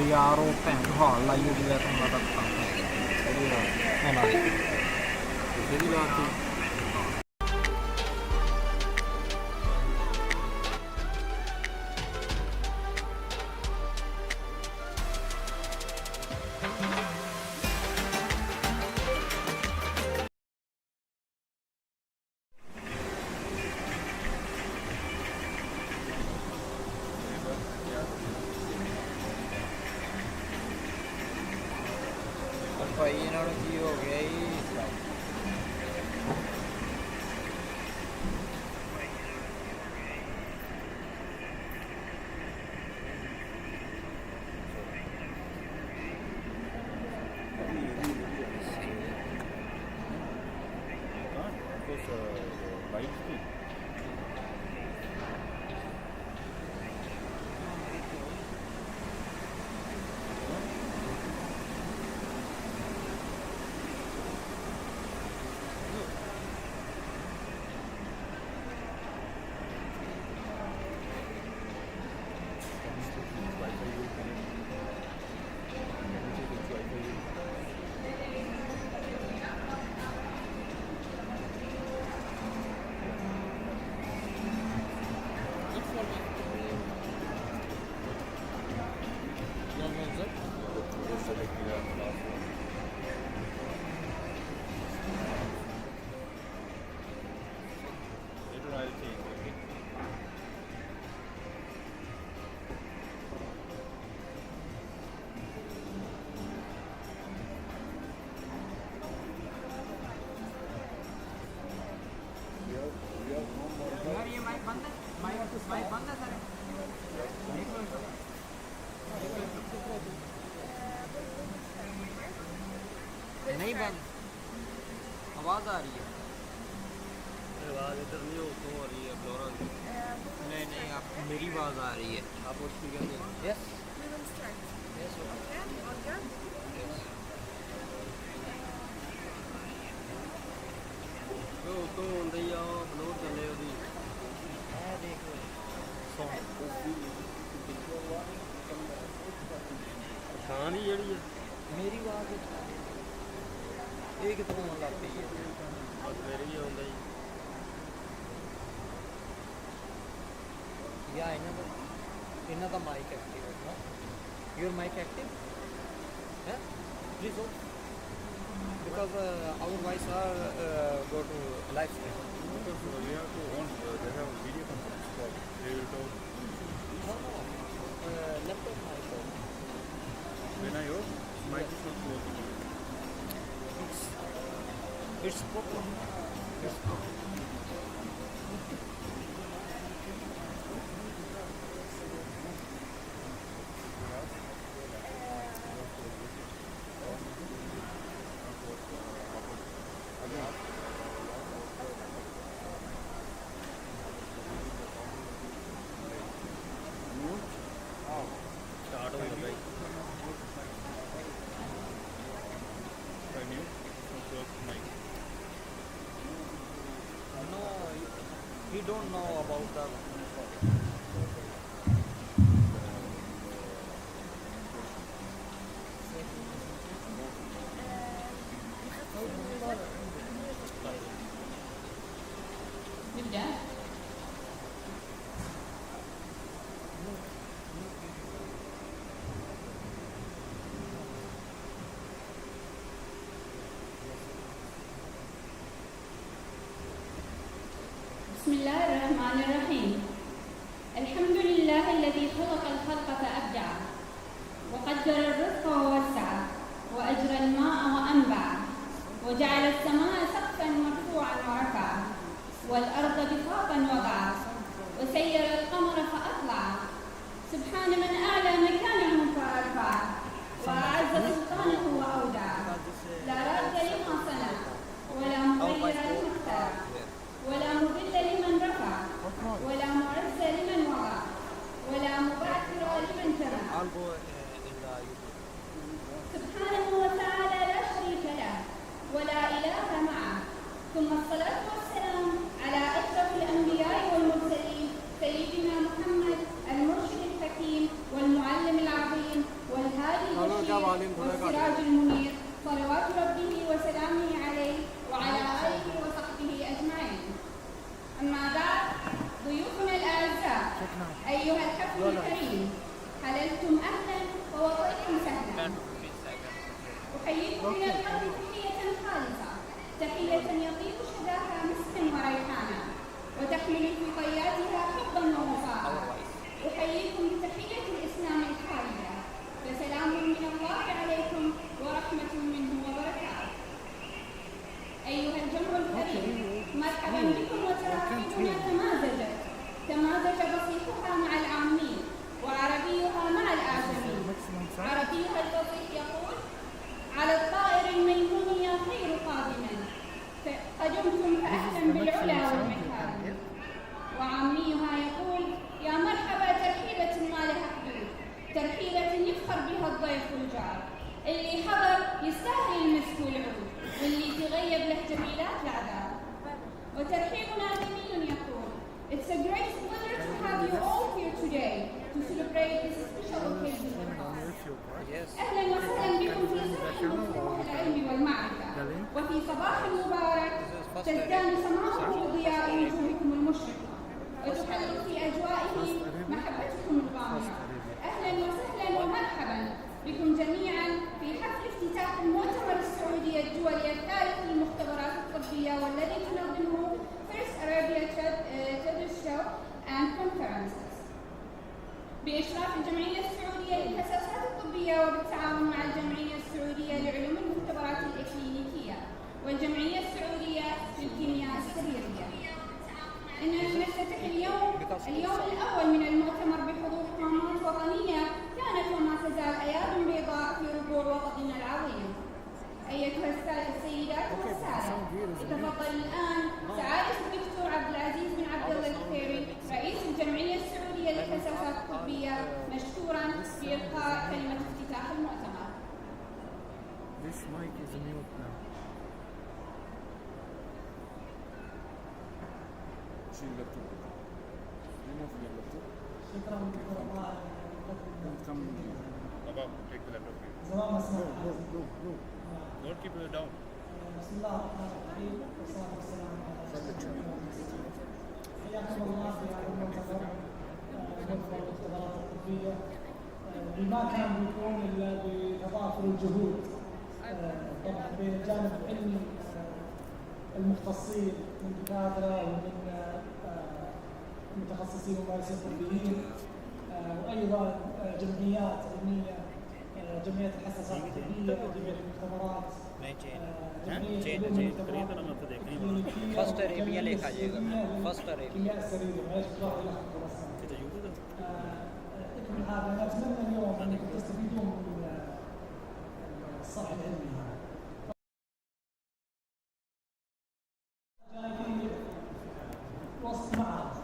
ਯਾਰ ਉਹ ਭੈਣ ਹਾਲ ਲਾਈ ਹੋਈ ਹੈ ਤੁਹਾਨੂੰ ਪਤਾ ਉਹਨਾਂ ਦੀ ਕਿਸੇ ਦੀ ਰਾਤ ਦੀ ਭਾਈ ਇਹਨਾਂ ਨੂੰ ਕੀ ਹੋ ਗਿਆ ਜੀ नहीं बंद आवाज़ आ रही है आवाज़ इधर नहीं हो तो आ रही है फ्लोरा नहीं नहीं आप मेरी आवाज़ आ रही है आप वो स्पीकर में यस तो ਹੁੰਦੇ ਆ ਬਲੋਰ ਚੱਲੇ ਉਹਦੀ ਇਹ ਦੇਖ ਪਛਾਣ ਹੀ ਜਿਹੜੀ ਹੈ मेरी आवाज़ ये कितों आउण लग पई है ਬਸ ਮੇਰੀ ਹੀ ਆਉਂਦਾ ਜੀ या इन्हां दा माइक एक्टिव है योर माइक एक्टिव है प्लीज हो because our voice are go to live stream because we have to on they have video conference call they will talk laptop mic when I off mic is not working it's problem start हो गया भाई mic no he don't know about the نبدأ بسم الله الرحمن الرحيم الحمد لله الذي خلق الخلق فأبدع وقدر الرزق ووسع وأجرى الماء وأنبع وجعل السماء سقفا مرفوعا ورفع والأرض بساطا وضع وسير القمر فأطلع سبحان من أعلى مكانه فأرفع وأعز سلطانه وأودع لا راد لما صنع ولا مغير لما اخترع ولا مضل لمن رفع ولا معز لمن وضع ولا مبعثر لمن تبع سبحانه وتعالى لا شريك له ولا إله معه ثم الصلاة والسلام على أشرف الأنبياء والمرسلين سيدنا محمد المرشد الحكيم والمعلم العظيم القلب تحية خالصة، تحية يطيب شذاها مسكا وريحانا، وتحمل في طياتها حبا ووفاء. أحييكم بتحية الإسلام الخالدة، فسلام من الله عليكم ورحمة منه وبركاته. أيها الجمع الكريم، مرحبا بكم، وتراحيبنا تمازج بصيحها مع العامين، وعربيها مع الآجمين. عربيها الفصيح يقول: على الطائر الميمون يا خير قادما، قدمتم فأهلا بالعلا والمكارم. وعاميها يقول: يا مرحبا ترحيبة ما لها حدود، ترحيبة يفخر بها الضيف والجار، اللي حضر يستاهل المسك والعود، واللي تغيب له جميلات العذاب. وترحيبنا جميل يقول: It's a great pleasure to have you all here today to celebrate this special occasion with us. أهلا وسهلا بكم في صباح مفتوح العلم والمعرفة، وفي صباح مبارك تزدان سماؤه بضياء وجوهكم المشرقة، وتحل في أجوائه محبتكم الغامرة. أهلا وسهلا ومرحبا بكم جميعا في حفل افتتاح المؤتمر السعودي الدولي الثالث للمختبرات الطبية، والذي تنظمه First Arabia Trade Show and Conferences بإشراف الجمعية السعودية للحساسات الطبية، وبالتعاون مع الجمعية السعودية لعلوم المختبرات الإكلينيكية والجمعية السعودية للكيمياء السريرية. إننا نفتتح اليوم الأول من المؤتمر بحضور قامات وطنية كانت وما تزال أياد بيضاء في ربوع وطننا العظيم. أيتها السيدات والسادة، يتفضل الآن سعادة الدكتور عبد العزيز بن عبد الله الخيري رئيس الجمعية السعودية للحساسات الطبية مشكورا بإلقاء كلمة افتتاح المؤتمر. This mic is mute now. شيل اللابتوب. remove your laptop. شكرا دكتور الله. Come above. Take the laptop here. زمان ما سمعت. Don't keep it down. بسم الله الرحمن الرحيم، والصلاة والسلام على رسول الله. حياكم الله في هذا المؤتمر، مؤتمر المختبرات الطبية، اللي ما كان بيكون إلا بتضافر الجهود طبعا بين الجانب العلمي المختصين من دكاترة ومن متخصصين وممارسين طبيين، وأيضا جمعيات علمية، جمعية الحساسات الطبية، جمعية المختبرات، first Arabia लिखा जाएगा, first Arabia. الكيمياء السريرية. معلش بروح لحظة بس. اكمل هذا. أنا أتمنى اليوم أنكم تستفيدون من الصرح العلمي هذا. جاي وسط معرض،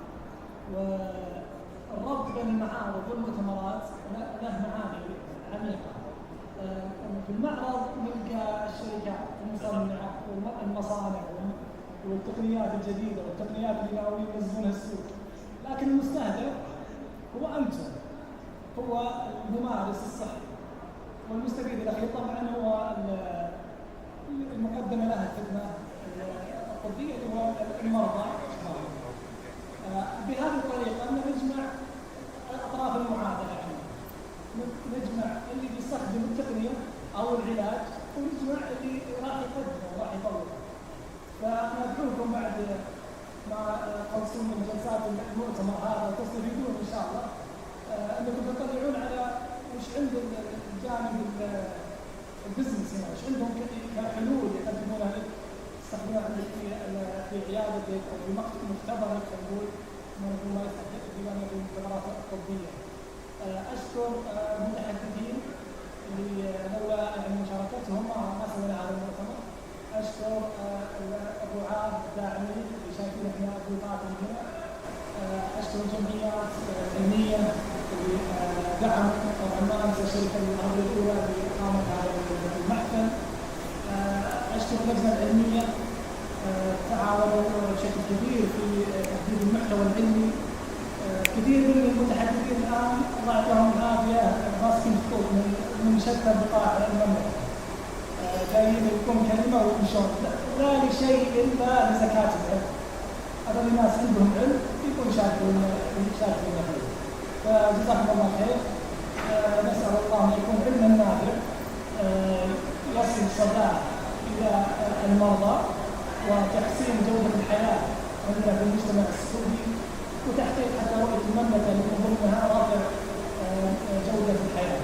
والربط بين المعارض والمؤتمرات له معاني عميقة. في المعرض نلقى الشركات المصنعة والمصانع والتقنيات الجديدة والتقنيات اللي ناويين ينزلونها السوق، لكن المستهدف هو أنتم، هو الممارس الصحي، والمستفيد الأخير طبعا هو المقدمة لها الخدمة الطبية اللي هو المرضى. بهذه الطريقة نجمع أطراف المعادلة، نجمع اللي بيستخدم التقنية أو العلاج، ونجمع اللي راح يقدمه وراح يطوره. فندعوكم بعد ما تخلصون من جلسات المؤتمر هذا وتستفيدون إن شاء الله، أنكم تطلعون على وش عند الجانب البزنس هنا، وش عندهم كحلول يقدمونها لك تستخدمونها عندك في عيادتك أو في مختبرك، نقول ما يستخدم في المختبرات الطبية. أشكر المتحدثين اللي لولا يعني مشاركتهم ما سوينا هذا المؤتمر. أشكر الرعاة الداعمين اللي شايفين احنا ضيوفاتهم هنا. أشكر الجمعيات العلمية اللي دعموا، طبعا ما أنسى الشركة العربية الأولى اللي قامت هذا المحفل. أشكر اللجنة العلمية، تعاونوا بشكل كبير في تحديد المحتوى العلمي. كثير من المتحدثين الآن الله يعطيهم العافية ماسكين خطوط من شتى بقاع المملكة، جايين يقولون كلمة ويمشون، لا لشيء إلا لزكاة العلم. هذول الناس عندهم علم يكون شاركون فيه. فجزاكم الله خير. نسأل الله أن يكون علما نافع يصل صداه إلى المرضى وتحسين جودة الحياة عندنا في المجتمع السعودي وتحقيق حتى رؤية المملكة من ضمنها رفع جودة الحياة.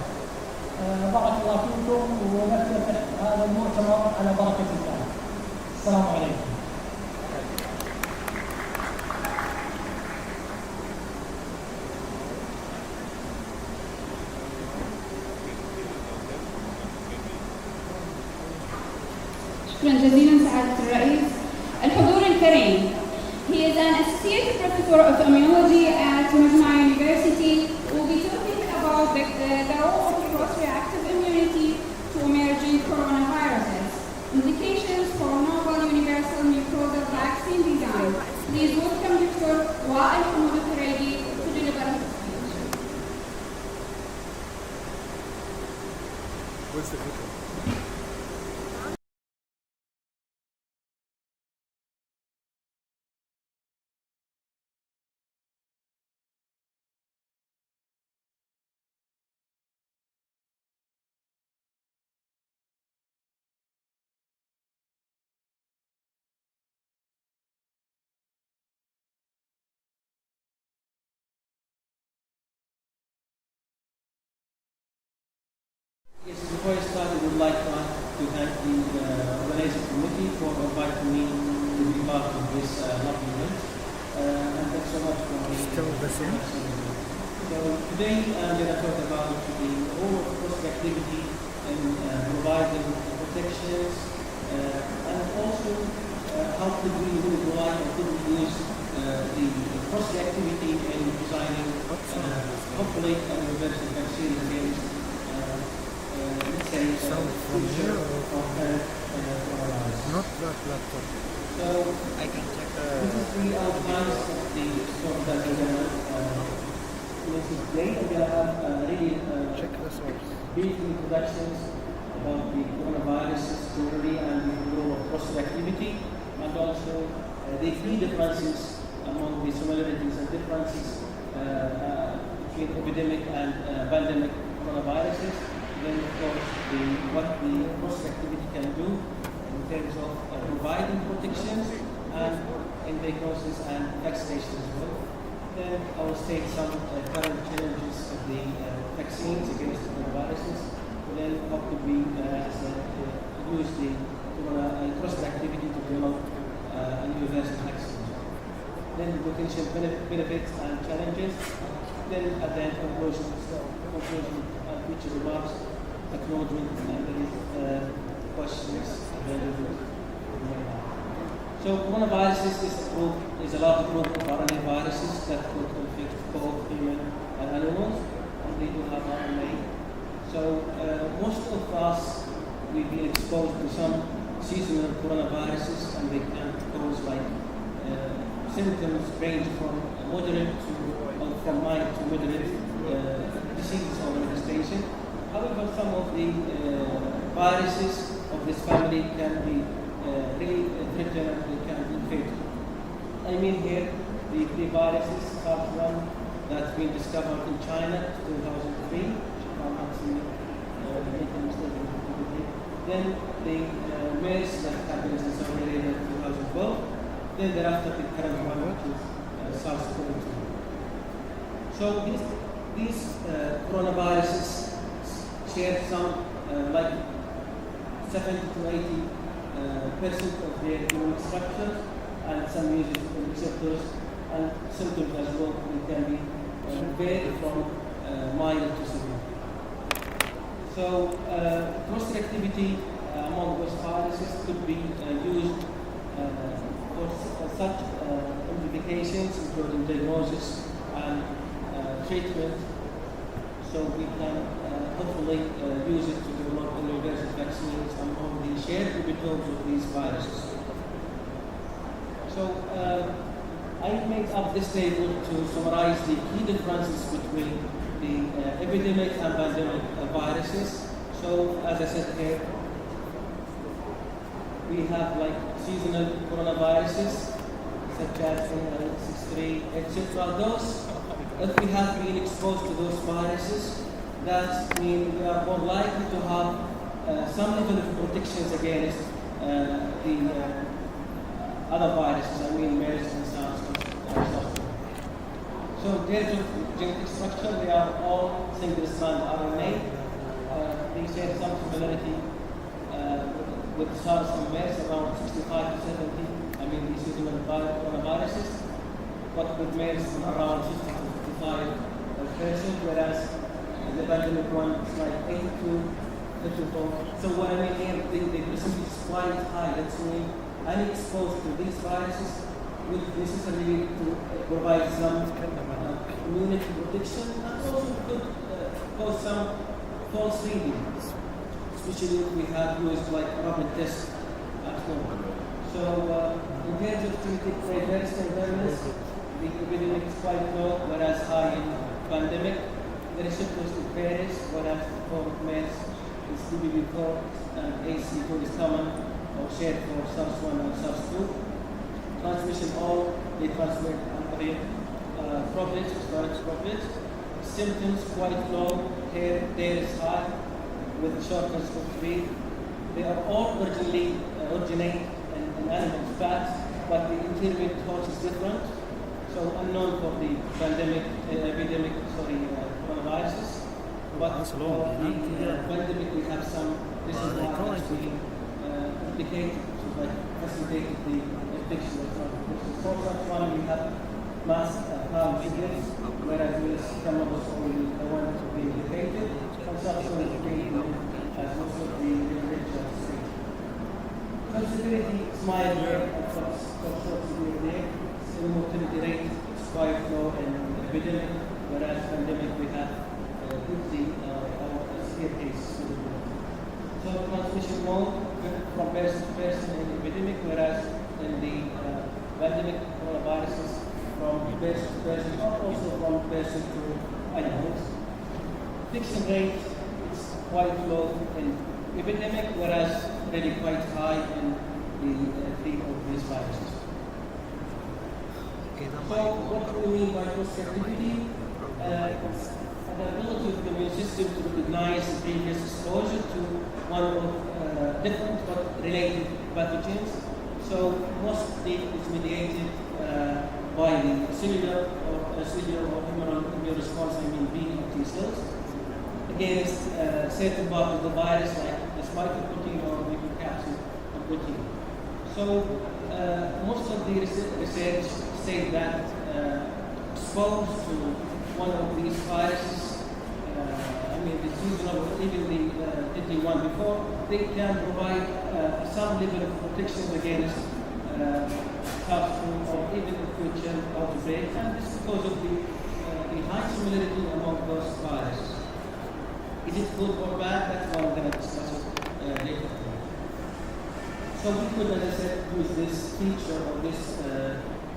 بارك الله فيكم ونفتتح هذا المؤتمر على بركة الله. السلام عليكم. شكرا جزيلا سعادة الرئيس. الحضور الكريم. He is an associate professor of immunology at Majma University. We'll be talking about the role of cross-reactive immunity to emerging coronaviruses, indications for novel universal mucosal vaccine design. Please welcome Dr. Wael Hamoud Al-Karaidi to deliver his speech. What's the photo? Yes, before I start, I would like to thank the organizing committee for inviting me to be part of this lovely event. And thanks so much for Still the same? So today I'm going to talk about the role of cross-reactivity in providing protections and also how could we utilize or could we use the cross-reactivity in designing hopefully a universal vaccine against let's say From here or coronavirus. not that laptop? So I can check. this is the outlines of the story that we're going to today. We're going to have really Check the source. brief introductions about the coronaviruses generally and the role of cross-reactivity, and also the key differences among the similarities and differences between epidemic and pandemic coronaviruses. Then, of course, what the cross-reactivity can do in terms of providing protections and in diagnosis and vaccination as well. Then I will state some current challenges of the vaccines against the coronaviruses. Then how could we use the cross-reactivity to develop a universal vaccine. Then the potential benefits and challenges. Then at the end, conclusion and future remarks, acknowledgement, and then questions available. So coronaviruses is a large group of RNA viruses that could infect both human and animals, and they do have RNA. So most of us, we've been exposed to some seasonal coronaviruses, and they can cause symptoms range from moderate to from mild to moderate disease or manifestation. However, some of the viruses of this family can be really threatened and they can be fatal. I mean here the three viruses, SARS-1 that's been discovered in China in 2003, if I'm not making a mistake. Then the MERS that happens in Saudi Arabia in 2012. Then thereafter the current one, which is SARS-CoV-2. So these coronaviruses share some like 70 to 80% of their genomic structure and some uses receptors and symptoms as well. It can be vary from mild to severe. So cross-reactivity among those viruses could be used for such implications, including diagnosis and treatment. So we can hopefully use it to develop universal vaccines among the shared epitopes of these viruses. So I made up this table to summarize the key differences between the epidemic and pandemic viruses. So as I said here, we have like seasonal coronaviruses such as 63, etc. Those, if we have been exposed to those viruses, that means we are more likely to have some level of protections against the other viruses, I mean MERS and SARS. So in terms of genetic structure, they are all single-strand RNA. They share some similarity with SARS and MERS, around 65 to 70. I mean, these seasonal coronaviruses, but with MERS around 50 to 55%, whereas the pandemic one is like 8 to 54. So what I mean here, the percentage is quite high. That's mean any exposed to these viruses would necessarily to provide some immunity protection, and also could cause some false readings, especially if we have used like rapid tests at home. So in terms of genetic diversity and awareness, the epidemic is quite low, whereas high in pandemic. The receptors it varies, whereas for MERS is BBB4 and AC2 is common or shared for SARS1 and SARS2. Transmission, all they transmit droplets, storage droplets. Symptoms quite low, hair is high with shortness of breath. They are all originate in animal fats, but the intermediate cause is different. So unknown for the epidemic, coronaviruses. But for the pandemic, we have some reservoirs actually implicated to facilitate the infection of coronavirus. For that one, we have mass harm figures, whereas with cannabis only the one to be implicated. Consumption is being as most of the literature states. Sensitivity, smile rate, and short severe day. Mortality rate is quite low in epidemic, whereas pandemic we have 50 severe cases. So transmission mode from person to person in epidemic, whereas in the pandemic coronaviruses from person to person, or also from person to animals. Infection rate is quite low in epidemic, whereas really quite high in the field of these viruses. So what do we mean by cross-reactivity? The ability of the immune system to recognize the previous exposure to one of different but related pathogens. So mostly it's mediated by the cellular or humoral immune response, I mean B and T cells, against certain part of the virus like the spike protein or mucocapsid protein. So most of the research say that exposed to one of these viruses, I mean the seasonal or even the deadly one before, they can provide some level of protection against SARS-2 or even in future outbreaks, and this is because of the high similarity among those viruses. Is it good or bad? That's what I'm going to discuss later. So we could, as I said, use this feature or this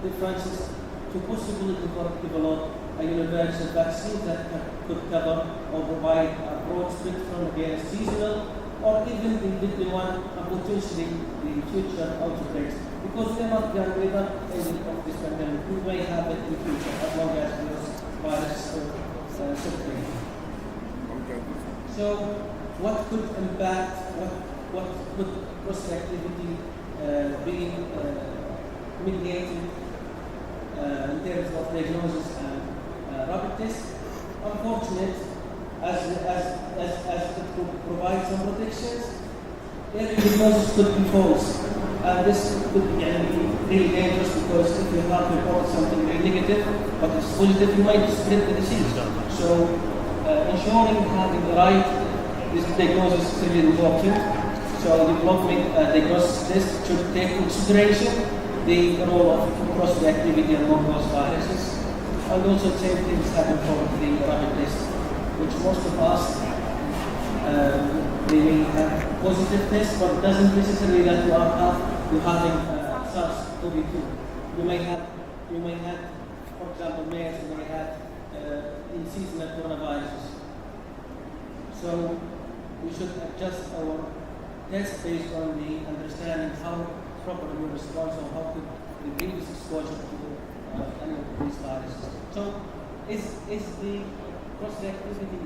differences to possibly develop a universal vaccine that could cover or provide a broad spectrum against seasonal or even the deadly one and potentially the future outbreaks. Because we're not ending of this pandemic, we may have it in the future as long as this virus circulating. So what could impact, what could cross-reactivity be mediated in terms of diagnosis and rapid tests? Unfortunate, as it could provide some protections, early diagnosis could be false. And this could be really dangerous because if you have reported something very negative, but it's positive, you might spread the disease. So ensuring having the right diagnosis is really important. So developing diagnosis test should take into consideration the role of cross-reactivity among those viruses. And also the same things happen for the rapid test, which most of us they may have positive tests, but it doesn't necessarily that you are having SARS-CoV-2. You may have, for example, MERS, you may have in seasonal coronaviruses. So we should adjust our test based on the understanding how proper immune response or how could the previous exposure to any of these viruses. So is the cross-reactivity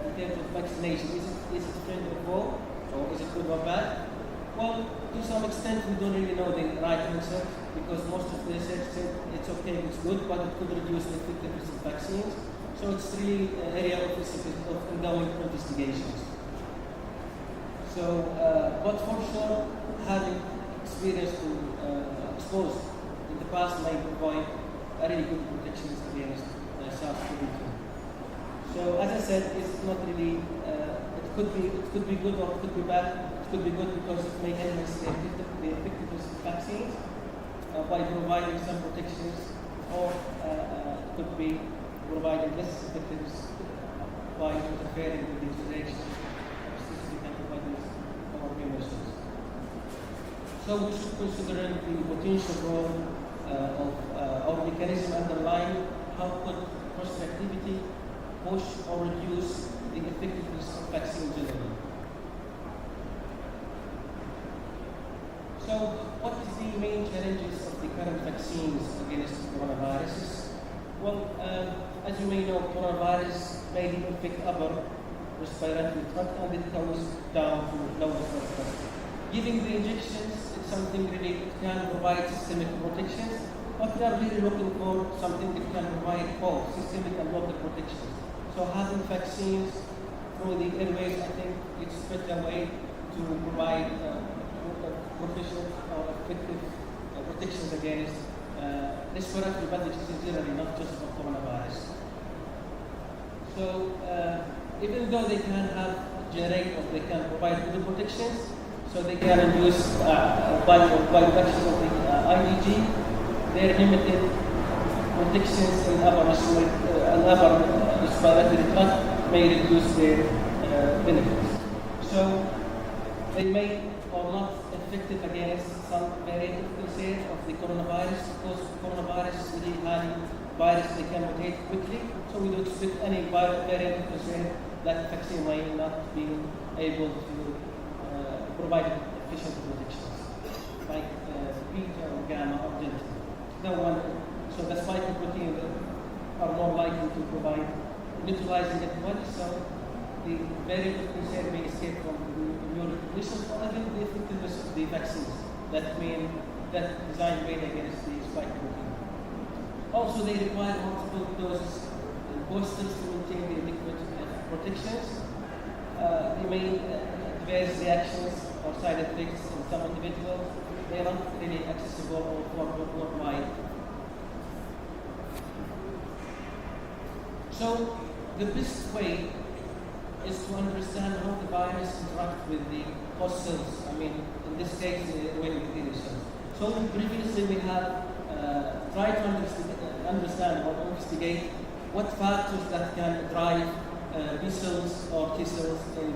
in terms of vaccination, is it going to evolve? Or is it good or bad? Well, to some extent, we don't really know the right answer because most of the research said it's okay, it's good, but it could reduce the effectiveness of vaccines. So it's really an area of ongoing investigations. So, but for sure, having experience to exposed in the past may provide a really good protections against SARS-CoV-2. So, as I said, it's not really. It could be good or it could be bad. It could be good because it may enhance the effectiveness of vaccines by providing some protections, or it could be providing less effectiveness by interfering with the generation of specific antibodies or immunogens. So we should consider the potential role of our mechanism underlying how could cross-reactivity push or reduce the effectiveness of vaccine generally. So what is the main challenges of the current vaccines against coronaviruses? Well, as you may know, coronavirus may infect upper respiratory tract and it goes down to lower respiratory tract. Giving the injections is something really it can provide systemic protections, but we are really looking for something that can provide both systemic and local protections. So having vaccines through the airways, I think it's a better way to provide proficient or effective protections against respiratory pathogens generally, not just for coronavirus. So even though they can generate or they can provide good protections, so they can induce by reduction of the IgG, their limited protections in upper respiratory tract may reduce their benefits. So they may or not effective against some variant of concern of the coronavirus, because coronavirus is really highly virus they can mutate quickly, so we don't expect any variant of concern that vaccine may not be able to provide efficient protections, like beta or gamma or delta. No one, so the spike protein are more likely to provide neutralizing antibodies, so the variant of concern may escape from the immune recognition or even the effectiveness of the vaccines that designed made against the spike protein. Also, they require multiple doses and boosters to maintain the adequate protections. They may adverse reactions or side effects in some individuals. They are not really accessible or worldwide. So, the best way is to understand how the virus interacts with the host cells. I mean, in this case, the airway epithelial cells. So previously we have tried to understand or investigate what factors that can drive B cells or T cells in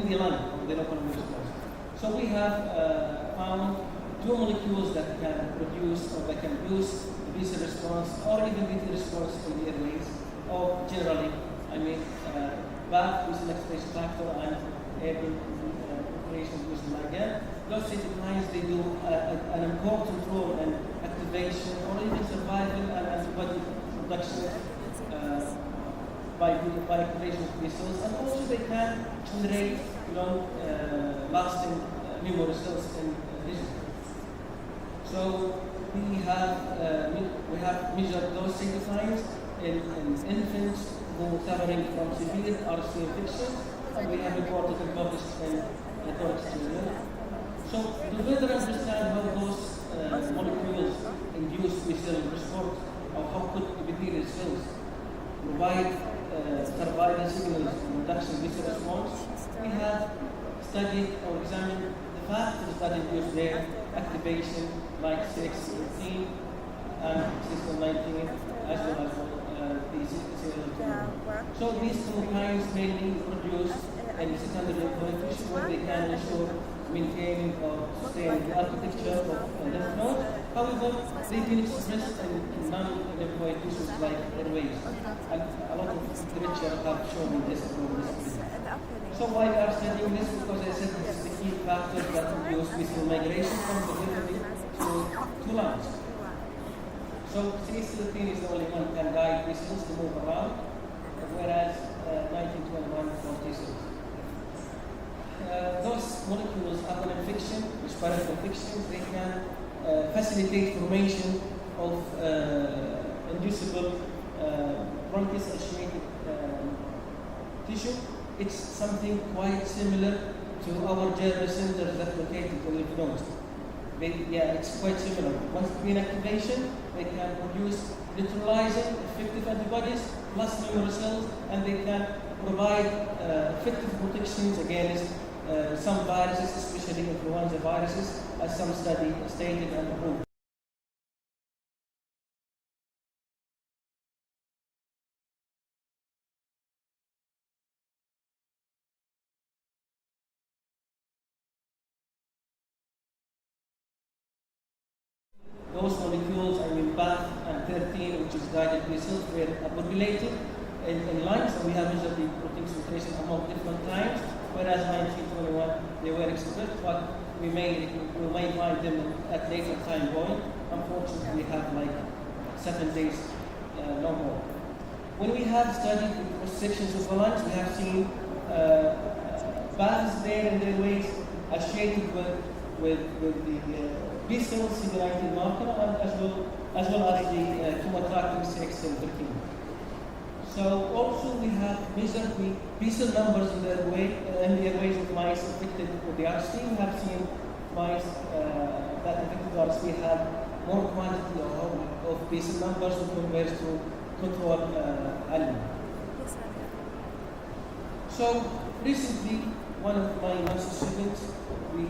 the lung or the local immune cells. So we have found two molecules that can produce or that can boost the B cell response or even the T response in the airways, or generally, I mean, BAF, B cell activation factor, and airborne infiltration using ligand. Those cytokines, they do an important role in activation or even survival and antibody production by activation of B cells, and also they can generate long-lasting memory cells in vision. So we have measured those cytokines in infants who are suffering from severe RSV infection, and we have reported and published in Laboratories. So to better understand how those molecules induce B cell response, or how could epithelial cells provide survival signals in reduction B cell response, we have studied or examined the factors that induce their activation, like CX18 and CX19, as well as the CXL2. So these chemokines mainly produce a secondary lymphoid where they can ensure maintaining or sustaining the architecture of lymph nodes. However, they've been expressed in non-lymphoid tissues like airways, and a lot of literature have shown this problem. So why we are studying this? Because I said this is the key factor that induce B cell migration from the liver to lungs. So CX13 is the only one that can guide B cells to move around, whereas 1921 for T cells. those molecules upon infection, respiratory infections, they can facilitate formation of inducible bronchus associated tissue. It's something quite similar to our germ centers that located in the lymph nodes. It's quite similar. Once inactivation, they can produce neutralizing effective antibodies plus memory cells, and they can provide effective protections against some viruses, especially influenza viruses, as some study stated and proved. Those molecules, BAF and 13, which is guided B cells, were populated in lines, and we have measured the protein concentration among different times, whereas 1921 they were expressed, but we may find them at later time point. Unfortunately, we have like 7 days, no more. When we have studied the cross sections of the lungs, we have seen BAFs there in their ways associated with the B cell CD19 marker, and as well as the tumor tracking CXL13. So also we have measured the B cell numbers in their ways of mice affected with the RC. We have seen mice that affected with RC have more quantity of B cell numbers compared to control animal. So recently, one of my master students, we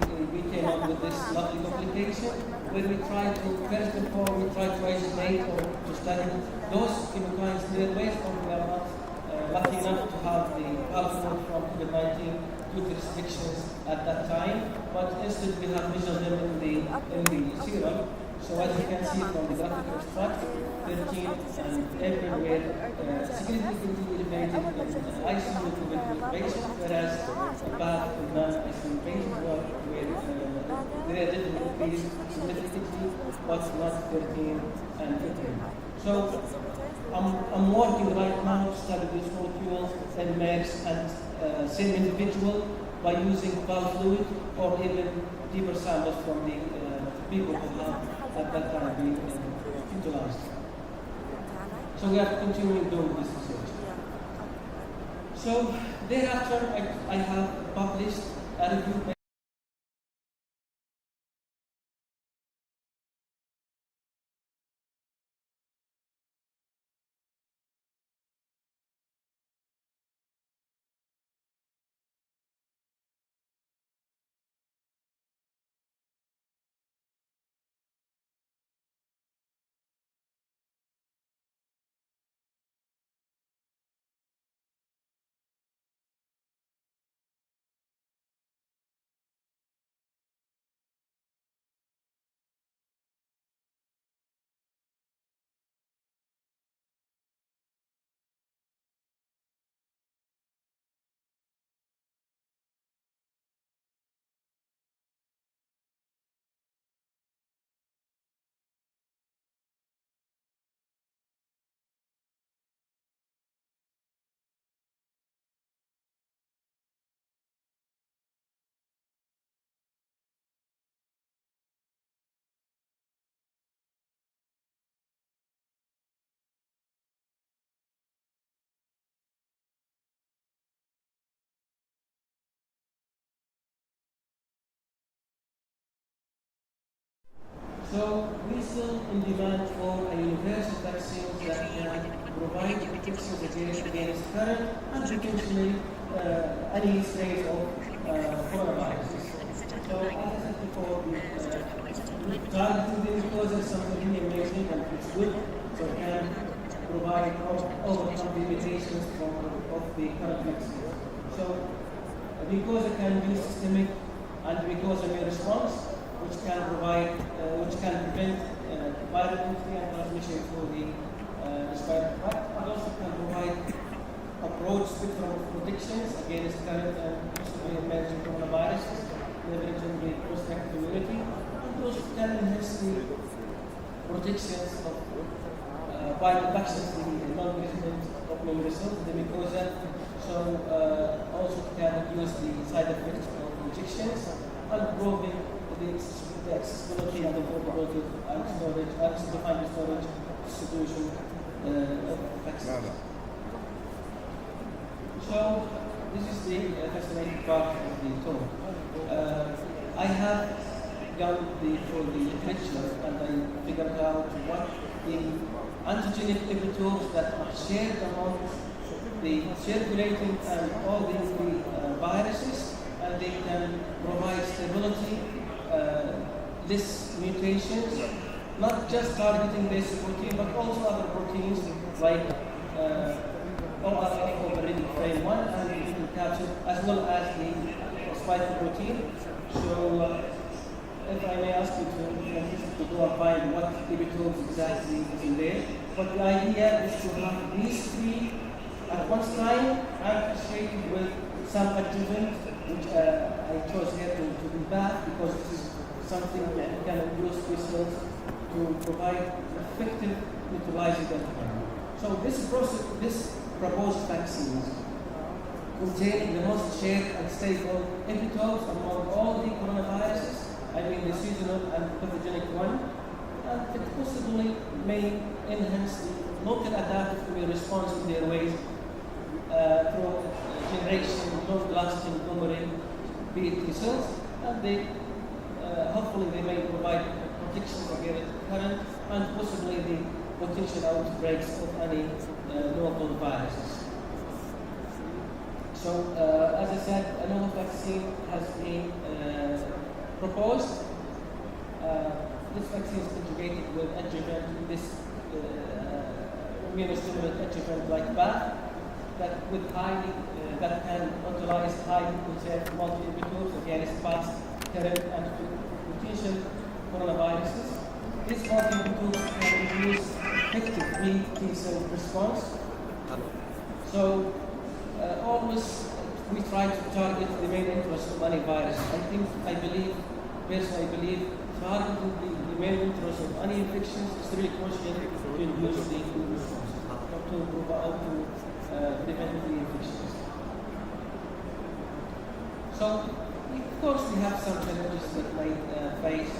came up with this lovely complication where we try to, first of all, we try to isolate or to study those chemokines in their ways, but we are not lucky enough to have the alcohol from COVID-19 due to restrictions at that time, but instead we have measured them in the serum. So as you can see from the graphic abstract, 13 and April were significantly elevated in ICU COVID patients, whereas BAF and non-ICU patients were their level increased significantly, but not 13 and 15. So I'm working right now to study these molecules in males and same individual by using valve fluid or even deeper samples from the people who have at that time being utilized. So we are continuing doing this research. So thereafter, I have published a review. So we still in demand for a universal vaccine that can provide protections against current and potentially any strains of coronaviruses. So as I said before, targeting the mucosa is something really amazing and it's good. So it can provide overcome the limitations of the current vaccines. So the mucosa can be systemic and mucosa immune response, which can prevent viral entry and transmission through the respiratory tract, and also can provide a broad spectrum of protections against current and possibly emerging coronaviruses, leveraging the cross-reactive immunity, and also can enhance the protections by reduction in the non-resident of memory cells, the mucosa. So also can reduce the side effects of injections and improving the accessibility and affordability and storage and simplifying the storage distribution of vaccines. So this is the fascinating part of the talk. I have gone through the literature and I figured out what the antigenic epitopes that are shared among the circulating and all the viruses, and they can provide stability, less mutations, not just targeting basic protein, but also other proteins like ORF, operating frame 1, and the capsid, as well as the spike protein. So, if I may ask you to go and find what epitopes exactly is in there. But the idea is to have these three at one time and associated with some adjuvant, which I chose here to be bath, because this is something that can use these cells to provide effective neutralizing antibody. So this proposed vaccines contain the most shared and stable epitopes among all the coronaviruses. I mean the seasonal and pathogenic one, and it possibly may enhance the local adaptive immune response in their ways through generation of long-lasting memory B T cells, and they hopefully they may provide protection against current and possibly the potential outbreaks of any novel viruses. So, as I said, a novel vaccine has been proposed. This vaccine is conjugated with adjuvant, this immunostimulant adjuvant like BAF, that with that can utilize highly conserved multi-epitopes against past, current, and potential coronaviruses. These multi-epitopes can induce effective T cell response. So, always we try to target the main interest of any virus. Personally, I believe targeting the main interest of any infections is really crucial to induce the immune response, to prevent the infections. So, of course, we have some challenges that might face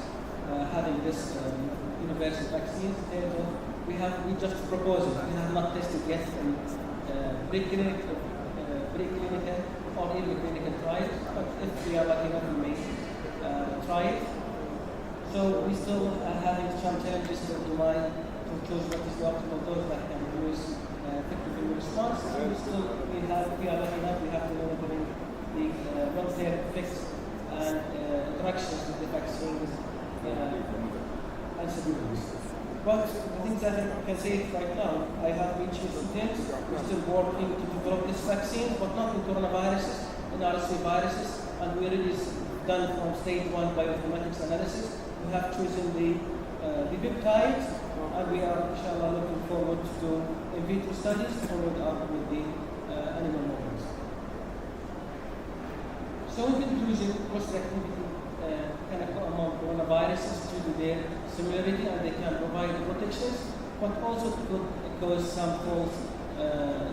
having this universal vaccine. We just proposed it. We have not tested yet in preclinical or even clinical trials, but if we are lucky enough, we may try it. So we still are having some challenges to choose what is the optimal dose that can produce effective immune response. And we are lucky enough, we have to monitor the long-term effects and interactions with the vaccines and severity. But the things that I can say right now, I have reached students. We're still working to develop this vaccine, but not in coronaviruses, in RSV viruses, and we already done from stage 1 bioinformatics analysis. We have chosen the peptides, and we are, inshallah, looking forward to do in vitro studies followed up with the animal models. So in conclusion, cross-reactivity can occur among coronaviruses due to their similarity, and they can provide protections, but also could cause some false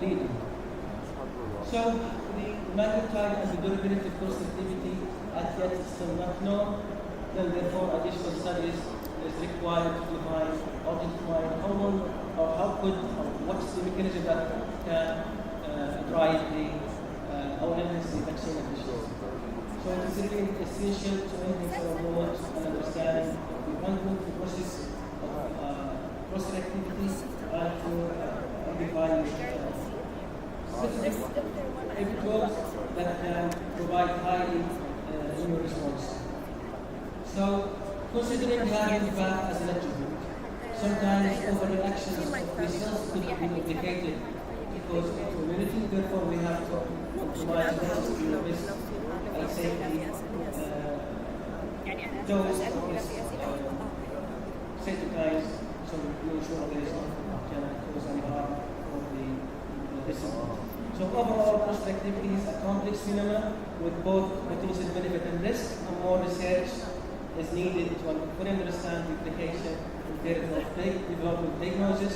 reading. So the magnitude and the durability of cross-reactivity as yet is still not known. Then therefore additional studies is required to define or define how long or how good or what's the mechanism that can drive or enhance the vaccine efficiency. So it is really essential to enhance our knowledge and understanding of the quantum, the process of cross-reactivity, and to define specific epitopes that can provide highly immune response. So, considering having BAF as an adjuvant, sometimes overreactions of these cells could be implicated because of immunity. Therefore, we have to optimize the risk and safety dose of this cytokines, so we ensure there is not can cause any harm for the recipient. So overall, cross-reactivity is a complex phenomenon with both potential benefit and risk, and more research is needed to fully understand the implication in terms of developing diagnosis,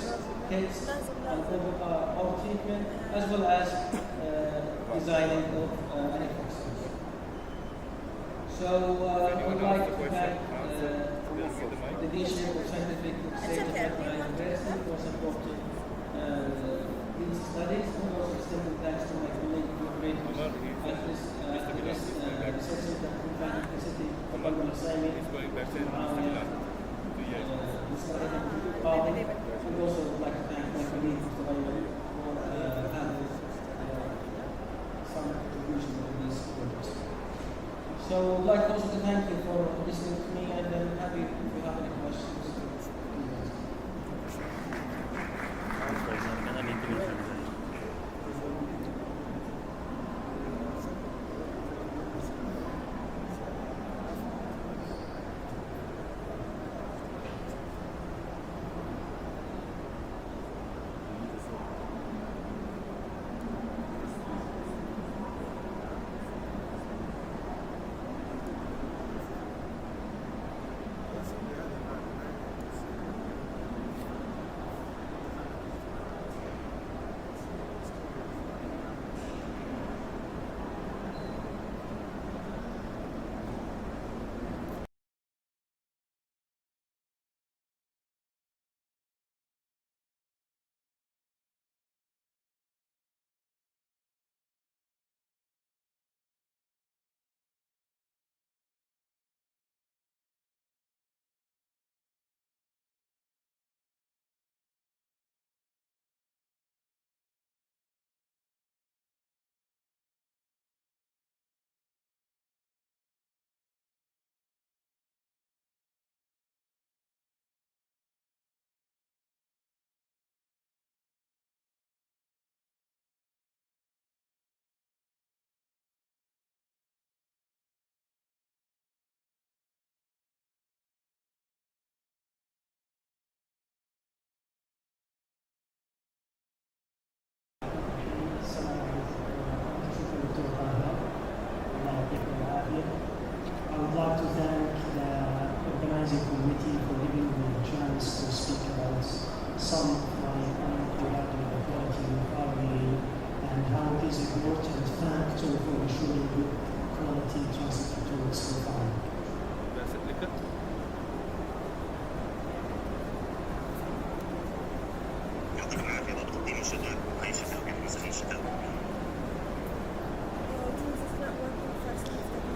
kits, and of treatment, as well as designing of manufacturers. So I would like to thank the Deanship of Scientific Research at my university for supporting these studies, and also extending thanks to my colleague collaborators at this research center in the city of London, Simon, and also would like to thank my colleague Mr. Ayman for having some contribution to these projects. So I would like also to thank you for listening to me, and I'm happy if you have any questions. I would like to thank the organizing committee for giving me the chance to speak about some of my undergraduate quality of RDA and how it is an important factor for ensuring good quality transcriptomic profiling.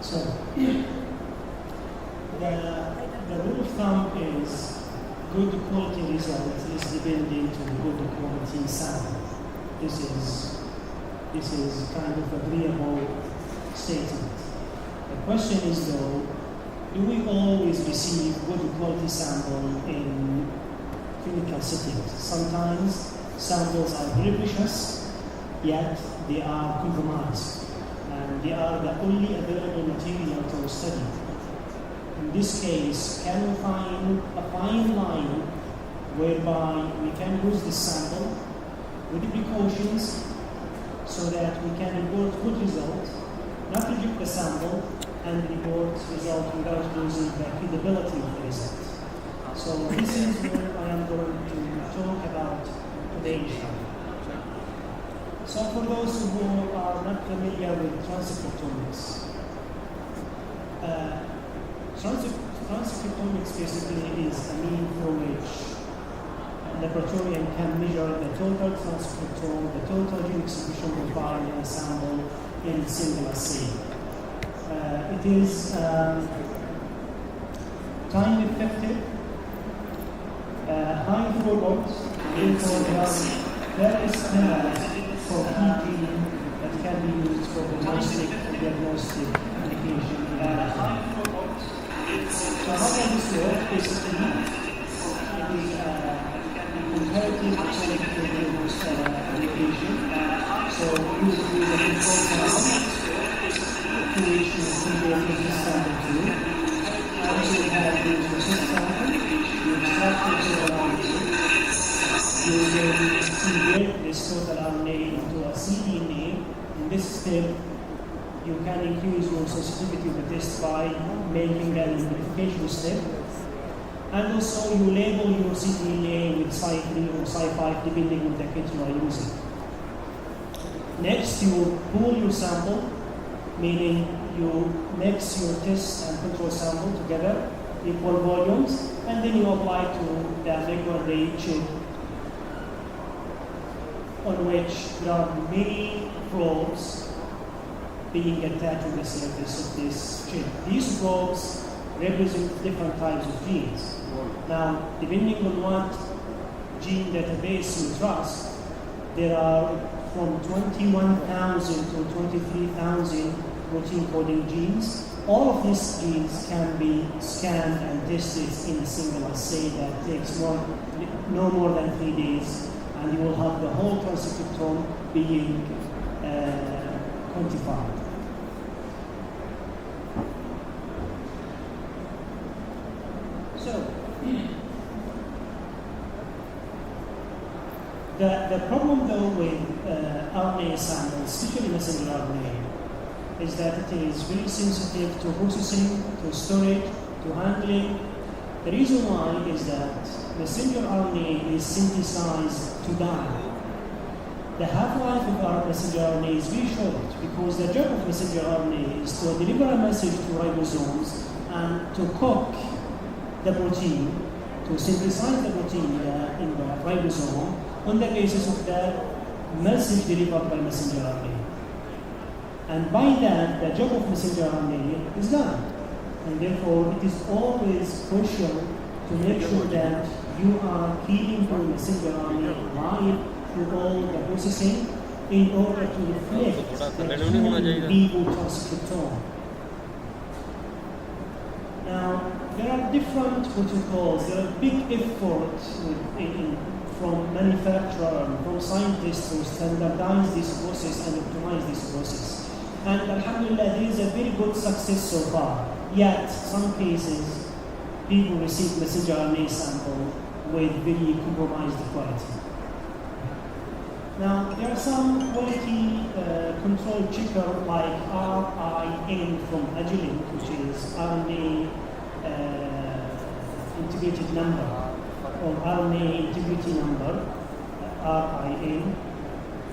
So, the rule of thumb is good quality result is dependent on good quality sample. This is kind of agreeable statement. The question is though, do we always receive good quality sample in clinical settings? Sometimes samples are very precious, yet they are compromised. And they are the only available material to study. In this case, can we find a fine line whereby we can use the sample with the precautions so that we can report good result, not reject the sample and report result without losing the credibility of the result. So this is where I am going to talk about today, inshallah. So for those who are not familiar with transcriptomics, transcriptomics basically is a mean through which a laboratorian can measure the total transcriptome, the total gene expression profile in a sample in a single assay. It is time effective, high throughput, therefore there is for PG that can be used for diagnostic application. So how does this work? Basically, it is comparative application. So you use a control sample, to which you compare the sample to. Once you have the test sample, you extract the total you will convert this total RNA into a cDNA. In this step, you can increase your sensitivity of the test by making an identification step. And also you label your ctDNA with Cy3 or Cy5 depending on the kit you are using. Next, you pool your sample, meaning you mix your test and control sample together, equal volumes, and then you apply to the regular array chip on which there are many probes being attached to the surface of this chip. These probes represent different types of genes. Now, depending on what gene database you trust, there are from 21,000 to 23,000 protein coding genes. All of these genes can be scanned and tested in a single assay that takes no more than 3 days, and you will have the whole transcriptome being quantified. So, the problem though with RNA samples, especially messenger RNA, is that it is very sensitive to processing, to storage, to handling. The reason why is that messenger RNA is synthesized to die. The half-life of our messenger RNA is very short because the job of messenger RNA is to deliver a message to ribosomes and to cook the protein, to synthesize the protein in the ribosome on the basis of the message delivered by messenger RNA. And by that, the job of messenger RNA is done. And therefore, it is always crucial to make sure that you are keeping your messenger RNA alive through all the processing in order to reflect the true in vivo transcriptome. Now, there are different protocols. There are big efforts from manufacturers, from scientists to standardize this process and optimize this process. And alhamdulillah, there is a very good success so far. Yet, some cases, people receive messenger RNA sample with very compromised quality. Now, there are some quality control checker like RIN from Agilent, which is RNA integrated number, or RNA integrity number, RIN,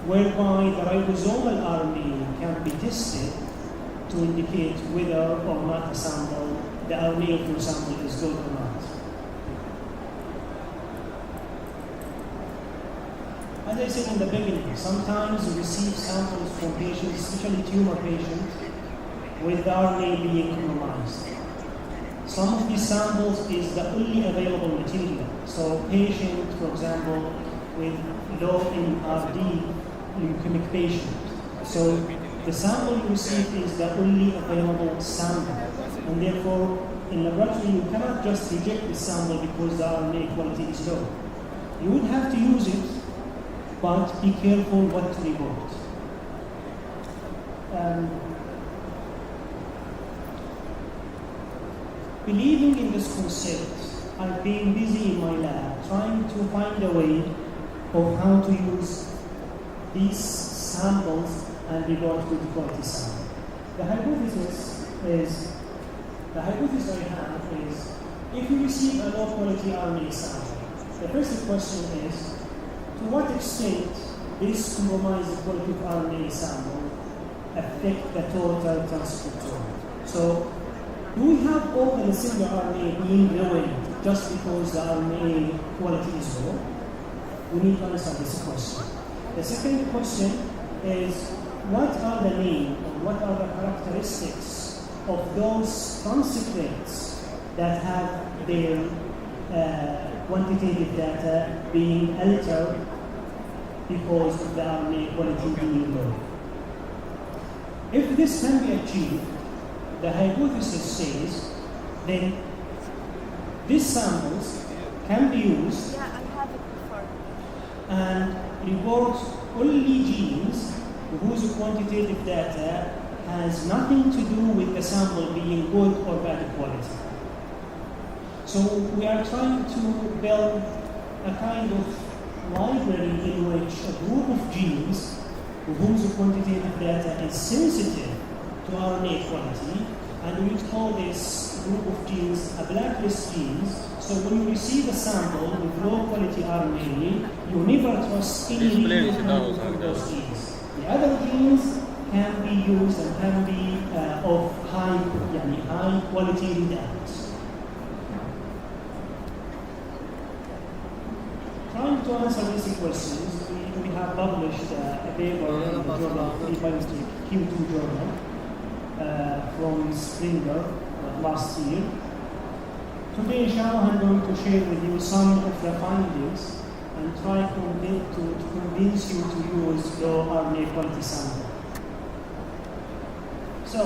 whereby the ribosomal RNA can be tested to indicate whether or not the RNA of your sample is good or not. As I said in the beginning, sometimes you receive samples from patients, especially tumor patients, with the RNA being compromised. Some of these samples is the only available material. So patient, for example, with low MRD leukemic patient. So the sample you receive is the only available sample. And therefore, in laboratory, you cannot just reject the sample because the RNA quality is low. You would have to use it, but be careful what to report. Believing in this concept, I've been busy in my lab trying to find a way of how to use these samples and report good quality sample. The hypothesis I have is, if you receive a low quality RNA sample, the first question is, to what extent this compromised quality of RNA sample affect the total transcriptome? So, do we have all the messenger RNA being ruined just because the RNA quality is low? We need to answer this question. The second question is, what are the names or what are the characteristics of those transcripts that have their quantitative data being altered because of the RNA quality being low? If this can be achieved, the hypothesis says, then these samples can be used and report only genes whose quantitative data has nothing to do with the sample being good or bad quality. So we are trying to build a kind of library in which a group of genes whose quantitative data is sensitive to RNA quality, and we call this group of genes, a blacklist genes. So when you receive a sample with low quality RNA, you never trust any Explain reading it from those genes. The other genes can be used and can be of high quality readouts. Trying to answer these questions, we have published a paper in the journal Biochemistry Q2 journal from Springer last year. Today, inshallah, I'm going to share with you some of the findings and try to convince you to use low RNA quality sample. So,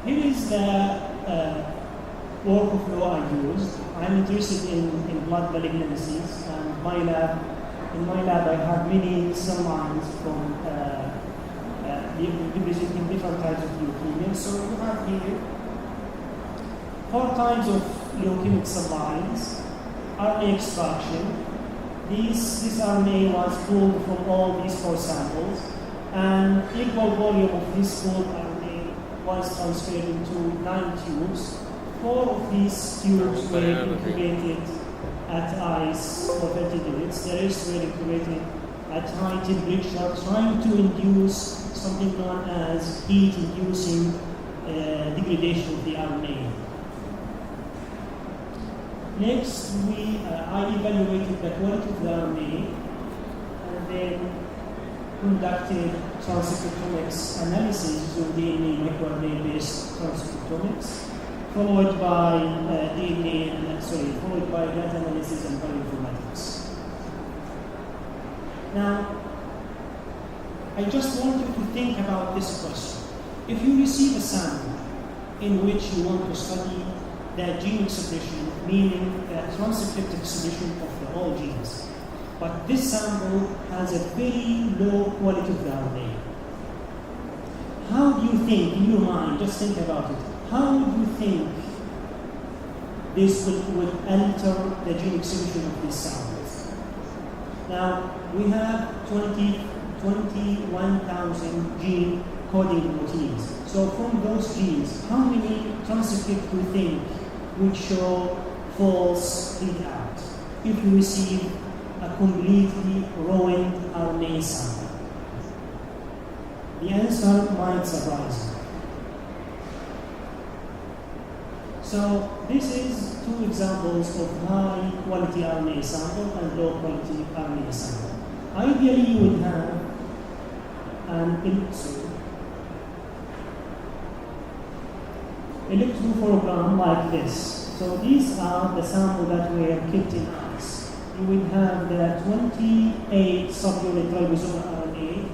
here is the work of law I used. I'm interested in blood malignancies, and in my lab I have many cell lines from representing different types of leukemia. So you have here 4 types of leukemic cell lines, RNA extraction. This RNA was pulled from all these 4 samples, and equal volume of this pooled RNA was transferred into 9 tubes. 4 of these tubes were incubated at ice for 30 minutes. The rest were incubated at high temperature, trying to induce something known as heat-inducing degradation of the RNA. Next, I evaluated the quality of the RNA and then conducted transcriptomics analysis using DNA microRNA-based transcriptomics, followed by data analysis and bioinformatics. Now, I just want you to think about this question. If you receive a sample in which you want to study the gene expression, meaning the transcriptic expression of the whole genes, but this sample has a very low quality of the RNA, how do you think, in your mind, just think about it, how do you think this would enter the gene expression of these samples? Now, we have 21,000 gene coding proteins. So from those genes, how many transcripts do you think would show false readout if you receive a completely ruined RNA sample? The answer might surprise you. So this is 2 examples of high quality RNA sample and low quality RNA sample. Ideally, you would have an electrophoregram like this. So these are the samples that were kept in ice. You would have the 28 subunit ribosomal RNA,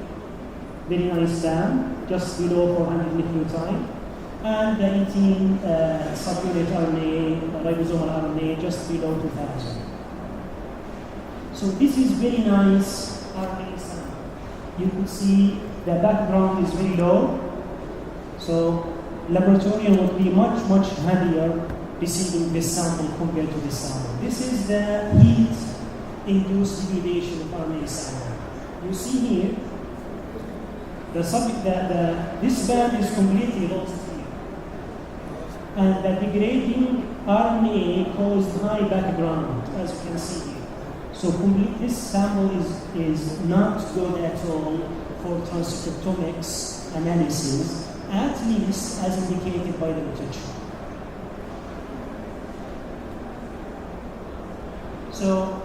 very nice down, just below 400 nucleotide, and the 18 subunit RNA, ribosomal RNA, just below 2000. So this is very nice RNA sample. You could see the background is very low, so laboratorian would be much heavier receiving this sample compared to this sample. This is the heat-induced degradation of RNA sample. You see here, this band is completely lost here, and the degrading RNA caused high background, as you can see here. So this sample is not good at all for transcriptomics analysis, at least as indicated by the literature. So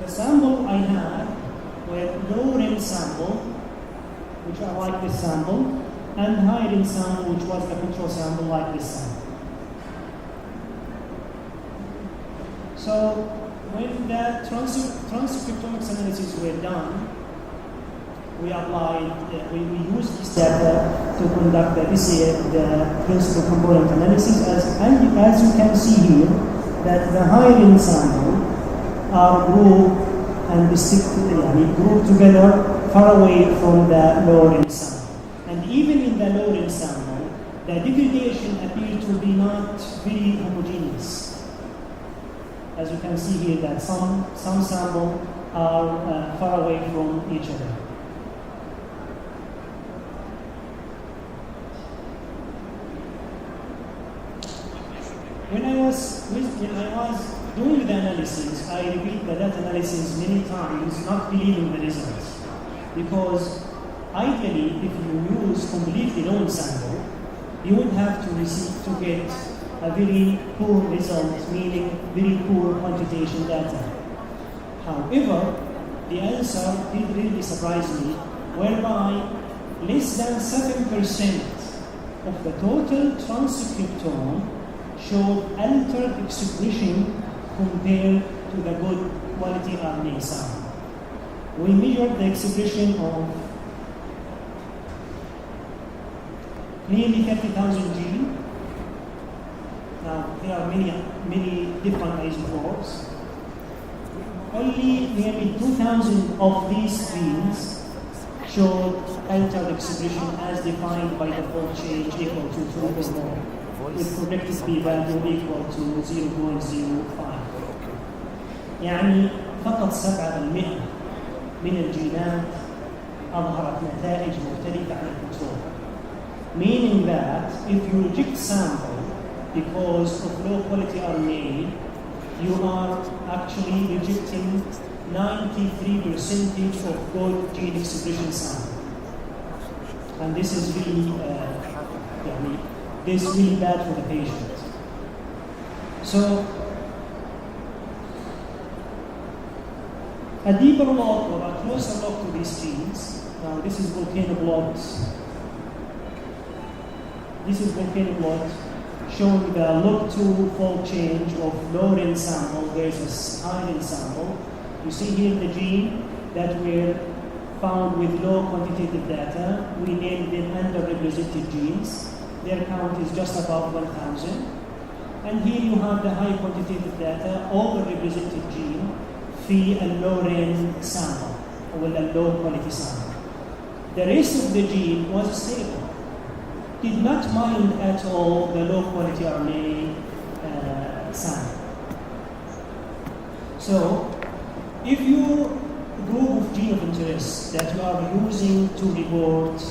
the sample I had were low-rim sample, which are like this sample, and high-rim sample, which was the control sample like this sample. So when the transcriptomics analysis were done, we used this data to conduct the principal component analysis. As you can see here, that the high-rim sample are grouped and grouped together far away from the low-rim sample. And even in the low-rim sample, the degradation appeared to be not very homogeneous. As you can see here, that some samples are far away from each other. when I was doing the analysis, I repeat that analysis many times, not believing the results. Because ideally, if you use completely known sample, you would have to get a very poor result, meaning very poor quantitation data. However, the answer did really surprise me, whereby less than 7% of the total transcriptome showed altered expression compared to the good quality RNA sample. We measured the expression of nearly 30,000 genes. Now, there are many different isotopes. Only nearly 2,000 of these genes showed altered expression as defined by the fold change equal to 2 or more, with predicted p-value equal to 0.05. يعني فقط 7% من الجينات أظهرت نتائج مختلفة عن الكنترول. Meaning that if you reject sample because of low quality RNA, you are actually rejecting 93% of good gene expression sample. And this is really, this is really bad for the patient. So, a deeper look or a closer look to these genes. Now, this is volcano plot. This is volcano plot showing the log2 fold change of low-end sample versus high-end sample. You see here the gene that were found with low quantitative data. We named them underrepresented genes. Their count is just above 1,000. And here you have the high quantitative data, overrepresented gene, في اللو-end sample, or a low quality sample. The rest of the gene was stable. Did not mind at all the low quality RNA sample. So, if your group of gene of interest that you are using to report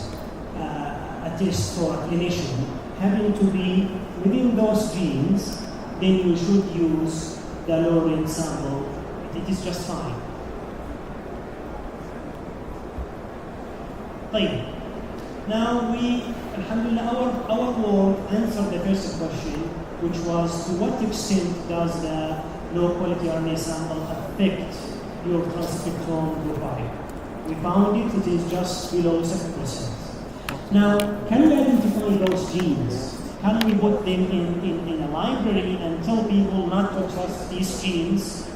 a test for a clinician having to be within those genes, then you should use the low-end sample. It is just fine. طيب. Now we, alhamdulillah, our work answered the first question, which was to what extent does the low quality RNA sample affect your transcriptome profile? We found it is just below 7%. Now, can we identify those genes? Can we put them in a library and tell people not to trust these genes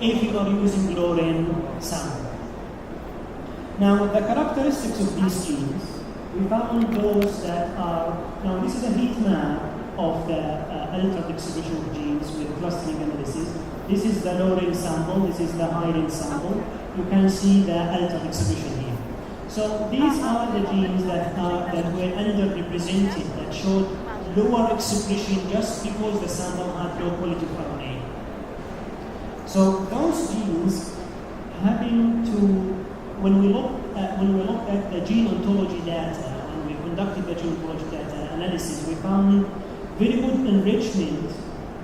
if you are using low-end sample? Now, the characteristics of these genes, we found those that are, now this is a heat map of the altered expression of genes with clustering analysis. This is the low-end sample, this is the high-end sample. You can see the altered expression here. So these are the genes that were underrepresented, that showed lower expression just because the sample had low quality RNA. So those genes having to, when we looked at the gene ontology data, when we conducted the gene ontology data analysis, we found very good enrichment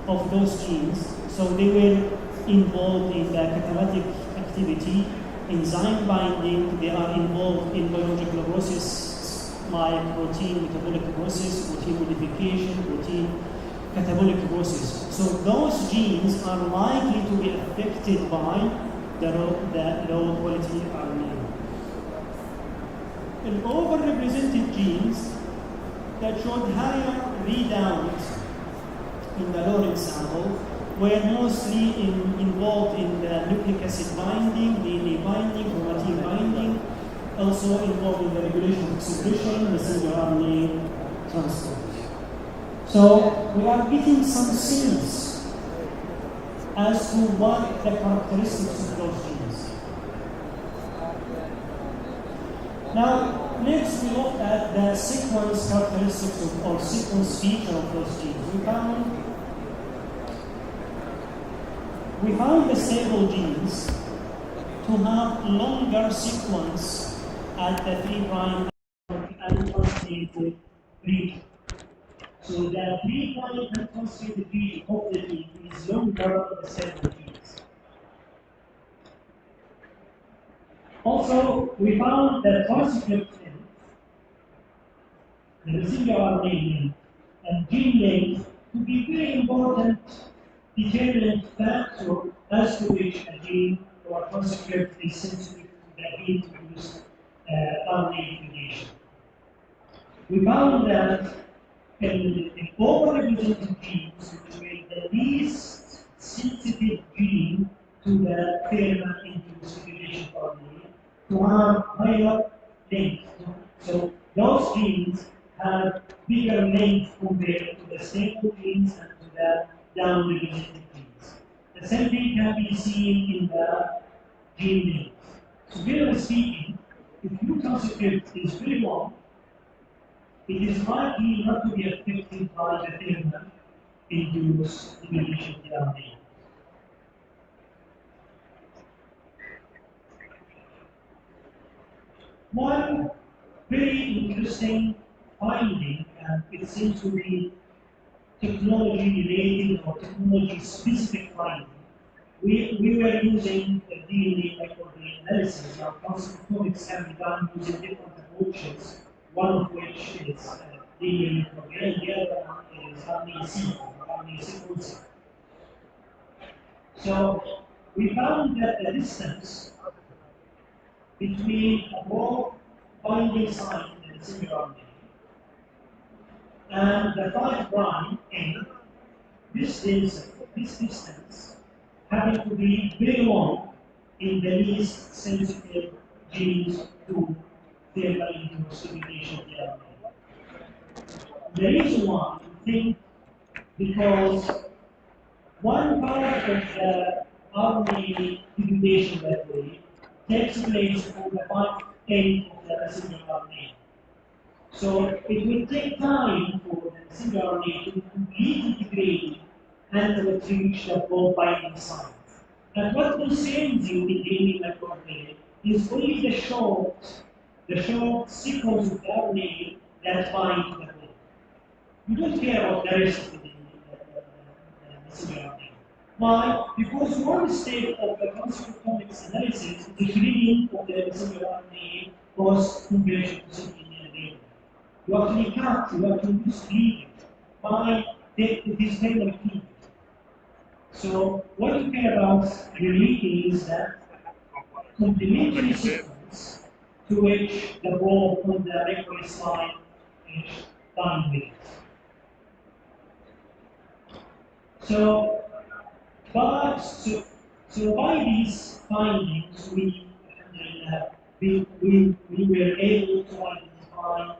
of those genes. So they were involved in the catalytic activity, enzyme binding, they are involved in biological processes like protein metabolic process, protein modification, protein catabolic process. So those genes are likely to be affected by the low quality RNA. And overrepresented genes that showed higher readout in the low-end sample were mostly involved in the nucleic acid binding, DNA binding, chromatin binding, also involved in the regulation of expression, messenger RNA transport. So we are getting some sense as to what the characteristics of those genes. Now, next we look at the sequence characteristics or sequence feature of those genes. We found the stable genes to have longer sequence at the 3' and translated region. So the 3' unconstrained region of the gene is longer than the 7 genes. Also, we found that transcript length, the messenger RNA length, and gene length to be very important determinant factor as to which a gene or transcript is sensitive to the gene-produced RNA degradation. We found that in overrepresented genes, which were the least sensitive gene to the thermal-induced degradation RNA, to have higher length. So those genes have bigger length compared to the stable genes and to the down-represented genes. The same thing can be seen in the gene length. So generally speaking, if your transcript is very long, it is likely not to be affected by the thermal-induced degradation of the RNA. One very interesting finding, and it seems to be technology related or technology specific finding. We were using the DNA microarray analysis. Now, transcriptomics can be done using different approaches, one of which is DNA microarray, and the other one is RNA sequencing. So, we found that the distance between a broad binding site in the messenger RNA and the 5' end, this distance having to be very long in the least sensitive genes to thermal-induced degradation of the RNA. The reason why we think because one part of the RNA degradation pathway takes place on the 5' end of the messenger RNA. So it will take time for the messenger RNA to completely degrade until it reaches the broad binding site. And what concerns you in DNA microarray is only the short sequence of the RNA that bind to the protein. You don't care about the rest of the messenger RNA. Why? Because one step of the transcriptomics analysis is reading of the messenger RNA post conversion to ctDNA. You actually cut, you actually use cleavage. Why? It is very key. So what you care about really is that complementary sequence to which the ball on the reference slide is done with. So by these findings, we were able to identify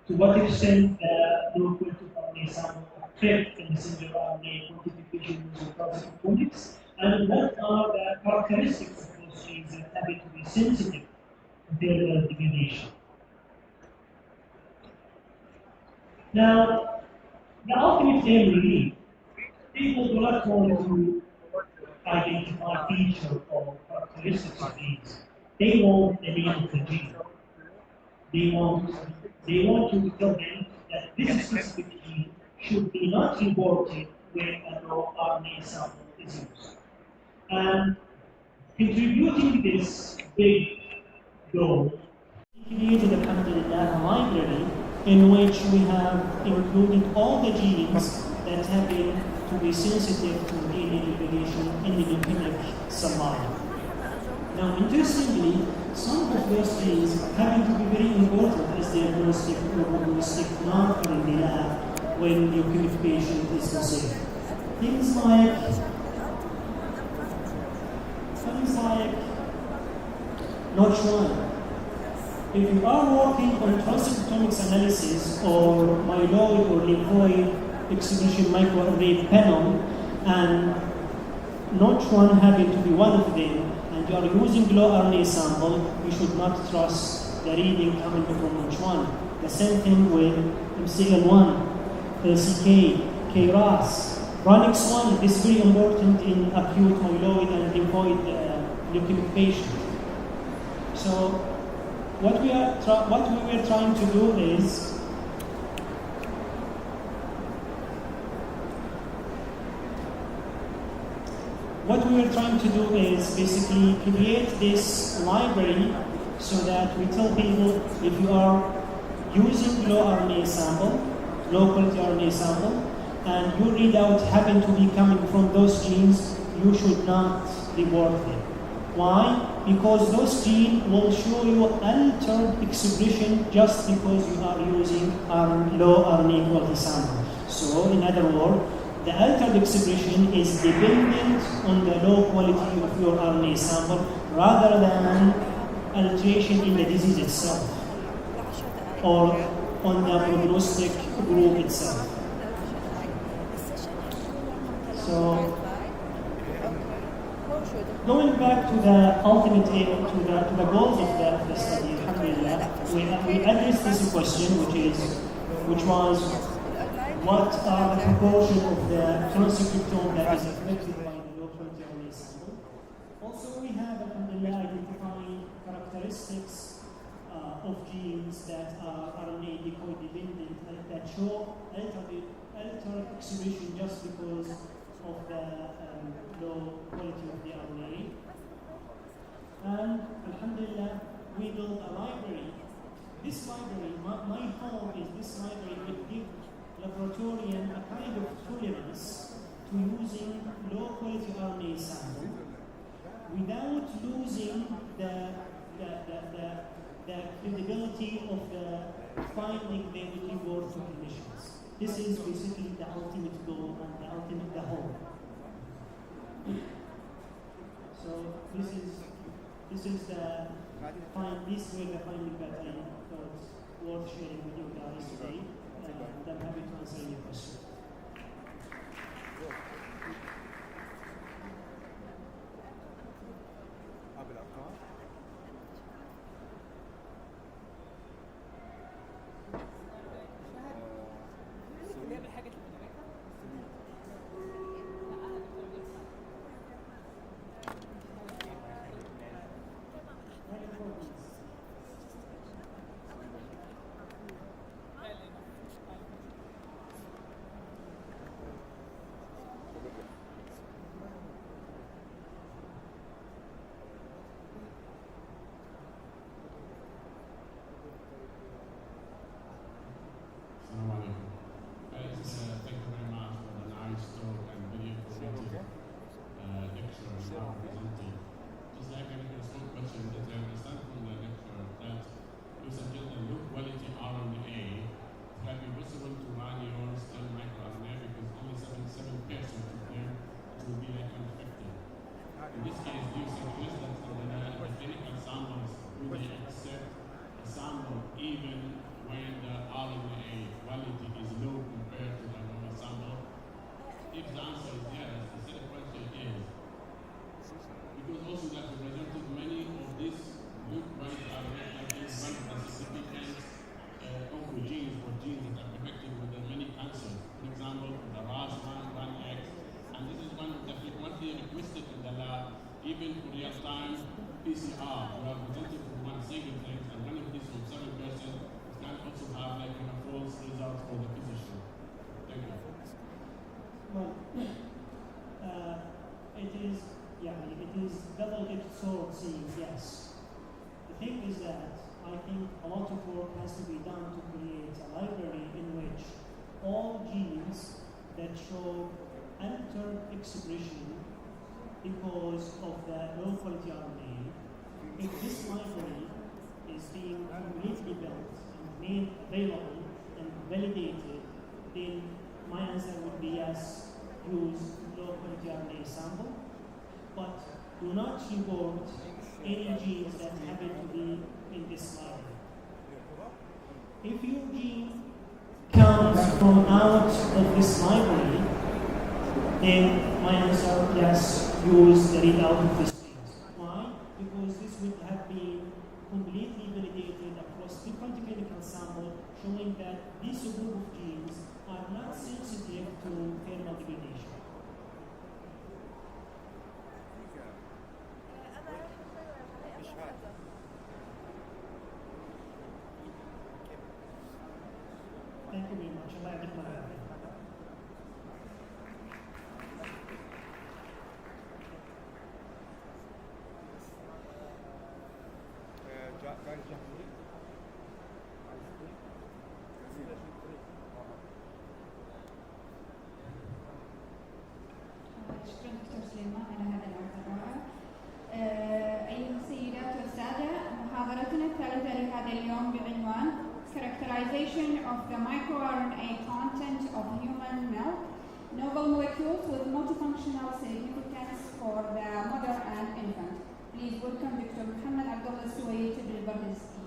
to what extent the low-quality RNA sample affect the messenger RNA quantification using transcriptomics, and what are the characteristics of those genes that happen to be sensitive to thermal degradation. Now, the ultimate aim really, people do not want to identify features or characteristics of genes. They want the name of the gene. They want to tell them that this specific gene should be not reported when a raw RNA sample is used. And contributing this big goal, we created a library in which we have included all the genes that have been to be sensitive to DNA degradation in the nucleic cell line. Now, interestingly, some of those genes happen to be very important as diagnostic or prognostic marker in the lab when leukemification is considered. Things like Notch1. If you are working on transcriptomics analysis or myeloid or lymphoid exhibition microarray panel, and Notch1 happen to be one of them, and you are using low RNA sample, you should not trust the reading coming from Notch1. The same thing with MCL1, LCK, KRAS, RANX1 is very important in acute myeloid and lymphoid leukemic patients. So what we were trying to do is what we are trying to do is basically create this library so that we tell people if you are using low RNA sample, low quality RNA sample, and your readout happen to be coming from those genes, you should not report them. Why? Because those genes will show you altered expression just because you are using low RNA quality sample. So, in other words, the altered expression is dependent on the low quality of your RNA sample rather than alteration in the disease itself or on the prognostic group itself. So, going back to the ultimate aim, to the goals of the study, alhamdulillah, we addressed this question, which was what are the proportion of the transcriptome that is affected by the low quality RNA sample. Also, we have alhamdulillah identifying characteristics of genes that are RNA decoy dependent that show altered expression just because of the low quality of the RNA. And alhamdulillah, we built a library. This library, my hope is this library would give laboratorian a kind of tolerance to using low quality RNA sample without losing the credibility of the finding they will report to clinicians. This is basically the ultimate goal and the hope. So this is the these were the findings that I thought worth sharing with you guys today, and I'm happy to answer any questions. Even for real-time PCR, we are presenting from one single thing, and when it is from 7%, it can also have like a false result for the physician. Thank you. Well, it is double-edged sword seeing, yes. The thing is that I think a lot of work has to be done to create a library in which all genes that show altered expression because of the low quality RNA, if this library is being completely built and made available and validated, then my answer would be yes, use low quality RNA sample, but do not report any genes that happen to be in this library. If your gene comes from out of this library, then my answer, yes, use the readout of this genes. Why? Because this would have been completely validated across different clinical samples, showing that this group of genes are not sensitive to thermal degradation. Thank you very much. Allah يعطيكم العافية. of the microRNA content of human milk, novel molecules with multifunctional significance for the mother and infant. Please welcome Dr. Muhammad Abdullah Suwaid to deliver his speech.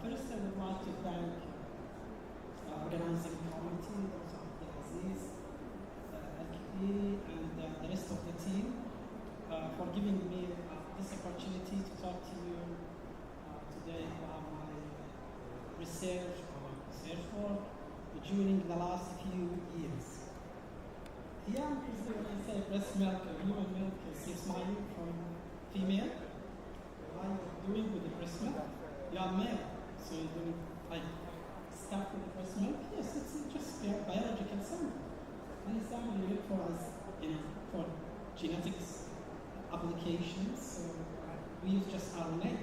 First, I would like to thank the organizing committee, Dr. Abdulaziz, Al-Kibiri, and the rest of the team for giving me this opportunity to talk to you today about my research work during the last few years. Here, when I say breast milk or human milk is 6 miles from female. What are you doing with the breast milk? You are male. So you're doing like stuff with the breast milk? Yes, it's just biological sample. And it's sample you look for as, for genetics applications. So we use just RNA.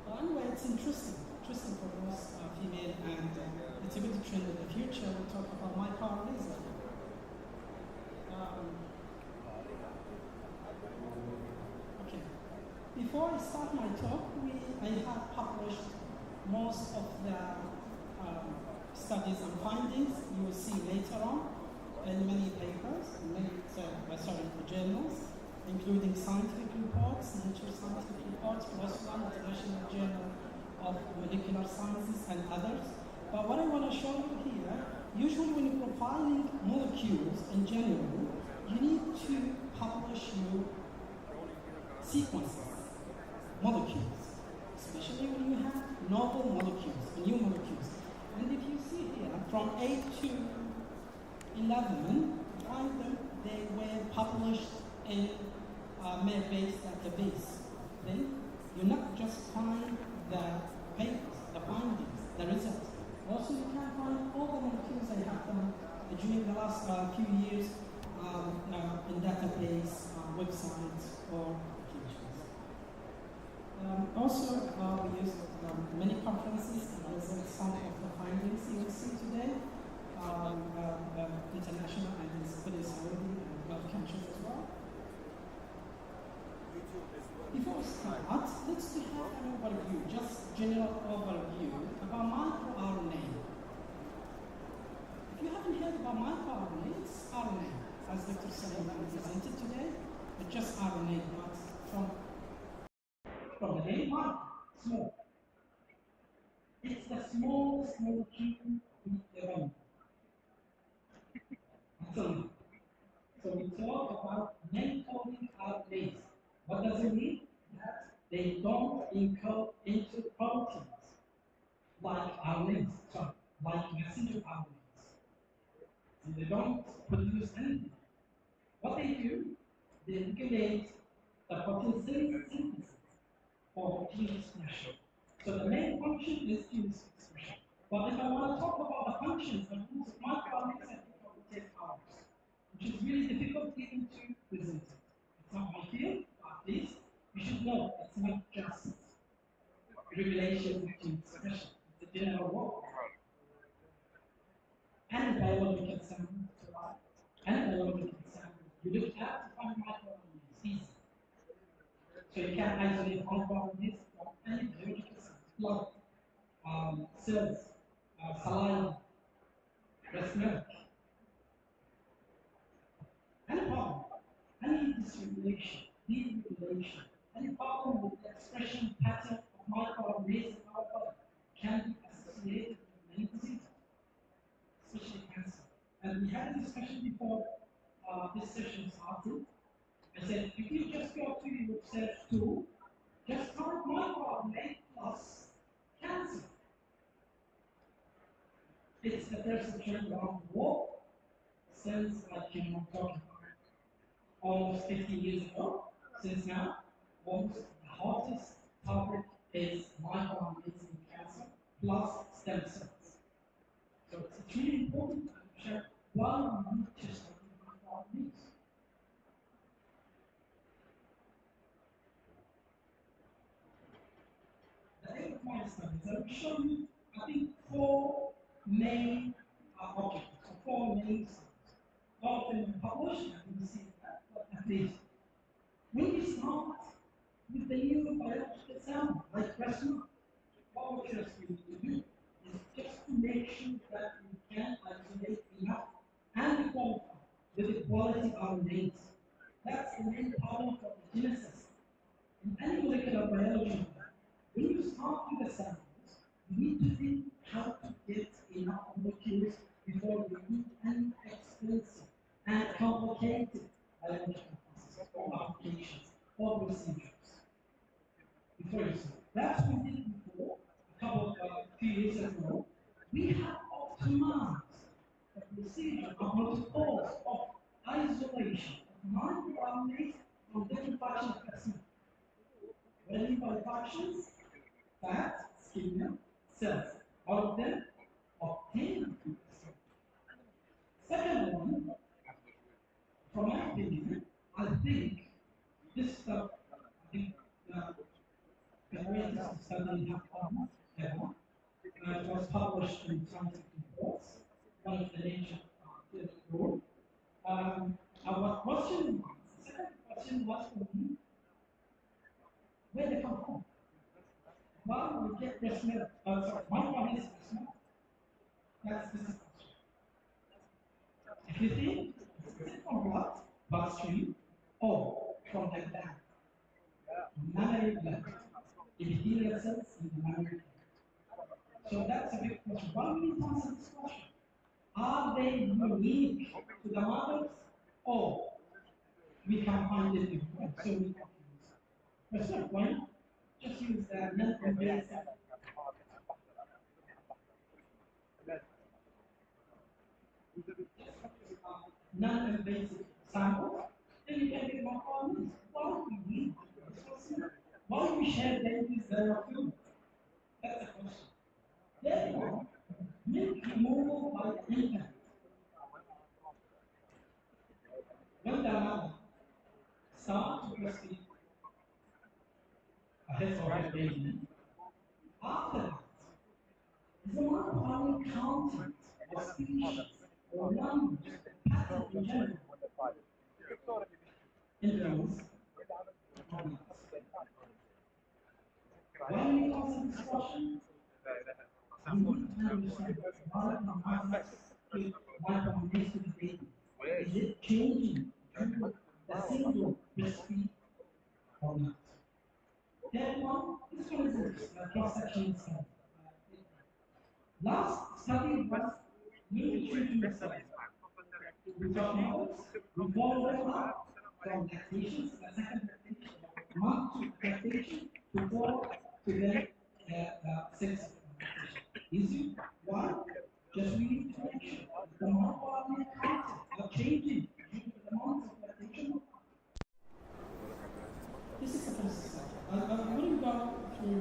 But anyway, it's interesting for most female, and it's a good trend in the future. We'll talk about microRNAs as well. Okay. Before I start my talk, I have published most of the studies and findings you will see later on in many papers, many journals, including scientific reports, Nature scientific reports, plus one International Journal of Molecular Sciences and others. But what I want to show you here, usually when you're profiling molecules in general, you need to publish your sequences, molecules, especially when you have novel molecules, new molecules. And if you see here, from 8 to 11, they were published in a mail-based database. Then you not just find the papers, the findings, the results. Also, you can find all the molecules I have done during the last few years in database, websites, or applications. Also, we use many conferences to present some of the findings you will see today, international and in Saudi and Gulf countries as well. Before we start, let's have an overview, just general overview about microRNA. If you haven't heard about microRNA, it's RNA, as Dr. Sullivan presented today, but just RNA, not from the name mark, small. It's the smallest molecule in the body. So we talk about non-coding RNAs. What does it mean? That they don't encode into proteins like RNAs, like messenger RNAs. And they don't produce anything. What they do, they regulate the protein synthesis or gene expression. So the main function is gene expression. But if I want to talk about the functions and rules of microRNAs, I think it will take hours, which is really difficult even to present it. It's not my field, but at least you should know it's not just regulation of gene expression. It's a general work. And biological sample, you look at to find microRNAs easy. So you can isolate microRNAs from any biological sample, blood, cells, saliva, breast milk. Any problem, any dysregulation, deregulation, any problem with the expression pattern of microRNAs in our body can be associated with many diseases, especially cancer. And we had a discussion before this session started. I said, if you just go to your search tool, just type microRNA plus cancer. It's the perception around the world since, like, talking almost 50 years ago, since now, almost the hottest topic is microorganisms in cancer plus stem cells. So it's really important to understand why we need to study microorganisms. The aim of my studies, I will show you, I think, four main objectives, or four main studies. All of them are published, and you will see that, but at least. When we start with the new biological sample, like breast milk, what we just need to do is just to make sure that we can isolate enough and qualify with the quality RNAs. That's the main problem for the genesis. In any molecular biology, when you start with the samples, you need to think how to get enough molecules before you need any expensive and complicated biological processes or applications or procedures. Before you start. That's what we did before, few years ago. We have optimized the procedure of protocols of isolation of microRNAs from different functional specimens. What I mean by functions? Fat, skin, cells. All of them obtained through the cell. Second one, from my opinion, I think this stuff, I think the greatest study have done ever. It was published in Scientific Reports, one of the nature group. Our question was, the second question was for me, where they come from? Why we get breast milk? Sorry, why is breast milk? That's the question. If you think, is it from blood, bloodstream, or from the gland? Mammary gland. Epithelial cells in the mammary gland. So that's a big question. Why do we answer this question? Are they unique to the mothers, or we can find it everywhere? So we can use. That's not why not? Just use the non-invasive. Non-invasive samples, then you can get more problems. Why do we need this? Why do we share babies that are fluid? That's the question. Therefore, milk removal by the infant. When the mother starts to breastfeed his or her baby, after that, is the microRNA content of species or language pattern in general influence when we answer this question, we need to understand why the mothers give microRNAs to the baby. Is it changing the single breastfeed or not? That one, this one is interesting, cross-section study. Last study was nutrition study. We talk about we follow them up from lactation, the second lactation, month to lactation, to 4 to then 6 lactation. Easy? Why? Just we need to make sure the microRNA content are changing due to the months of lactation. This is the first slide. I'm going to go through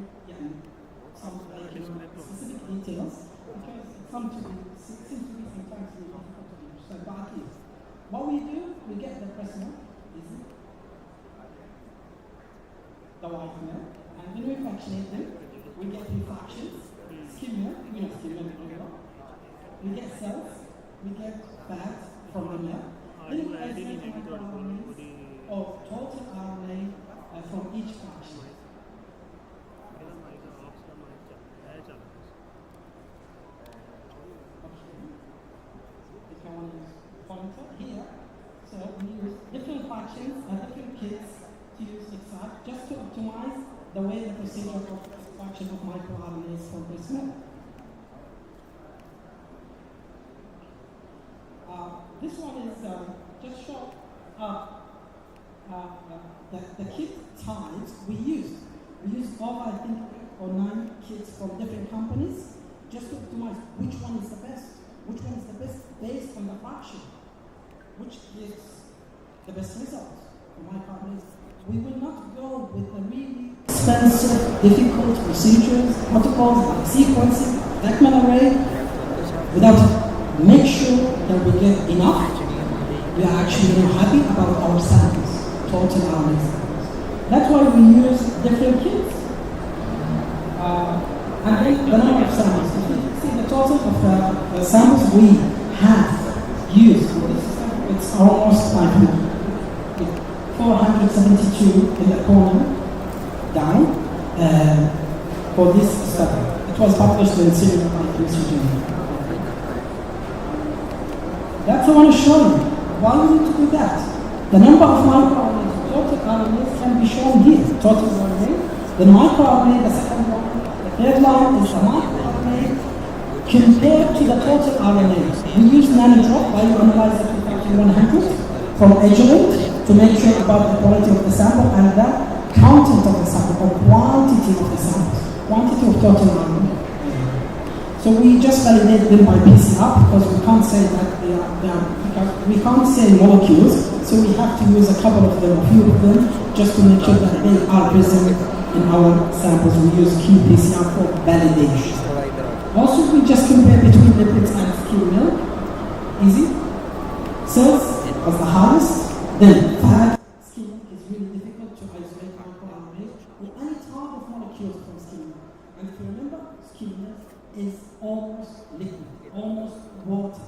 some specific details because it seems to be sometimes difficult to understand. But at least, what we do, we get the breast milk, easy, the white milk, and when we fractionate them, we get refractions, skim milk, we know skim milk, we get cells, we get fat from the milk, then we isolate microRNAs of total RNA from each fraction. If I want to use pointer here, so we use different fractions and different kits to use exact just to optimize the way the procedure of extraction of microRNAs from breast milk. This one is just show the kit types we used. We used over, I think, 8 or 9 kits from different companies. just to optimize which one is the best, based on the fraction, which gives the best results for my companies. We will not go with the really expensive, difficult procedures, protocols like sequencing, Beckman array, without make sure that we get enough. We are actually very happy about our samples, total RNA samples. That's why we use different kits. And then the number of samples. If you see the total of the samples we have used for this system, it's almost 500. 472 in the corner down for this study. It was published in Serial Biochemistry Journal. That's what I want to show you. Why we need to do that? The number of microRNAs, total RNAs can be shown here. Total RNA, the microRNA, the second one, the third line is the microRNA compared to the total RNA. We use nanodrop bioanalyzer 2100 from Agilent to make sure about the quality of the sample and the content of the sample, or quantity of the sample, quantity of total RNA. So we just validate them by PCR because we can't say that because we can't say molecules, so we have to use a couple of them, a few of them, just to make sure that they are present in our samples. We use qPCR for validation. Also, we just compare between lipids and skim milk. Easy. Cells was the hardest. Then fat. Skim milk is really difficult to isolate microRNAs with any type of molecules from skim milk. And if you remember, skim milk is almost liquid, almost water.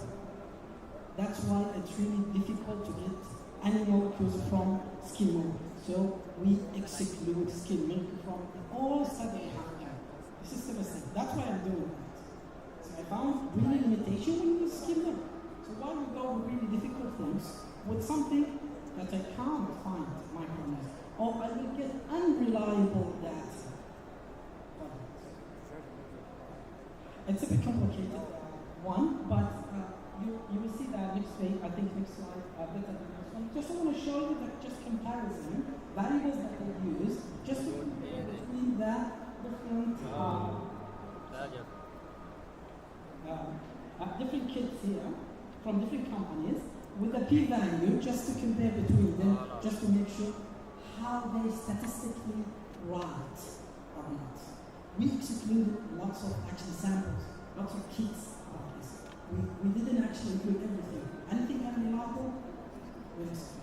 That's why it's really difficult to get any molecules from skim milk. So we exclude skim milk from all study I have done. The system is safe. That's why I'm doing that. So I found really limitation when we use skim milk. So why we go with really difficult things with something that I can't find microRNAs, or I will get unreliable data. It's a bit complicated one, but you will see that next page, I think next slide, better than this one. Just I want to show you that just comparison, variables that they use, just to compare between the different different kits here from different companies with a p-value, just to compare between them, just to make sure how they statistically right or not. We excluded lots of actual samples, lots of kits about this. We didn't actually include everything. Anything unreliable, we excluded.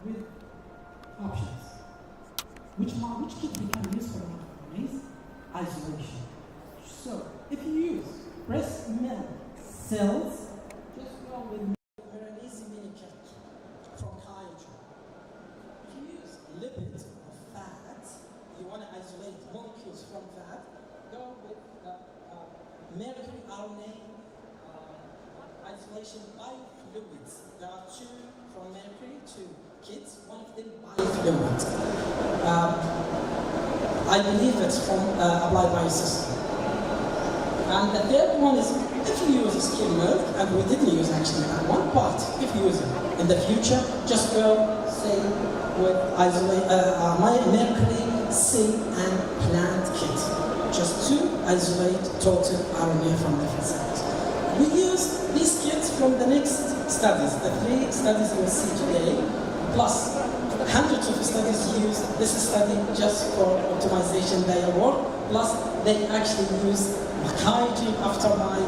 With options. Which kit we can use for microRNAs? Isolation. So, if you use breast milk cells, just go with easy mini kit from Kyoto. If you use lipids or fat, you want to isolate molecules from fat, go with mercury RNA isolation biofluids. There are two from mercury, two kits, one of them biofluids. I believe it's from Applied Biosystem. And the third one is, if you use skim milk, and we didn't use actually that one, but if you use it in the future, just go, say, with mercury, C, and plant kit, just to isolate total RNA from different cells. We use these kits from the next studies, the 3 studies you'll see today, plus hundreds of studies use this study just for optimization their work, plus they actually use Kaiji after my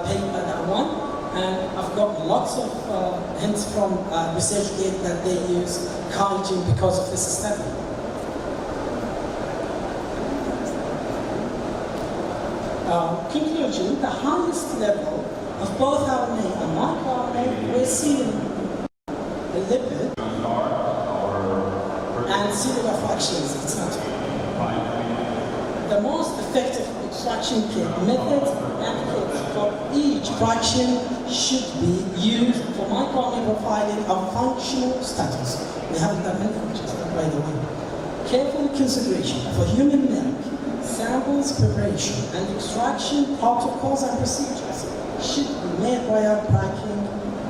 paper that one, and I've got lots of hints from ResearchGate that they use Kaiji because of this study. Conclusion, the highest level of both RNA and microRNA we're seeing the lipid and cellular fractions, it's not. The most effective extraction kit methods and kits for each fraction should be used for microRNA profiling of functional status. We haven't done any functions, by the way. Careful consideration for human milk, samples preparation, and extraction protocols and procedures should be made prior packing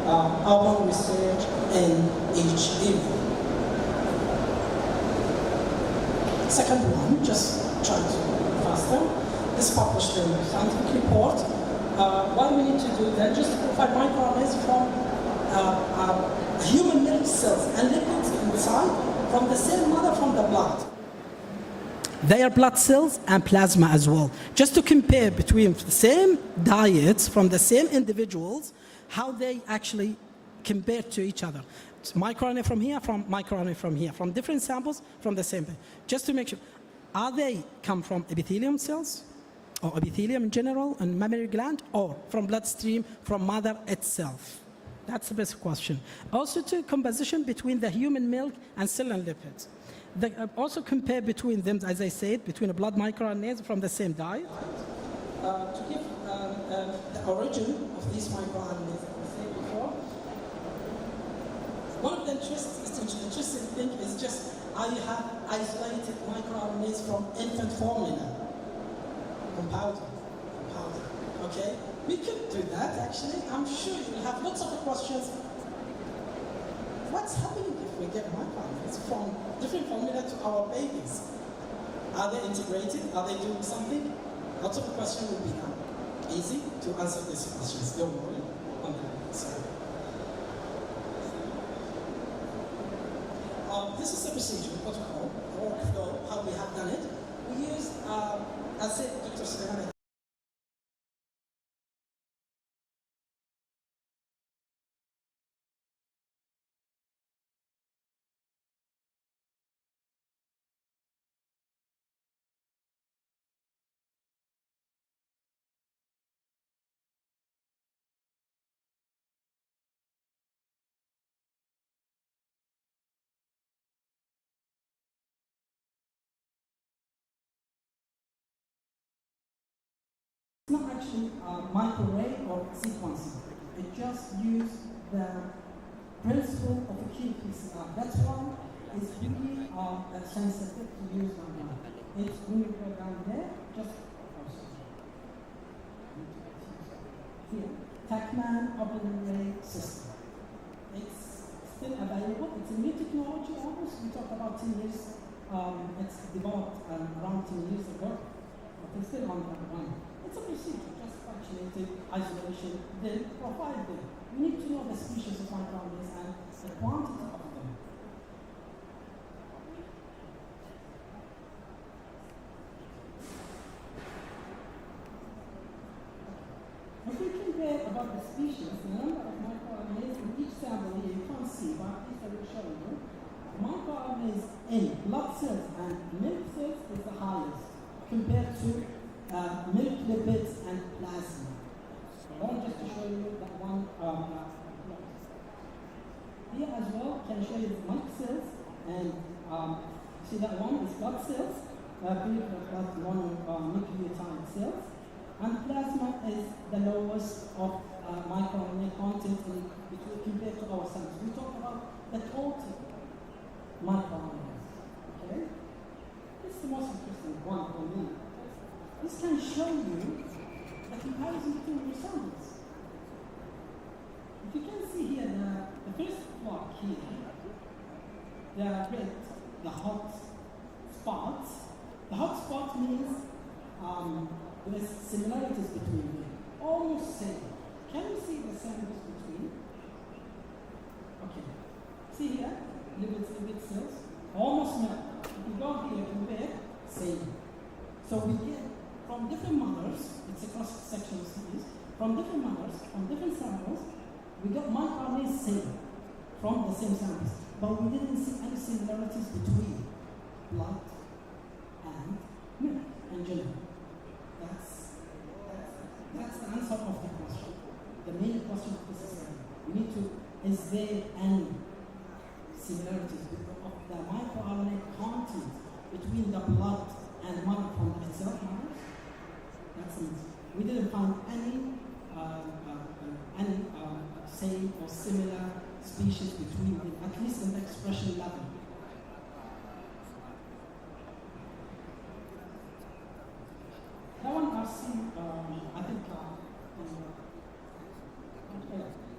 our research in each area. Second one, just try to faster, is published in a scientific report. What we need to do then, just to provide microRNAs from human milk cells and lipids inside from the same mother from the blood. Their blood cells and plasma as well. Just to compare between the same diets from the same individuals, how they actually compare to each other. It's microRNA from here, from microRNA from here, from different samples from the same. Just to make sure, are they come from epithelium cells, or epithelium in general, and mammary gland, or from bloodstream from mother itself? That's the best question. Also to composition between the human milk and cell and lipids. Also compare between them, as I said, between a blood microRNAs from the same diet. To give the origin of these microRNAs, as I said before, one of the interesting thing is just how you have isolated microRNAs from infant formula, from powder, okay? We could do that, actually. I'm sure you will have lots of questions. What's happening if we get microRNAs from different formula to our babies? Are they integrated? Are they doing something? Lots of questions will be done. Easy to answer these questions. Don't worry on that. Sorry. This is the procedure, protocol, workflow, how we have done it. We used, as said, Dr. Suleiman. It's not actually microarray or sequencing. It just uses the principle of a qPCR. That's why it's really sensitive to use right now. It's when you go down there, just here, TACMAN open array system. It's still available. It's a new technology almost. We talked about 10 years. It's developed around 10 years ago, but it's still on that one. It's a procedure, just fractionated, isolation, then profile them. We need to know the species of microRNAs and the quantity of them. If we compare about the species, the number of microRNAs in each sample here, you can't see, but at least I will show you. MicroRNAs in blood cells and milk cells is the highest compared to milk lipids and plasma. Just to show you that one. Here as well, can show you milk cells and see that one is blood cells, blood mononucleotide cells, and plasma is the lowest of microRNA content compared to our cells. We talk about the total microRNAs. Okay, this is the most interesting one for me. This can show you the comparison between your samples. If you can see here, the first plot here, the red, the hot spots. The hot spot means there is similarities between them, almost same. Can you see the samples between? Okay. See here, lipid cells, almost match. If you go here, compare, same. So we get from different mothers, it's a cross-section series, from different mothers, from different samples, we got microRNAs same from the same samples, but we didn't see any similarities between blood and milk in general. That's the answer of the question. The main question of this is, we need to, is there any similarities of the microRNA content between the blood and mother from itself? That's it. We didn't find any same or similar species between them, at least in the expression level. That one I've seen, I think,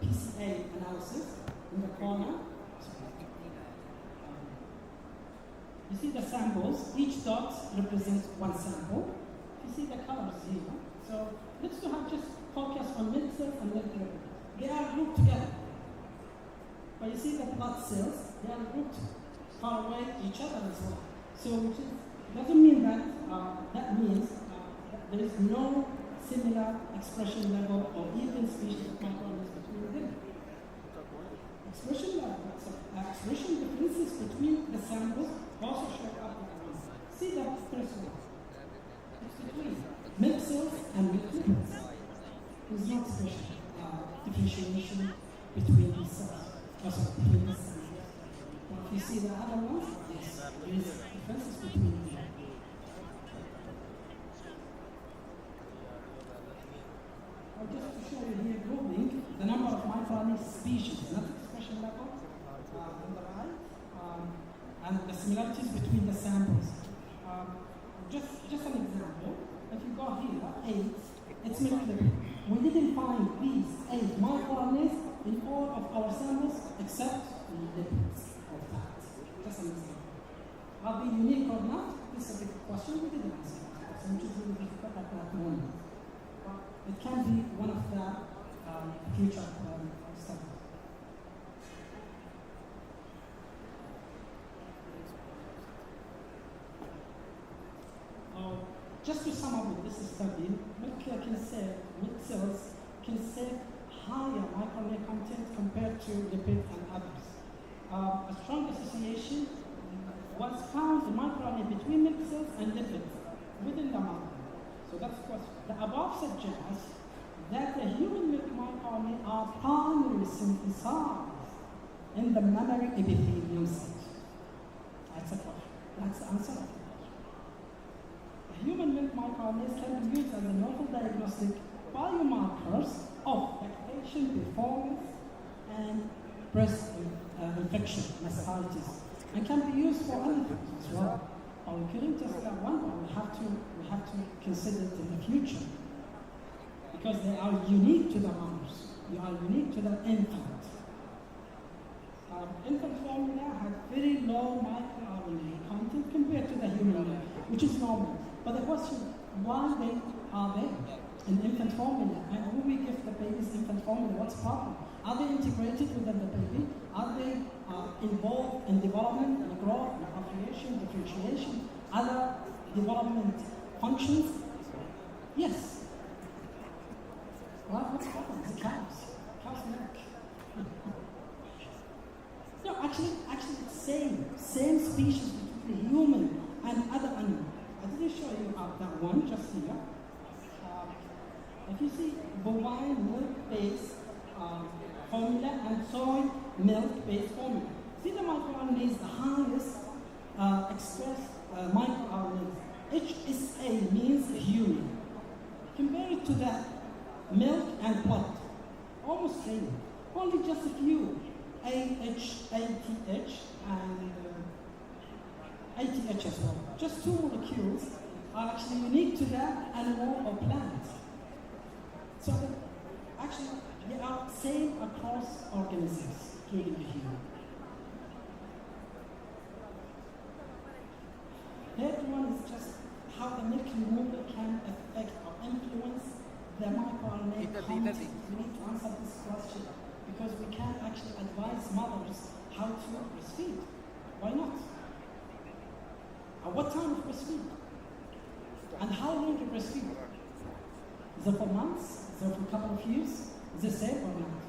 PCA analysis. samples. Each dot represents one sample. You see the colors here. So let's just focus on milk cells and milk lipids. They are grouped together. But you see the blood cells, they are grouped far away each other as well. So which doesn't mean that that means that there is no similar expression level or even species of microorganisms between them. Expression differences between the samples also show up in the ones. See the first one. It's between milk cells and milk lipids. There's no expression differentiation between these cells. Also between the cells. Now if you see the other ones, yes, there is differences between them. Just to show you here grouping the number of microorganism species, not expression level on the right, and the similarities between the samples. Just an example, if you go here, 8, it's milk lipid. We didn't find these 8 microorganisms in all of our samples except the lipids of that. Just an example. Are they unique or not? This is a big question. We didn't answer that question, which is really difficult at that moment. It can be one of the future studies. Just to sum up with this study, milk cells can save higher microRNA content compared to lipid and others. A strong association was found in microRNA between milk cells and lipids within the mouth. So that's the question. The above suggests that the human milk microRNA are primarily synthesized in the mammary epithelium cells. That's the question. That's the answer of the question. The human milk microRNAs can be used as a novel diagnostic biomarkers of lactation performance and breast infection, mastitis, and can be used for other things as well. We couldn't just that one, but we have to consider it in the future because they are unique to the mothers. They are unique to the infant. Infant formula had very low microRNA content compared to the human milk, which is normal. But the question, why are they in infant formula? And when we give the babies infant formula, what's the problem? Are they integrated within the baby? Are they involved in development and growth and appropriation, differentiation, other development functions? Yes. What's the problem? It's cows. Cow's milk. No, actually it's same species between the human and other animal. I didn't show you that one just here. If you see bovine milk-based formula and soy milk-based formula, see the microRNA is the highest expressed microRNA. HSA means human. Compare it to the milk and blood, almost same. Only just a few ATH, and ATH as well. Just 2 molecules are actually unique to that animal or plant. So actually, they are same across organisms, including the human. Third one is just how the milk removal can affect or influence the microRNA content. We need to answer this question because we can't actually advise mothers how to breastfeed. Why not? At what time of breastfeed? And how long to breastfeed? Is it for months? Is it for a couple of years? Is it safe or not?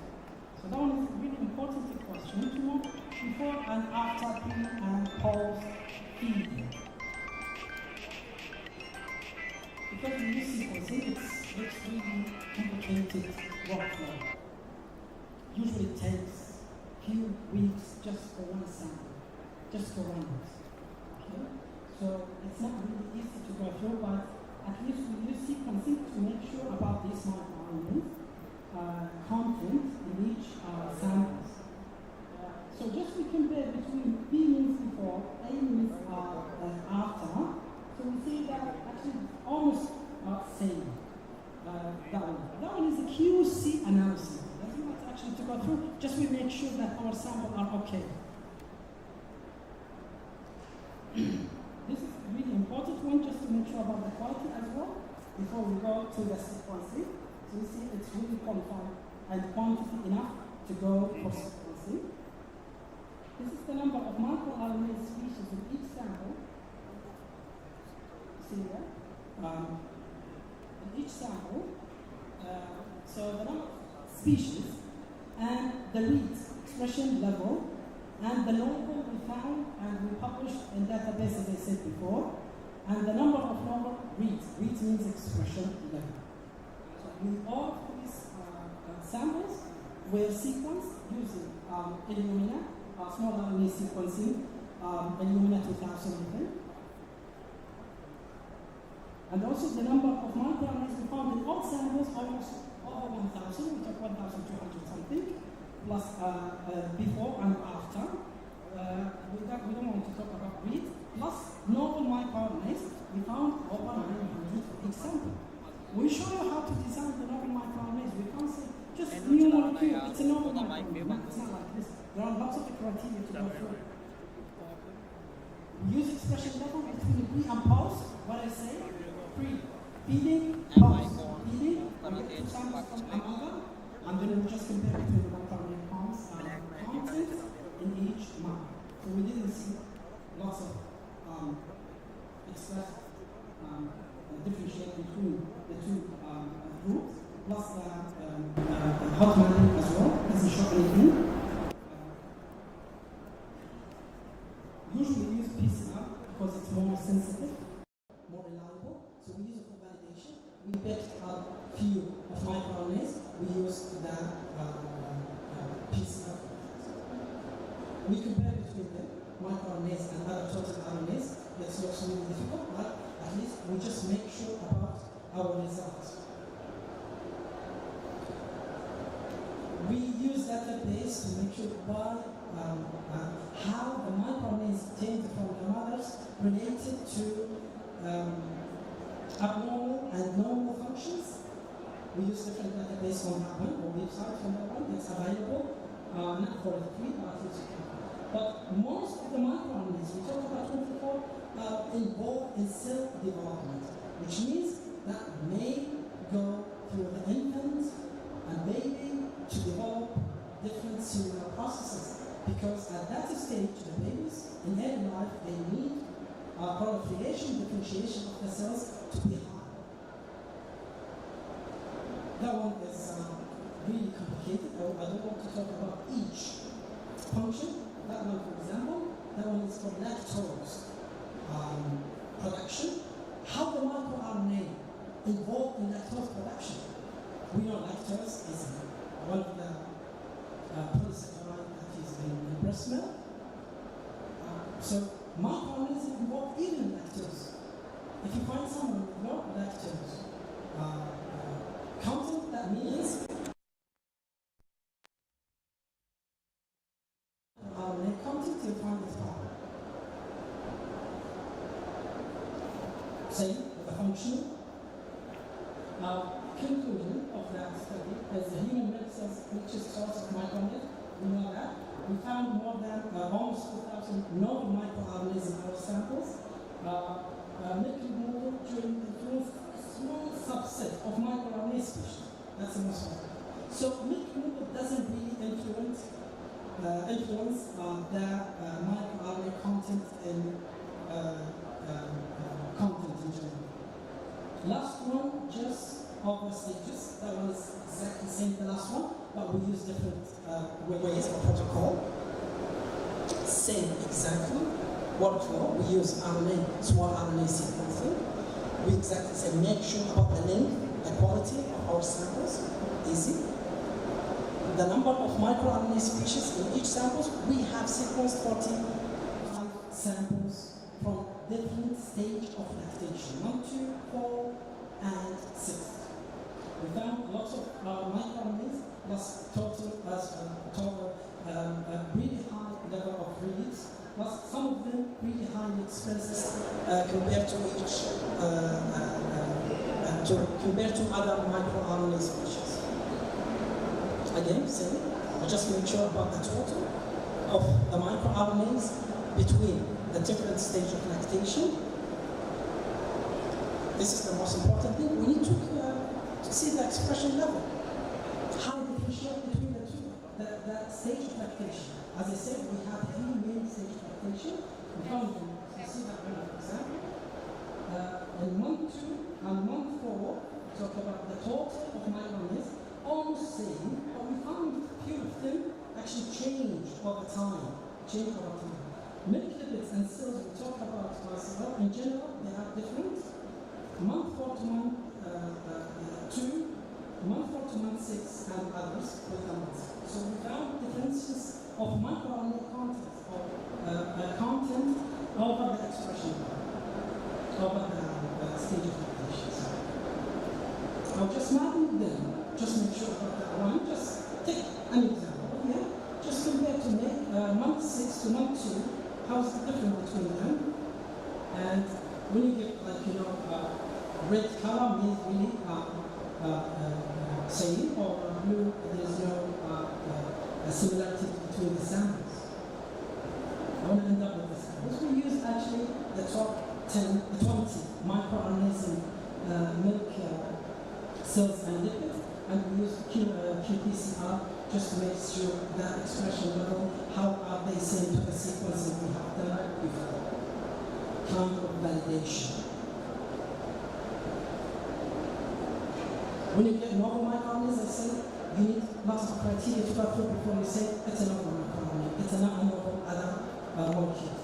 So that one is a really important question to know before and after pre and post feeding. Because in this sequencing, it's really complicated workflow. Usually it takes a few weeks just for one sample, just for one month. Okay? So it's not really easy to go through, but at least we use sequencing to make sure about these microRNA content in each samples. So just we compare between B means before, A means after. So we see that actually almost same. That one is a QC analysis. That's not actually to go through. Just we make sure that our samples are okay. This is before we go to the sequencing. So you see it's really qualified and quantity enough to go for sequencing. This is the number of microRNA species in each sample. See here? In each sample. So the number of species and the read expression level and the normal we found and we published in database as I said before, and the number of normal reads. Reads means expression level. So with all of these samples were sequenced using Illumina, small RNA sequencing, Illumina 2011. And also the number of microRNAs we found in all samples, almost over 1,000, we took 1,200 something, plus before and after. We don't want to talk about read, plus novel microRNAs, we found over 900 for each sample. We show you how to design the novel microRNAs. We can't say just new molecule, it's a novel microRNA. It's not like this. There are lots of criteria to go through. We use expression level between pre and post. What I say? Pre, feeding, post. Feeding, we get two samples from another, and then we just compare between the microRNA content in each mark. So we didn't see lots of express differentiate between the two groups, plus the hot mapping as well, doesn't show anything. Usually we use PCR because it's more sensitive, more reliable, so we use it for validation. We picked a few of microRNAs, we use the PCR. We compare between them, microRNAs and other total RNAs. That's not really difficult, but at least we just make sure about our results. We use database to make sure how the microRNAs obtained from the mothers related to abnormal and normal functions. We use different database on that one, or website from that one that's available, not for the free, but at least you can. But most of the microRNAs, we talk about 24, are involved in cell development, which means that may go through the infant and baby to develop different cellular processes. Because at that stage, the babies in early life, they need proliferation, differentiation of the cells to be high. That one is really complicated. I don't want to talk about each function. That one, for example, that one is for lactose production. How the microRNA involved in lactose production? We know lactose is one of the polysaccharides that is in breast milk. So microRNA is involved even in lactose. If you find someone with low lactose content, that means RNA content, you'll find this part. Same with the functional. Conclusion of that study is the human milk cells richest source of microRNA. We know that. We found more than almost 2,000 novel microRNAs in our samples. Milk removal during influence a small subset of microRNA species. That's the most important. So milk removal doesn't really influence the microRNA content in general. Last one, just over stages. That one is exactly the same as the last one, but we use different ways of protocol. Same exactly workflow. We use RNA, small RNA sequencing. We exactly say make sure about the length, the quality of our samples. Easy. The number of microRNA species in each sample, we have sequenced 45 samples from different stage of lactation, 1, 2, 4, and 6. We found lots of microRNAs plus total really high level of reads, plus some of them really highly expensive compared to other microRNA species. Again, same. We just make sure about the total of the microRNAs between the different stages of lactation. This is the most important thing. We need to see the expression level. How to differentiate between the two, the stage of lactation. As I said, we have three main stages of lactation. We found them, you see that one, for example. In month 2 and month 4, talk about the total of microRNAs, almost same, but we found a few of them actually change over time. Milk lipids and cells we talk about as well, in general, they are different. Month 4 to month 2, month 4 to month 6, and others with the months. So we found differences of microRNA content or content over the expression, over the stage of lactation. I'll just mark them, just make sure about that one. Just take an example here. Just compare to month 6 to month 2. How's the difference between them? And when you get red color means really same, or blue, there's no similarity between the samples. I want to end up with the samples. We use actually the top 10, 20 microRNAs in milk cells and lipids, and we use qPCR just to make sure that expression level, how are they same to the sequencing we have done before. Kind of validation. When you get novel microRNAs, I say you need lots of criteria to go through before you say it's a novel microRNA, it's not a novel other molecule.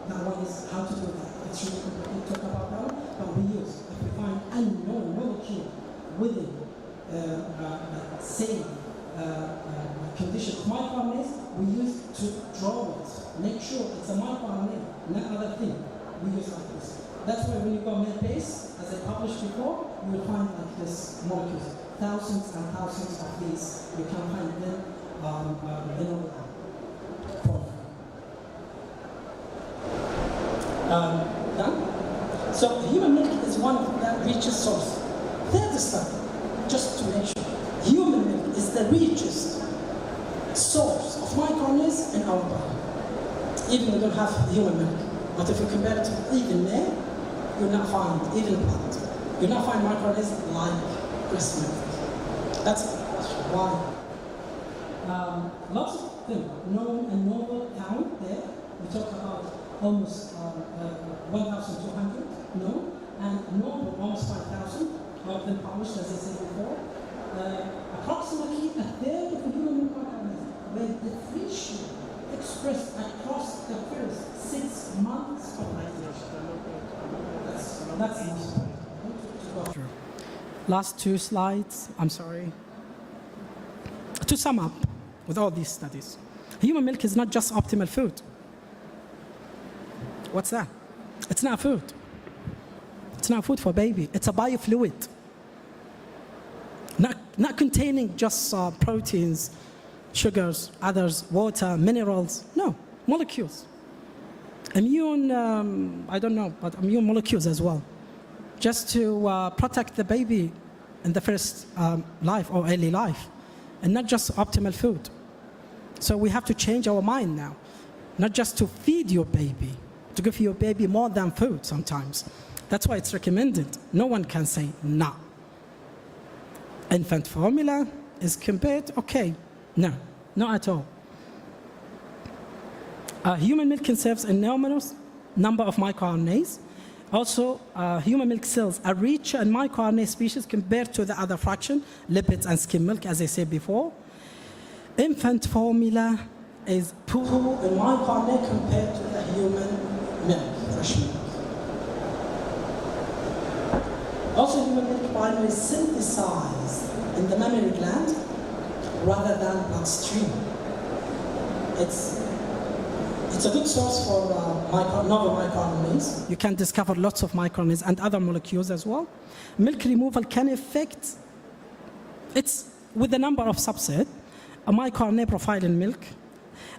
That one is how to do that. It's really complicated to talk about that one, but we use, if we find unknown molecule within same condition of microRNAs, we use to draw it, make sure it's a microRNA, not other thing. We use like this. That's why when you go med-base, as I published before, you will find like this molecules. Thousands and thousands of these. You can find them in all form. Done? So human milk is one of the richest sources. Third study, just to make sure, human milk is the richest source of microRNAs in our body. Even we don't have human milk. But if you compare it to even male, you'll not find, even plant, you'll not find microRNAs like breast milk. That's why. Lots of things, known and novel count there. We talk about almost 1,200 known, and novel almost 5,000 of them published, as I said before. Approximately a third of the human microRNAs were differentially expressed across the first 6 months of lactation. That's important. Last 2 slides, I'm sorry. To sum up with all these studies, human milk is not just optimal food. What's that? It's not food. It's not food for baby. It's a biofluid. Not containing just proteins, sugars, others, water, minerals. No, molecules. Immune, I don't know, but immune molecules as well. Just to protect the baby in the first life or early life. And not just optimal food. So we have to change our mind now. Not just to feed your baby, to give your baby more than food sometimes. That's why it's recommended. No one can say no. Infant formula is compared, okay. No, not at all. Human milk conserves enormous number of microRNAs. Also, human milk cells are richer in microRNA species compared to the other fraction, lipids and skim milk, as I said before. Infant formula is poor in microRNA compared to the human milk, fresh milk. Also, human milk primary is synthesized in the mammary gland rather than bloodstream. It's a good source for novel microRNAs. You can discover lots of microRNAs and other molecules as well. Milk removal can affect, it's with the number of subset, a microRNA profile in milk.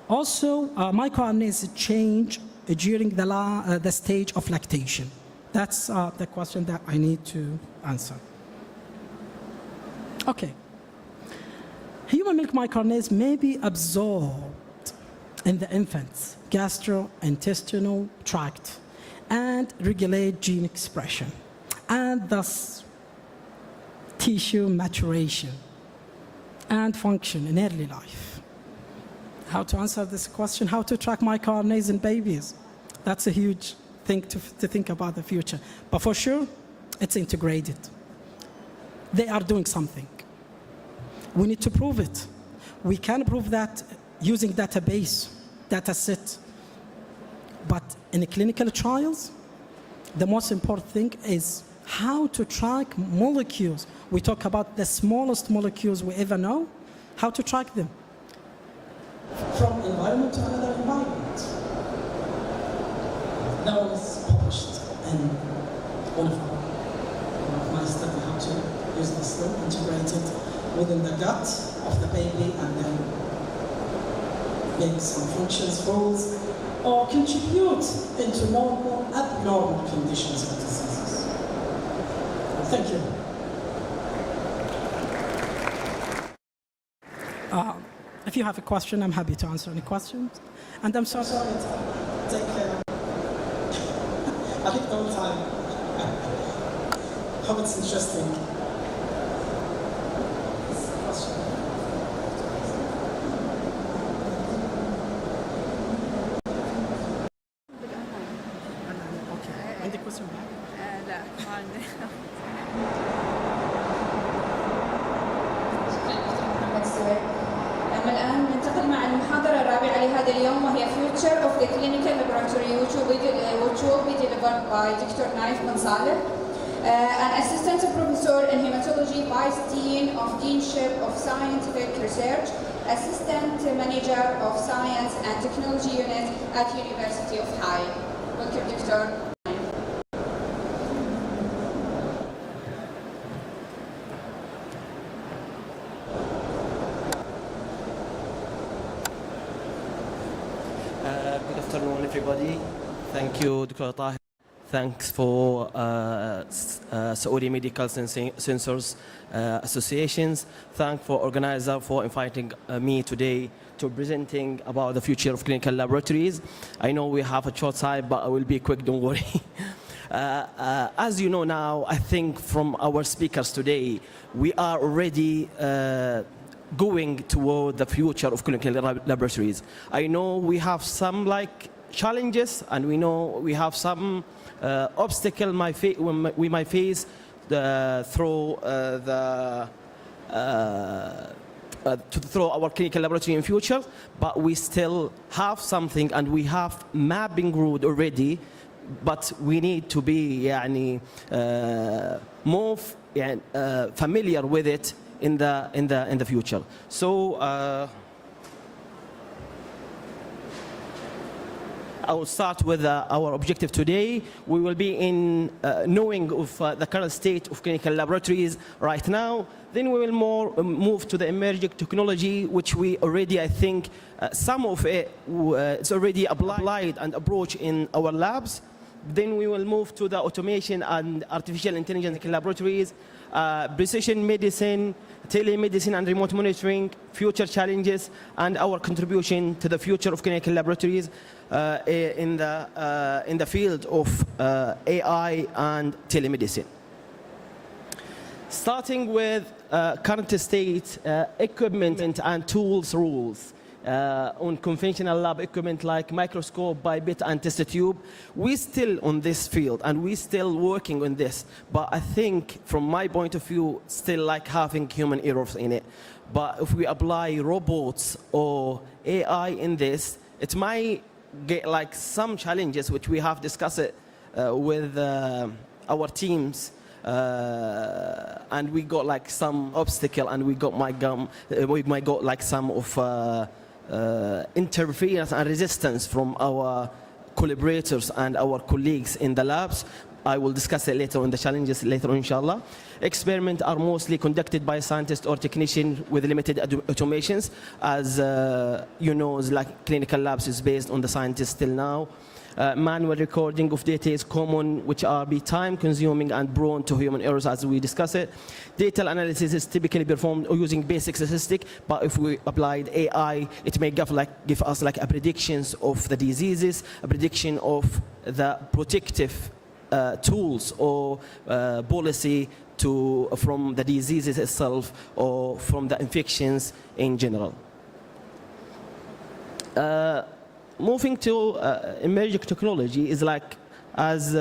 Also, microRNAs change during the stage of lactation. That's the question that I need to answer. Okay. Human milk microRNAs may be absorbed in the infant's gastrointestinal tract and regulate gene expression, and thus tissue maturation and function in early life. How to answer this question? How to track microRNAs in babies? That's a huge thing to think about the future. But for sure, it's integrated. They are doing something. We need to prove it. We can prove that using database, data set. But in clinical trials, the most important thing is how to track molecules. We talk about the smallest molecules we ever know, how to track them from environment to another environment. That was published in one of my studies, how to use this law, integrate it within the gut of the baby and then make some functions, roles, or contribute into normal, abnormal conditions of diseases. Thank you. If you have a question, I'm happy to answer any questions. And I'm so sorry to take I think the whole time. Hope it's interesting. عندك question معك؟ لا ما عندي. أما الآن ننتقل مع المحاضرة الرابعة لهذا اليوم وهي Future of the Clinical Laboratory which will be delivered by Dr. Naif bin Saleh, an Assistant Professor in Hematology, Vice Dean of Deanship of Scientific Research, Assistant Manager of Science and Technology Unit at University of Hawaii. Welcome, Dr. Good afternoon, everybody. Thank you, Dr. Tahir. Thanks for Saudi Medical Sensors Associations. Thanks for organizer for inviting me today to presenting about the future of clinical laboratories. I know we have a short time, but I will be quick, don't worry. As you know now, I think from our speakers today, we are already going toward the future of clinical laboratories. I know we have some challenges, and we know we have some obstacle we might face through through our clinical laboratory in future, but we still have something, and we have mapping road already, but we need to be more familiar with it in the future. So I will start with our objective today. We will be in knowing of the current state of clinical laboratories right now. Then we will move to the emerging technology, which we already, I think, some of it is already applied and approached in our labs. Then we will move to the automation and artificial intelligence in laboratories, precision medicine, telemedicine and remote monitoring, future challenges, and our contribution to the future of clinical laboratories in the field of AI and telemedicine. Starting with current state equipment and tools rules. On conventional lab equipment like microscope, pipette, and test tube, we still on this field, and we still working on this. But I think, from my point of view, still having human errors in it. But if we apply robots or AI in this, it might get some challenges, which we have discussed it with our teams. And we got some obstacle, and we might got some of interference and resistance from our collaborators and our colleagues in the labs. I will discuss it later on, the challenges later on, inshallah. Experiments are mostly conducted by scientists or technicians with limited automations. As you know, clinical labs is based on the scientists till now. Manual recording of data is common, which are time consuming and prone to human errors, as we discuss it. Data analysis is typically performed using basic statistics, but if we applied AI, it may give us a predictions of the diseases, a prediction of the protective tools or policy from the diseases itself or from the infections in general. Moving to emerging technology is like, as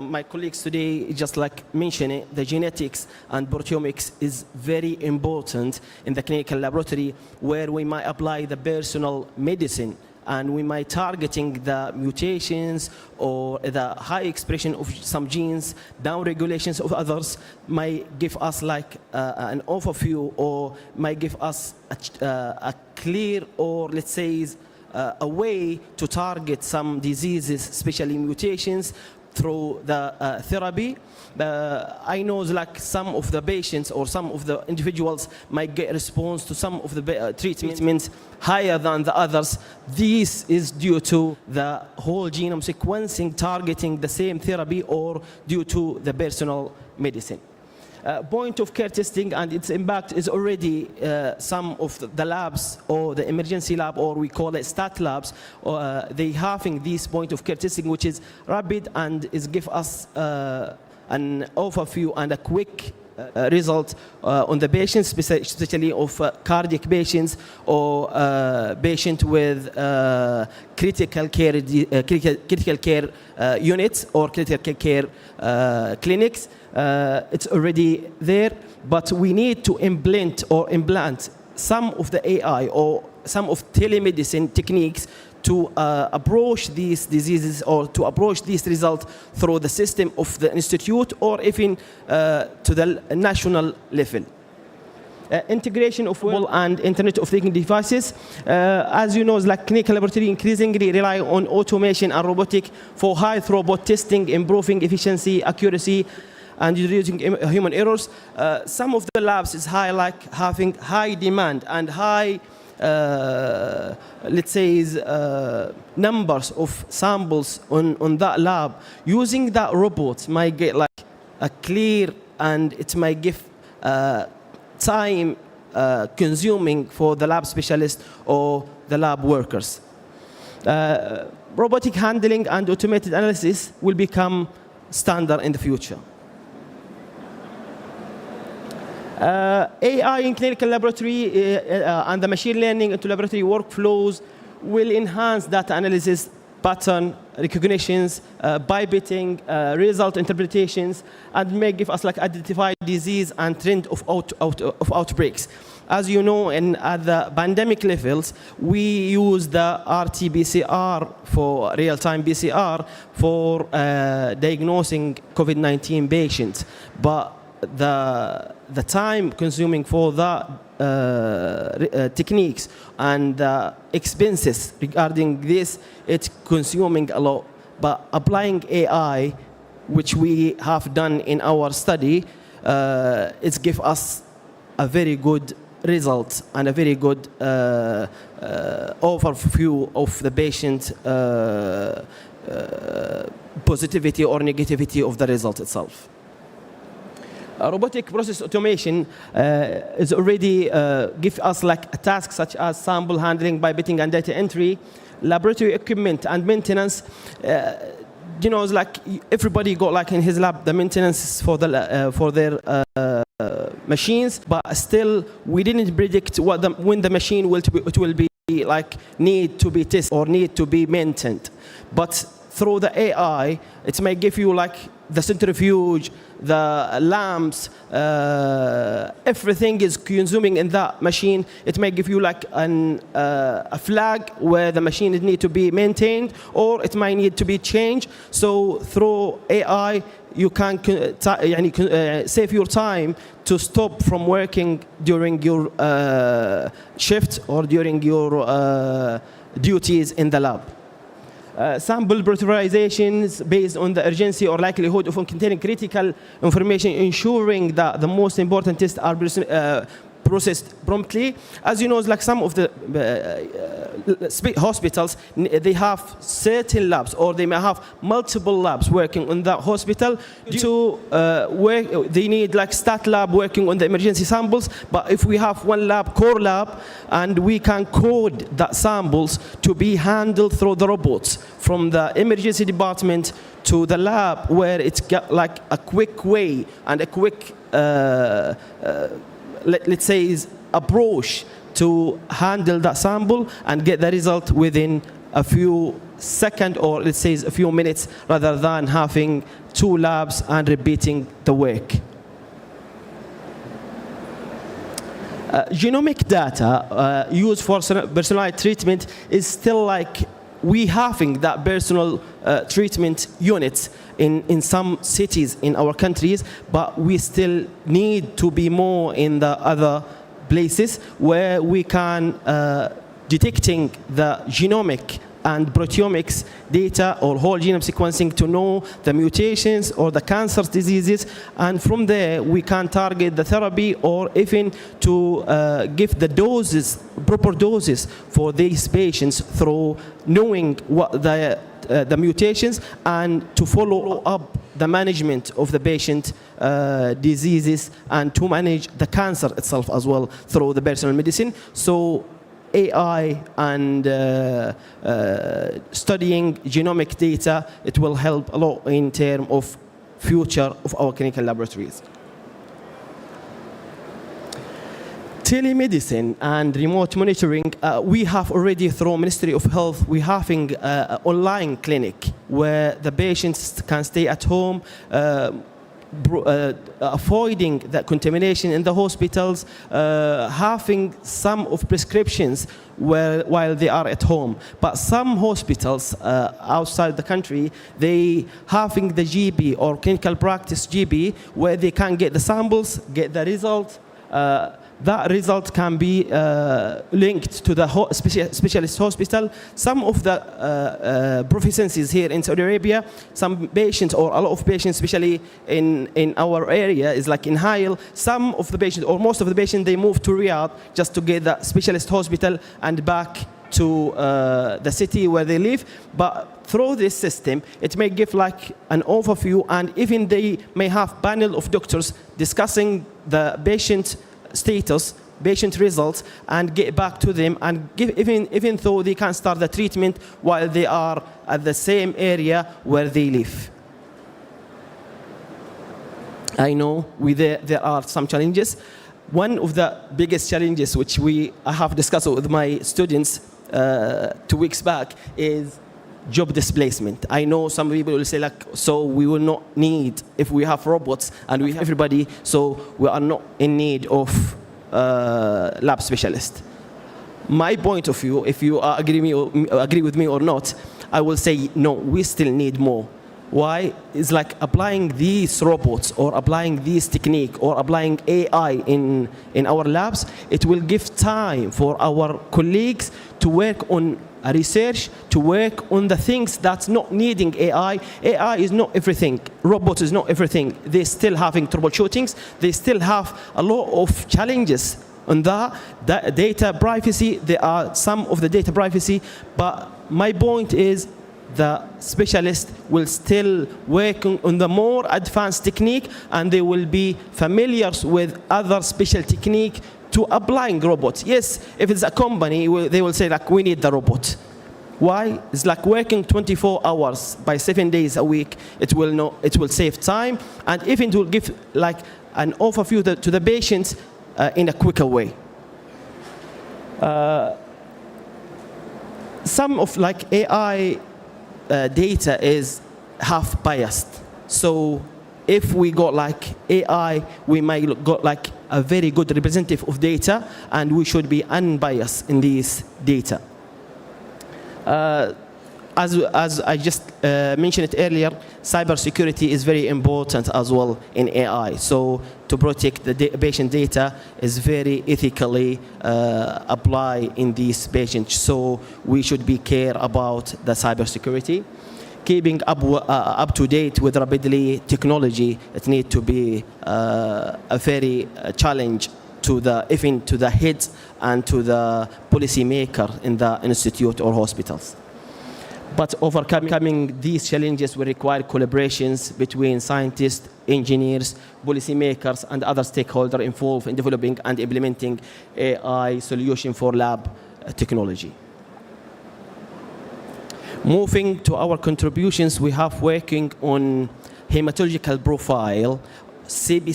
my colleagues today just like mentioned it, the genetics and proteomics is very important in the clinical laboratory, where we might apply the personal medicine and we might targeting the mutations or the high expression of some genes, down regulations of others, might give us like an overview, or might give us a clear, or let's say a way to target some diseases, especially mutations, through the therapy. I know like some of the patients or some of the individuals might get response to some of the treatments higher than the others. This is due to the whole genome sequencing targeting the same therapy, or due to the personal medicine. Point of care testing and its impact is already some of the labs, or the emergency lab, or we call it stat labs, they having this point of care testing, which is rapid and is give us an overview and a quick result on the patients, especially of cardiac patients or patient with critical care units or critical care clinics. It's already there, but we need to implant some of the AI or some of telemedicine techniques to approach these diseases, or to approach these results through the system of the institute, or even to the national level. Integration of mobile and Internet of Things devices. As you know, like clinical laboratory increasingly rely on automation and robotic for high throughput testing, improving efficiency, accuracy, and reducing human errors. Some of the labs is having high demand and high, let's say, numbers of samples on that lab. Using that robot might get like a clear, and it might give time consuming for the lab specialist or the lab workers. Robotic handling and automated analysis will become standard in the future. AI in clinical laboratory and the machine learning into laboratory workflows will enhance data analysis, pattern recognitions, pipetting, result interpretations, and may give us like identify disease and trend of outbreaks. As you know, at the pandemic levels, we use the RT-PCR for real-time PCR for diagnosing COVID-19 patients, but the time consuming for the techniques and the expenses regarding this, it's consuming a lot. But applying AI, which we have done in our study, it's give us a very good result and a very good overview of the patient positivity or negativity of the result itself. Robotic process automation is already give us like a task such as sample handling, pipetting, and data entry, laboratory equipment and maintenance. You know, it's like everybody got like in his lab the maintenance for their machines, but still we didn't predict when the machine will be like need to be tested or need to be maintained. But through the AI, it may give you like the centrifuge, the lamps, everything is consuming in that machine. It may give you like a flag where the machine needs to be maintained, or it might need to be changed. So through AI, you can save your time to stop from working during your shift or during your duties in the lab. Sample prioritizations based on the urgency or likelihood of containing critical information, ensuring that the most important tests are processed promptly. As you know, it's like some of the hospitals, they have certain labs, or they may have multiple labs working on that hospital. They need like stat lab working on the emergency samples. But if we have one lab, core lab, and we can code that samples to be handled through the robots from the emergency department to the lab, where it's got like a quick way and a quick, let's say, is approach to handle that sample and get the result within a few seconds, or let's say a few minutes, rather than having 2 labs and repeating the work. Genomic data used for personalized treatment is still like we having that personal treatment units in some cities in our countries, but we still need to be more in the other places where we can detecting the genomic and proteomics data or whole genome sequencing to know the mutations or the cancer diseases, and from there we can target the therapy, or even to give the doses, proper doses for these patients through knowing what the mutations, and to follow up the management of the patient diseases, and to manage the cancer itself as well through the personal medicine. So AI and studying genomic data, it will help a lot in terms of future of our clinical laboratories. Telemedicine and remote monitoring, we have already through Ministry of Health, we having an online clinic where the patients can stay at home, avoiding the contamination in the hospitals, having some of prescriptions while they are at home. But some hospitals outside the country, they having the GP or clinical practice GP where they can get the samples, get the result. That result can be linked to the specialist hospital. Some of the proficiencies here in Saudi Arabia, some patients or a lot of patients, especially in our area, is like in Hail, some of the patients or most of the patients, they move to Riyadh just to get the specialist hospital and back to the city where they live. But through this system, it may give like an overview, and even they may have panel of doctors discussing the patient status, patient results, and get back to them, and give, even though they can start the treatment while they are at the same area where they live. I know there are some challenges. One of the biggest challenges which I have discussed with my students 2 weeks back is job displacement. I know some people will say like, so we will not need, if we have robots and we have everybody, so we are not in need of lab specialists. My point of view, if you agree with me or not, I will say no, we still need more. Why? It's like applying these robots or applying this technique or applying AI in our labs, it will give time for our colleagues to work on research, to work on the things that's not needing AI. AI is not everything. Robots is not everything. They still having troubleshootings. They still have a lot of challenges on that. Data privacy, there are some of the data privacy, but my point is the specialist will still work on the more advanced technique, and they will be familiar with other special technique to applying robots. Yes, if it's a company, they will say like, we need the robot. Why? It's like working 24 hours by 7 days a week. It will save time, and even it will give like an overview to the patients in a quicker way. Some of like AI data is half biased. So if we got like AI, we might got like a very good representative of data, and we should be unbiased in these data. As I just mentioned it earlier, cybersecurity is very important as well in AI. So to protect the patient data is very ethically applied in these patients. So we should be care about the cybersecurity. Keeping up to date with rapidly technology, it needs to be a very challenge to the even to the heads and to the policymaker in the institute or hospitals. But overcoming these challenges will require collaborations between scientists, engineers, policymakers, and other stakeholders involved in developing and implementing AI solution for lab technology. Moving to our contributions, we have working on hematological profile.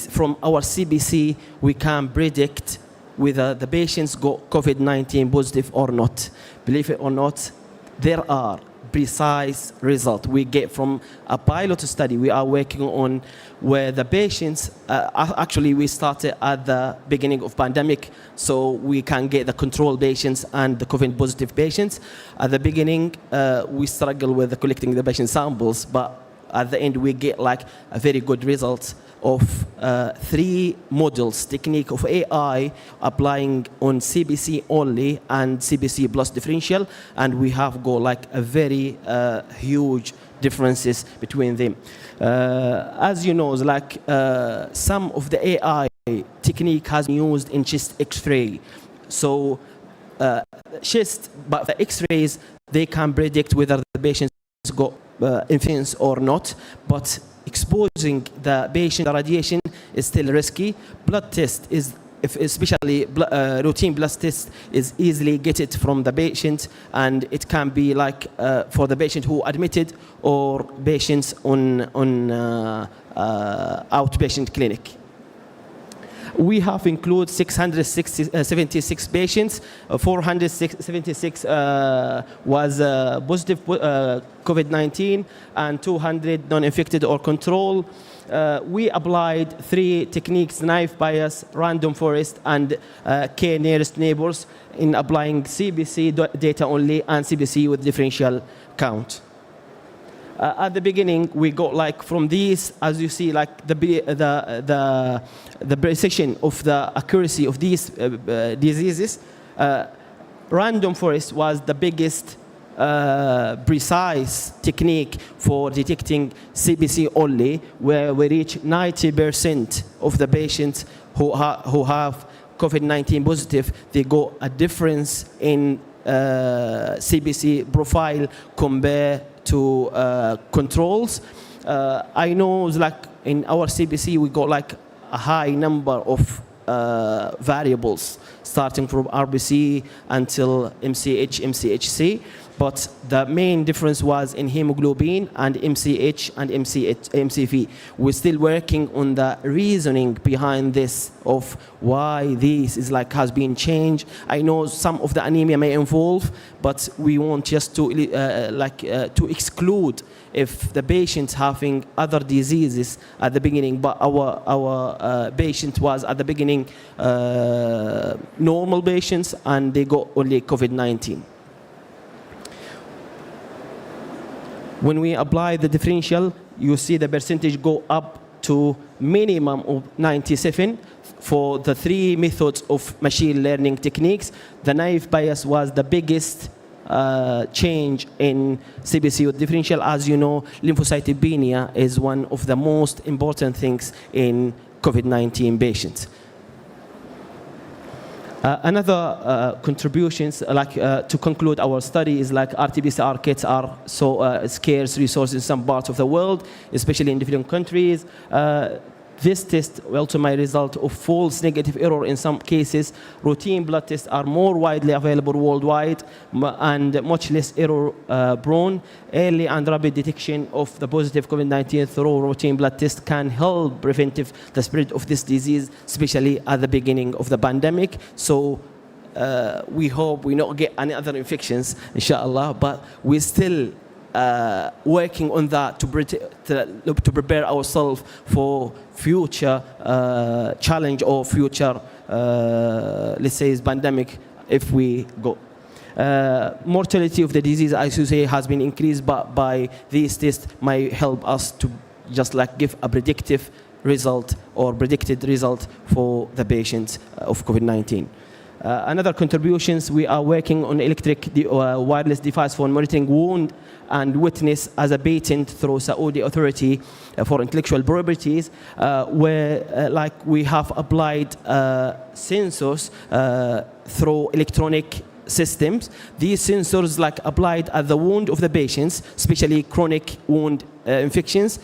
From our CBC, we can predict whether the patients got COVID-19 positive or not. Believe it or not, there are precise results we get from a pilot study we are working on, where the patients, actually we started at the beginning of pandemic, so we can get the control patients and the COVID positive patients. At the beginning, we struggle with collecting the patient samples, but at the end we get like a very good result of 3 models technique of AI applying on CBC only and CBC plus differential, and we have got like a very huge differences between them. As you know, like some of the AI technique has been used in chest X-ray. So chest, but the X-rays, they can predict whether the patients got infections or not, but exposing the patient to radiation is still risky. Blood test is, especially routine blood test, is easily get it from the patient, and it can be like for the patient who admitted or patients on outpatient clinic. We have included 676 patients, 476 was positive COVID-19, and 200 non-infected or control. We applied 3 techniques: knife bias, random forest, and k-nearest neighbors in applying CBC data only and CBC with differential count. At the beginning, we got like from these, as you see, like the precision of the accuracy of these diseases. Random forest was the biggest precise technique for detecting CBC only, where we reach 90% of the patients who have COVID-19 positive, they got a difference in CBC profile compared to controls. I know, like in our CBC, we got like a high number of variables, starting from RBC until MCH, MCHC. But the main difference was in hemoglobin and MCH and MCV. We're still working on the reasoning behind this, of why this is like has been changed. I know some of the anemia may involve, but we want just to to exclude if the patient's having other diseases at the beginning, but our patient was at the beginning normal patients, and they got only COVID-19. When we apply the differential, you see the percentage go up to minimum of 97 for the 3 methods of machine learning techniques. The naive bias was the biggest change in CBC with differential. As you know, lymphocytopenia is one of the most important things in COVID-19 patients. Another contributions, to conclude our study, is like RT-PCR kits are so scarce resource in some parts of the world, especially in different countries. This test also may result of false negative error in some cases. Routine blood tests are more widely available worldwide and much less error prone. Early and rapid detection of the positive COVID-19 through routine blood test can help prevent the spread of this disease, especially at the beginning of the pandemic. So we hope we not get any other infections, inshallah, but we still working on that to prepare ourselves for future challenge or future, let's say, pandemic if we go. Mortality of the disease, as you say, has been increased, but by these tests might help us to just like give a predictive result or predicted result for the patients of COVID-19. Another contributions, we are working on electric wireless device for monitoring wound and witness as a patent through Saudi Authority for Intellectual Properties, where like we have applied sensors through electronic systems. These sensors like applied at the wound of the patients, especially chronic wound infections.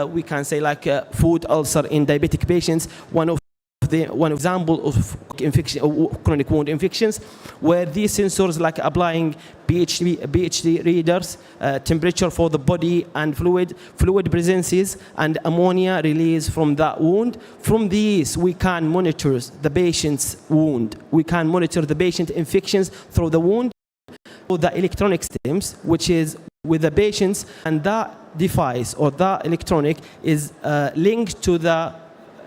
We can say like food ulcer in diabetic patients. One example of infection, chronic wound infections, where these sensors like applying pH readers, temperature for the body and fluid presences, and ammonia release from that wound. From these, we can monitor the patient's wound. We can monitor the patient infections through the wound, through the electronic systems, which is with the patients, and that device or that electronic is linked to the,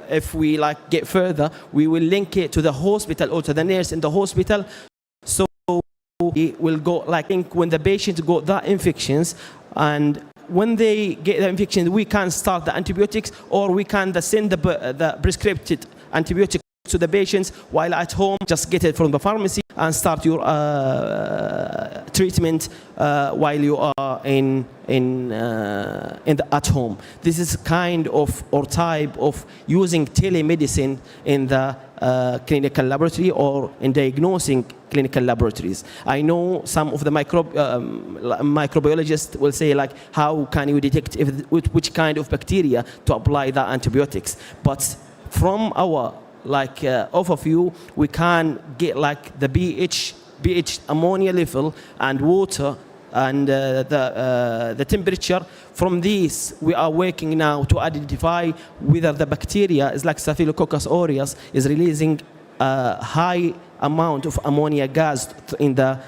if we like get further, we will link it to the hospital or to the nurse in the hospital. So it will go like when the patient got that infections, and when they get the infection, we can start the antibiotics, or we can send the prescribed antibiotic to the patients while at home. Just get it from the pharmacy and start your treatment while you are at home. This is kind of or type of using telemedicine in the clinical laboratory or in diagnosing clinical laboratories. I know some of the microbiologists will say like, how can you detect which kind of bacteria to apply the antibiotics? But from our overview, we can get like the pH ammonia level and water and the temperature. From these, we are working now to identify whether the bacteria is like Staphylococcus aureus is releasing a high amount of ammonia gas in the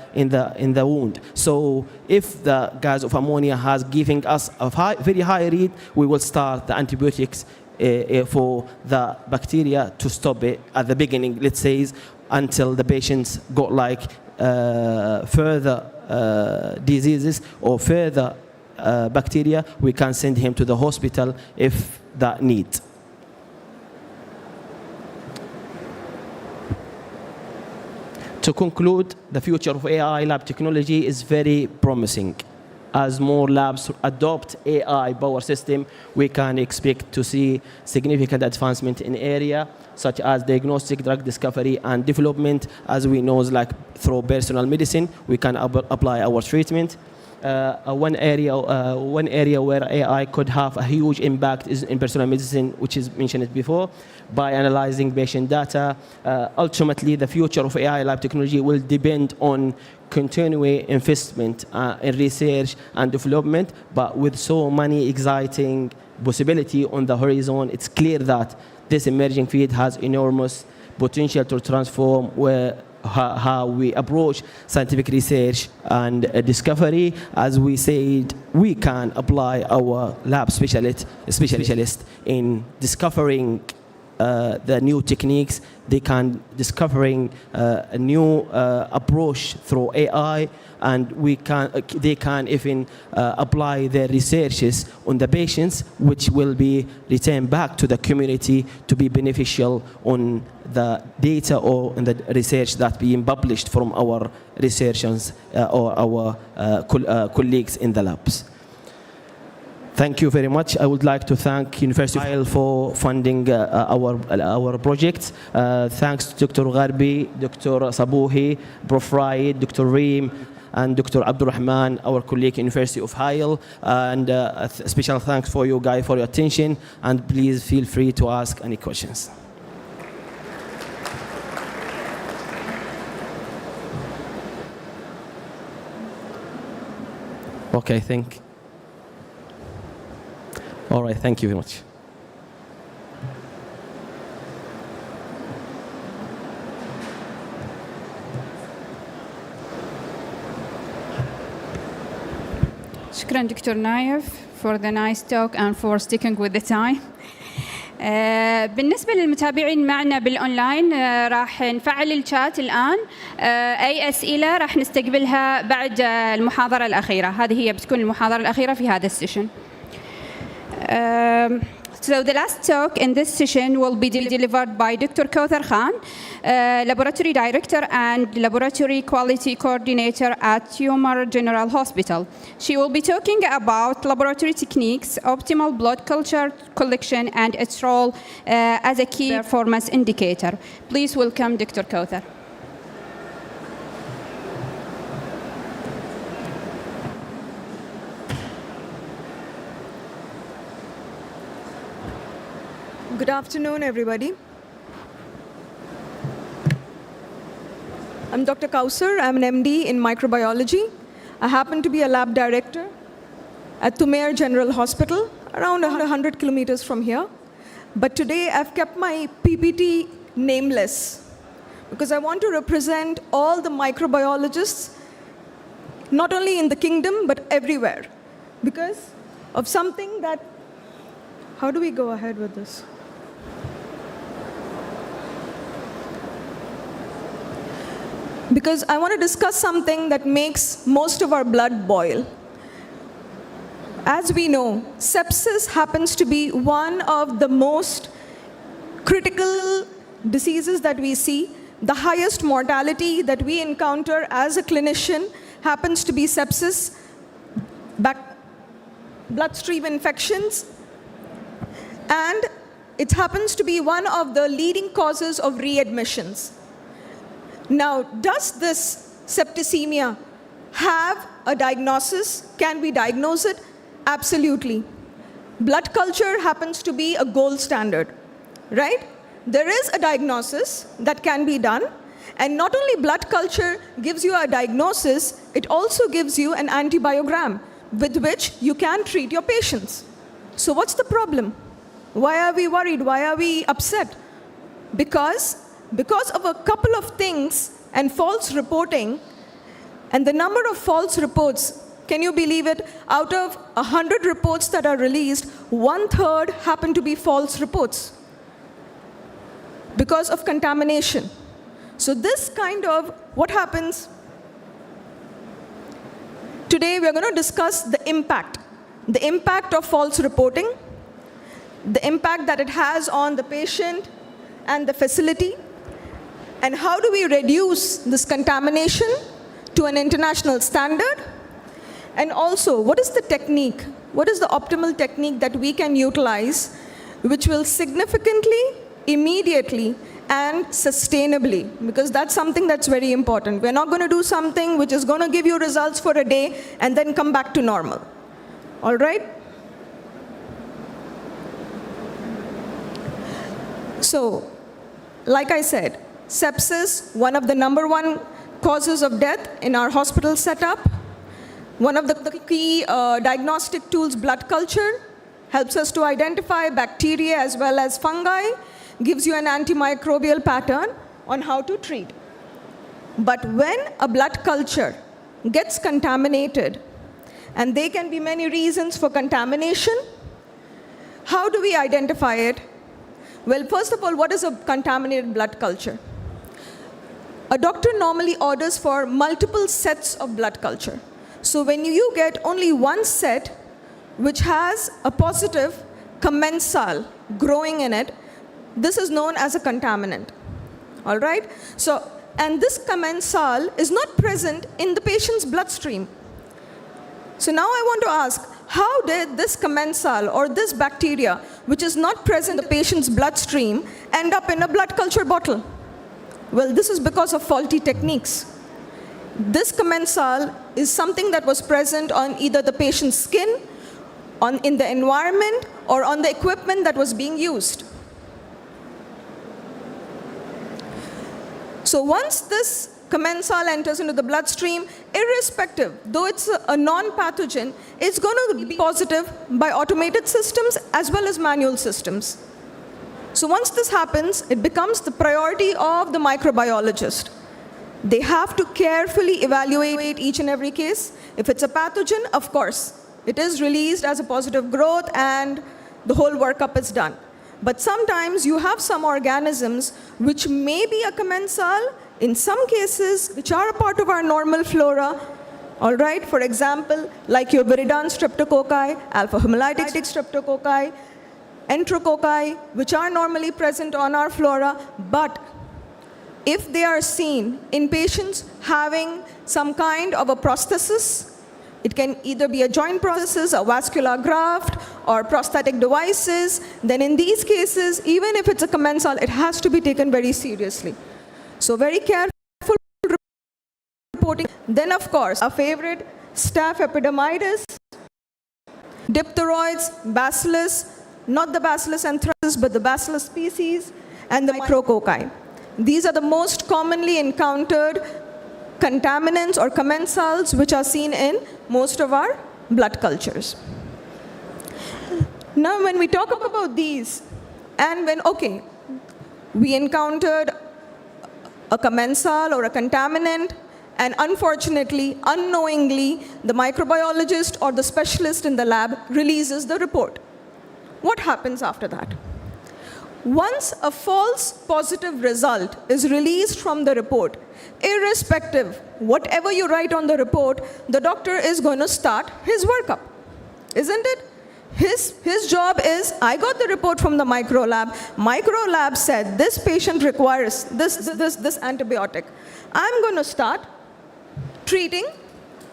wound. So if the gas of ammonia has giving us a very high read, we will start the antibiotics for the bacteria to stop it at the beginning, let's say, until the patients got like further diseases or further bacteria. We can send him to the hospital if that need. To conclude, the future of AI lab technology is very promising. As more labs adopt AI power system, we can expect to see significant advancement in area such as diagnostic, drug discovery, and development. As we know, like through personal medicine, we can apply our treatment. One area where AI could have a huge impact is in personal medicine, which is mentioned before, by analyzing patient data. Ultimately, the future of AI lab technology will depend on continuing investment in research and development, but with so many exciting possibilities on the horizon, it's clear that this emerging field has enormous potential to transform how we approach scientific research and discovery. As we said, we can apply our lab specialists in discovering the new techniques. They can discovering a new approach through AI, and they can even apply their researches on the patients, which will be returned back to the community to be beneficial on the data or in the research that being published from our researchers or our colleagues in the labs. Thank you very much. I would like to thank University of Israel for funding our project. Thanks to Dr. Gharbi, Dr. Sabuhi, Prof. Raid, Dr. Reem, and Dr. Abdurrahman, our colleague, University of Hail. And a special thanks for you guys for your attention. And please feel free to ask any questions. Okay, all right, thank you very much. شكرا دكتور نايف for the nice talk and for sticking with the time. بالنسبة للمتابعين معنا بالأونلاين راح نفعل الشات الآن. أي أسئلة راح نستقبلها بعد المحاضرة الأخيرة. هذه هي بتكون المحاضرة الأخيرة في هذا السيشن. So the last talk in this session will be delivered by Dr. Kauthar Khan, Laboratory Director and Laboratory Quality Coordinator at Tumor General Hospital. She will be talking about laboratory techniques, optimal blood culture collection, and its role as a key performance indicator. Please welcome Dr. Kauthar. Good afternoon, everybody. I'm Dr. Kauthar. I'm an MD in microbiology. I happen to be a lab director at Tumor General Hospital, around 100 kilometers from here. But today, I've kept my PPT nameless because I want to represent all the microbiologists, not only in the kingdom, but everywhere, because of something that... How do we go ahead with this? Because I want to discuss something that makes most of our blood boil. As we know, sepsis happens to be one of the most critical diseases that we see. The highest mortality that we encounter as a clinician happens to be sepsis, bloodstream infections, and it happens to be one of the leading causes of readmissions. Now, does this septicemia have a diagnosis? Can we diagnose it? Absolutely. Blood culture happens to be a gold standard, right? There is a diagnosis that can be done, and not only blood culture gives you a diagnosis, it also gives you an antibiogram with which you can treat your patients. So what's the problem? Why are we worried? Why are we upset? Because of a couple of things and false reporting, and the number of false reports, can you believe it? Out of 100 reports that are released, 1/3 happen to be false reports because of contamination. So this kind of, what happens? Today we're going to discuss the impact of false reporting, the impact that it has on the patient and the facility, and how do we reduce this contamination to an international standard? And also, what is the technique? What is the optimal technique that we can utilize which will significantly, immediately, and sustainably? Because that's something that's very important. We're not going to do something which is going to give you results for a day and then come back to normal. All right? So, like I said, sepsis, one of the #1 causes of death in our hospital setup. One of the key diagnostic tools, blood culture, helps us to identify bacteria as well as fungi, gives you an antimicrobial pattern on how to treat. But when a blood culture gets contaminated, and there can be many reasons for contamination, how do we identify it? Well, first of all, what is a contaminated blood culture? A doctor normally orders for multiple sets of blood culture. So when you get only one set which has a positive commensal growing in it, this is known as a contaminant. All right? So, and this commensal is not present in the patient's bloodstream. So now I want to ask, how did this commensal or this bacteria, which is not present in the patient's bloodstream, end up in a blood culture bottle? Well, this is because of faulty techniques. This commensal is something that was present on either the patient's skin, in the environment, or on the equipment that was being used. So once this commensal enters into the bloodstream, irrespective, though it's a non-pathogen, it's going to be positive by automated systems as well as manual systems. So once this happens, it becomes the priority of the microbiologist. They have to carefully evaluate each and every case. If it's a pathogen, of course, it is released as a positive growth and the whole workup is done. But sometimes you have some organisms which may be a commensal, in some cases, which are a part of our normal flora, all right? For example, like your viridans streptococci, alpha hemolytic streptococci, enterococci, which are normally present on our flora, but if they are seen in patients having some kind of a prosthesis, it can either be a joint prosthesis, a vascular graft, or prosthetic devices, then in these cases, even if it's a commensal, it has to be taken very seriously. So very careful reporting. Then of course, our favorite, staph epidermidis, diphtheroids, bacillus, not the Bacillus anthracis, but the Bacillus species, and the micrococci. These are the most commonly encountered contaminants or commensals which are seen in most of our blood cultures. Now when we talk about these, and when, okay, we encountered a commensal or a contaminant, and unfortunately, unknowingly, the microbiologist or the specialist in the lab releases the report. What happens after that? Once a false positive result is released from the report, irrespective, whatever you write on the report, the doctor is going to start his workup, isn't it? His job is, I got the report from the micro lab. Micro lab said this patient requires this antibiotic. I'm going to start treating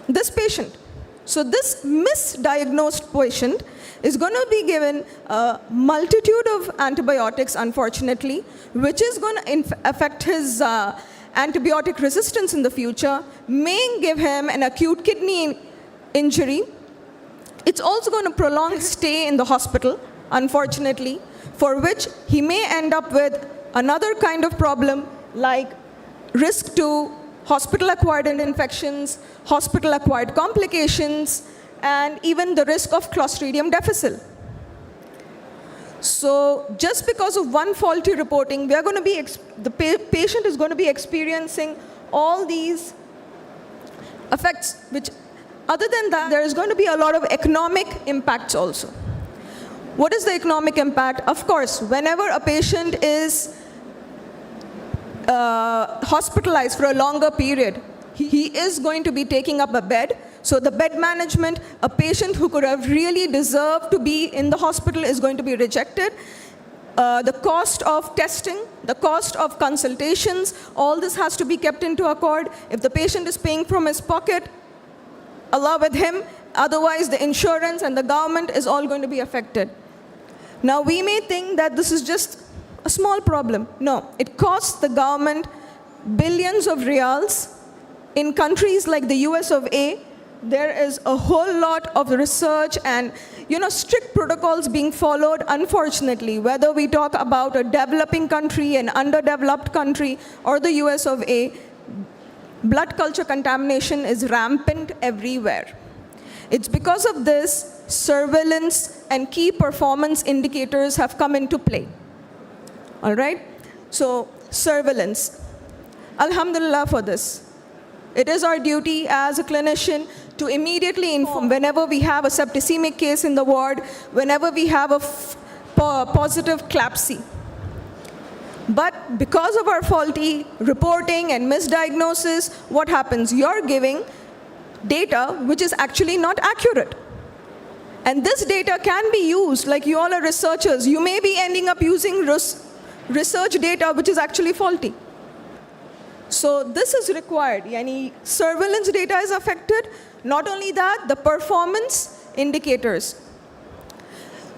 this patient. So this misdiagnosed patient is going to be given a multitude of antibiotics, unfortunately, which is going to affect his antibiotic resistance in the future, may give him an acute kidney injury. It's also going to prolong his stay in the hospital, unfortunately, for which he may end up with another kind of problem like risk to hospital-acquired infections, hospital-acquired complications, and even the risk of Clostridium difficile. So just because of one faulty reporting, we are going to be the patient is going to be experiencing all these effects, which other than that, there is going to be a lot of economic impacts also. What is the economic impact? Of course, whenever a patient is hospitalized for a longer period, he is going to be taking up a bed. So the bed management, a patient who could have really deserved to be in the hospital is going to be rejected. The cost of testing, the cost of consultations, all this has to be kept into accord. If the patient is paying from his pocket, Allah with him, otherwise the insurance and the government is all going to be affected. Now we may think that this is just a small problem. No, it costs the government billions of riyals. In countries like the US of A, there is a whole lot of research and strict protocols being followed, unfortunately, whether we talk about a developing country, an underdeveloped country, or the US of A, blood culture contamination is rampant everywhere. It's because of this, surveillance and key performance indicators have come into play. All right? So, surveillance. Alhamdulillah for this. It is our duty as a clinician to immediately inform whenever we have a septicemic case in the ward, whenever we have a positive CLABSI. But because of our faulty reporting and misdiagnosis, what happens? You're giving data which is actually not accurate. And this data can be used, like you all are researchers, you may be ending up using research data which is actually faulty. So this is required. Yani surveillance data is affected. Not only that, the performance indicators.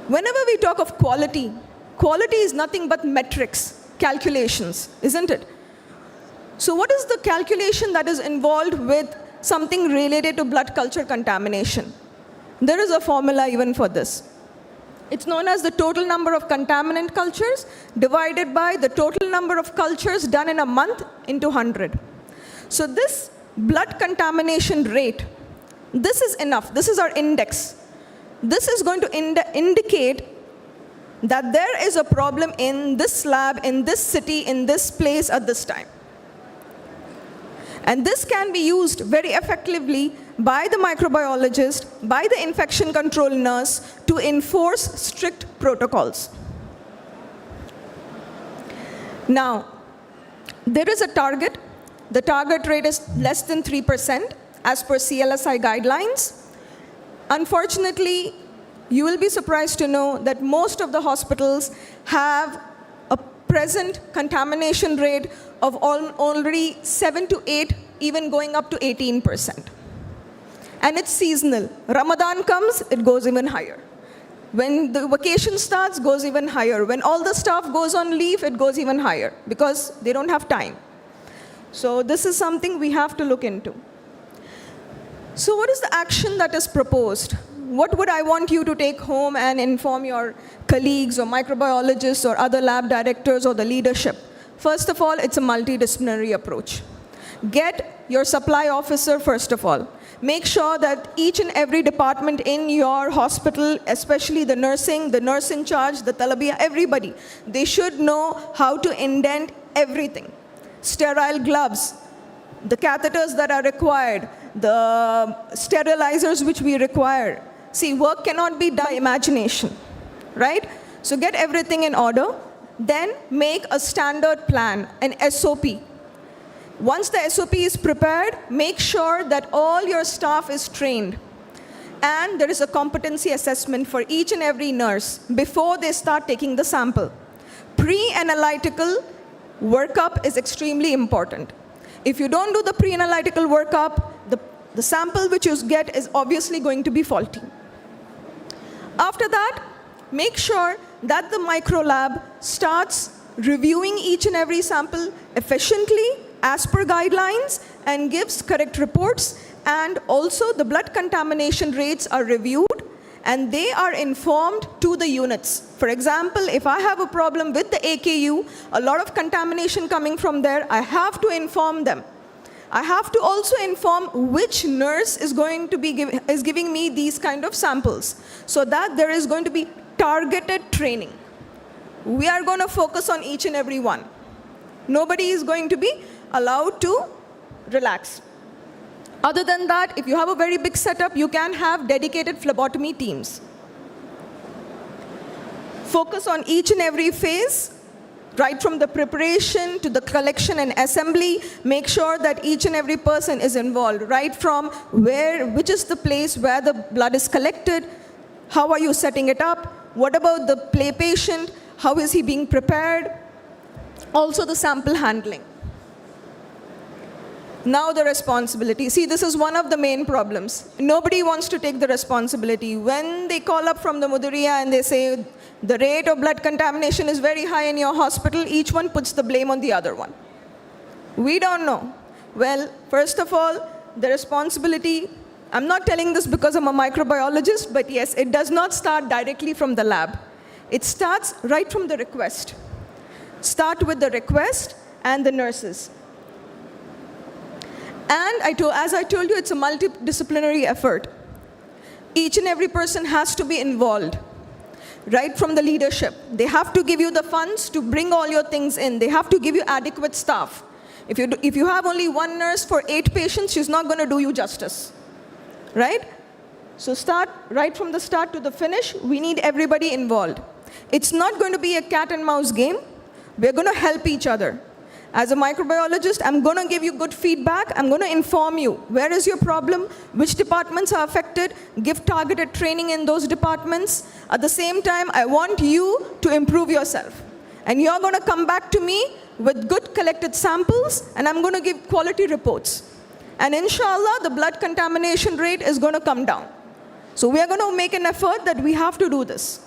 Whenever we talk of quality, quality is nothing but metrics, calculations, isn't it? So what is the calculation that is involved with something related to blood culture contamination? There is a formula even for this. It's known as the total number of contaminant cultures divided by the total number of cultures done in a month into 100. So this blood contamination rate, this is enough. This is our index. This is going to indicate that there is a problem in this lab, in this city, in this place at this time. And this can be used very effectively by the microbiologist, by the infection control nurse to enforce strict protocols. Now, there is a target. The target rate is less than 3% as per CLSI guidelines. Unfortunately, you will be surprised to know that most of the hospitals have a present contamination rate of already 7 to 8, even going up to 18%. And it's seasonal. Ramadan comes, it goes even higher. When the vacation starts, goes even higher. When all the staff goes on leave, it goes even higher because they don't have time. So this is something we have to look into. So what is the action that is proposed? What would I want you to take home and inform your colleagues or microbiologists or other lab directors or the leadership? First of all, it's a multidisciplinary approach. Get your supply officer first of all. Make sure that each and every department in your hospital, especially the nurse in charge, the talabiyah, everybody, they should know how to indent everything. Sterile gloves, the catheters that are required, the sterilizers which we require. See, work cannot be done by imagination, right? So get everything in order, then make a standard plan, an SOP. Once the SOP is prepared, make sure that all your staff is trained. And there is a competency assessment for each and every nurse before they start taking the sample. Pre-analytical workup is extremely important. If you don't do the pre-analytical workup, the sample which you get is obviously going to be faulty. After that, make sure that the microlab starts reviewing each and every sample efficiently as per guidelines and gives correct reports, and also the blood contamination rates are reviewed and they are informed to the units. For example, if I have a problem with the AKU, a lot of contamination coming from there, I have to inform them. I have to also inform which nurse is going to be giving me these kind of samples, so that there is going to be targeted training. We are going to focus on each and every one. Nobody is going to be allowed to relax. Other than that, if you have a very big setup, you can have dedicated phlebotomy teams. Focus on each and every phase, right from the preparation to the collection and assembly. Make sure that each and every person is involved, right from which is the place where the blood is collected, how are you setting it up, what about the patient, how is he being prepared, also the sample handling. Now the responsibility. See, this is one of the main problems. Nobody wants to take the responsibility. When they call up from the Muduriya and they say, the rate of blood contamination is very high in your hospital, each one puts the blame on the other one. We don't know. Well, first of all, the responsibility, I'm not telling this because I'm a microbiologist, but yes, it does not start directly from the lab. It starts right from the request. Start with the request and the nurses. And as I told you, it's a multidisciplinary effort. Each and every person has to be involved, right from the leadership. They have to give you the funds to bring all your things in. They have to give you adequate staff. If you have only one nurse for 8 patients, she's not going to do you justice, right? So start right from the start to the finish. We need everybody involved. It's not going to be a cat and mouse game. We're going to help each other. As a microbiologist, I'm going to give you good feedback. I'm going to inform you. Where is your problem? Which departments are affected? Give targeted training in those departments. At the same time, I want you to improve yourself. And you're going to come back to me with good collected samples, and I'm going to give quality reports. And inshallah, the blood contamination rate is going to come down. So we are going to make an effort that we have to do this.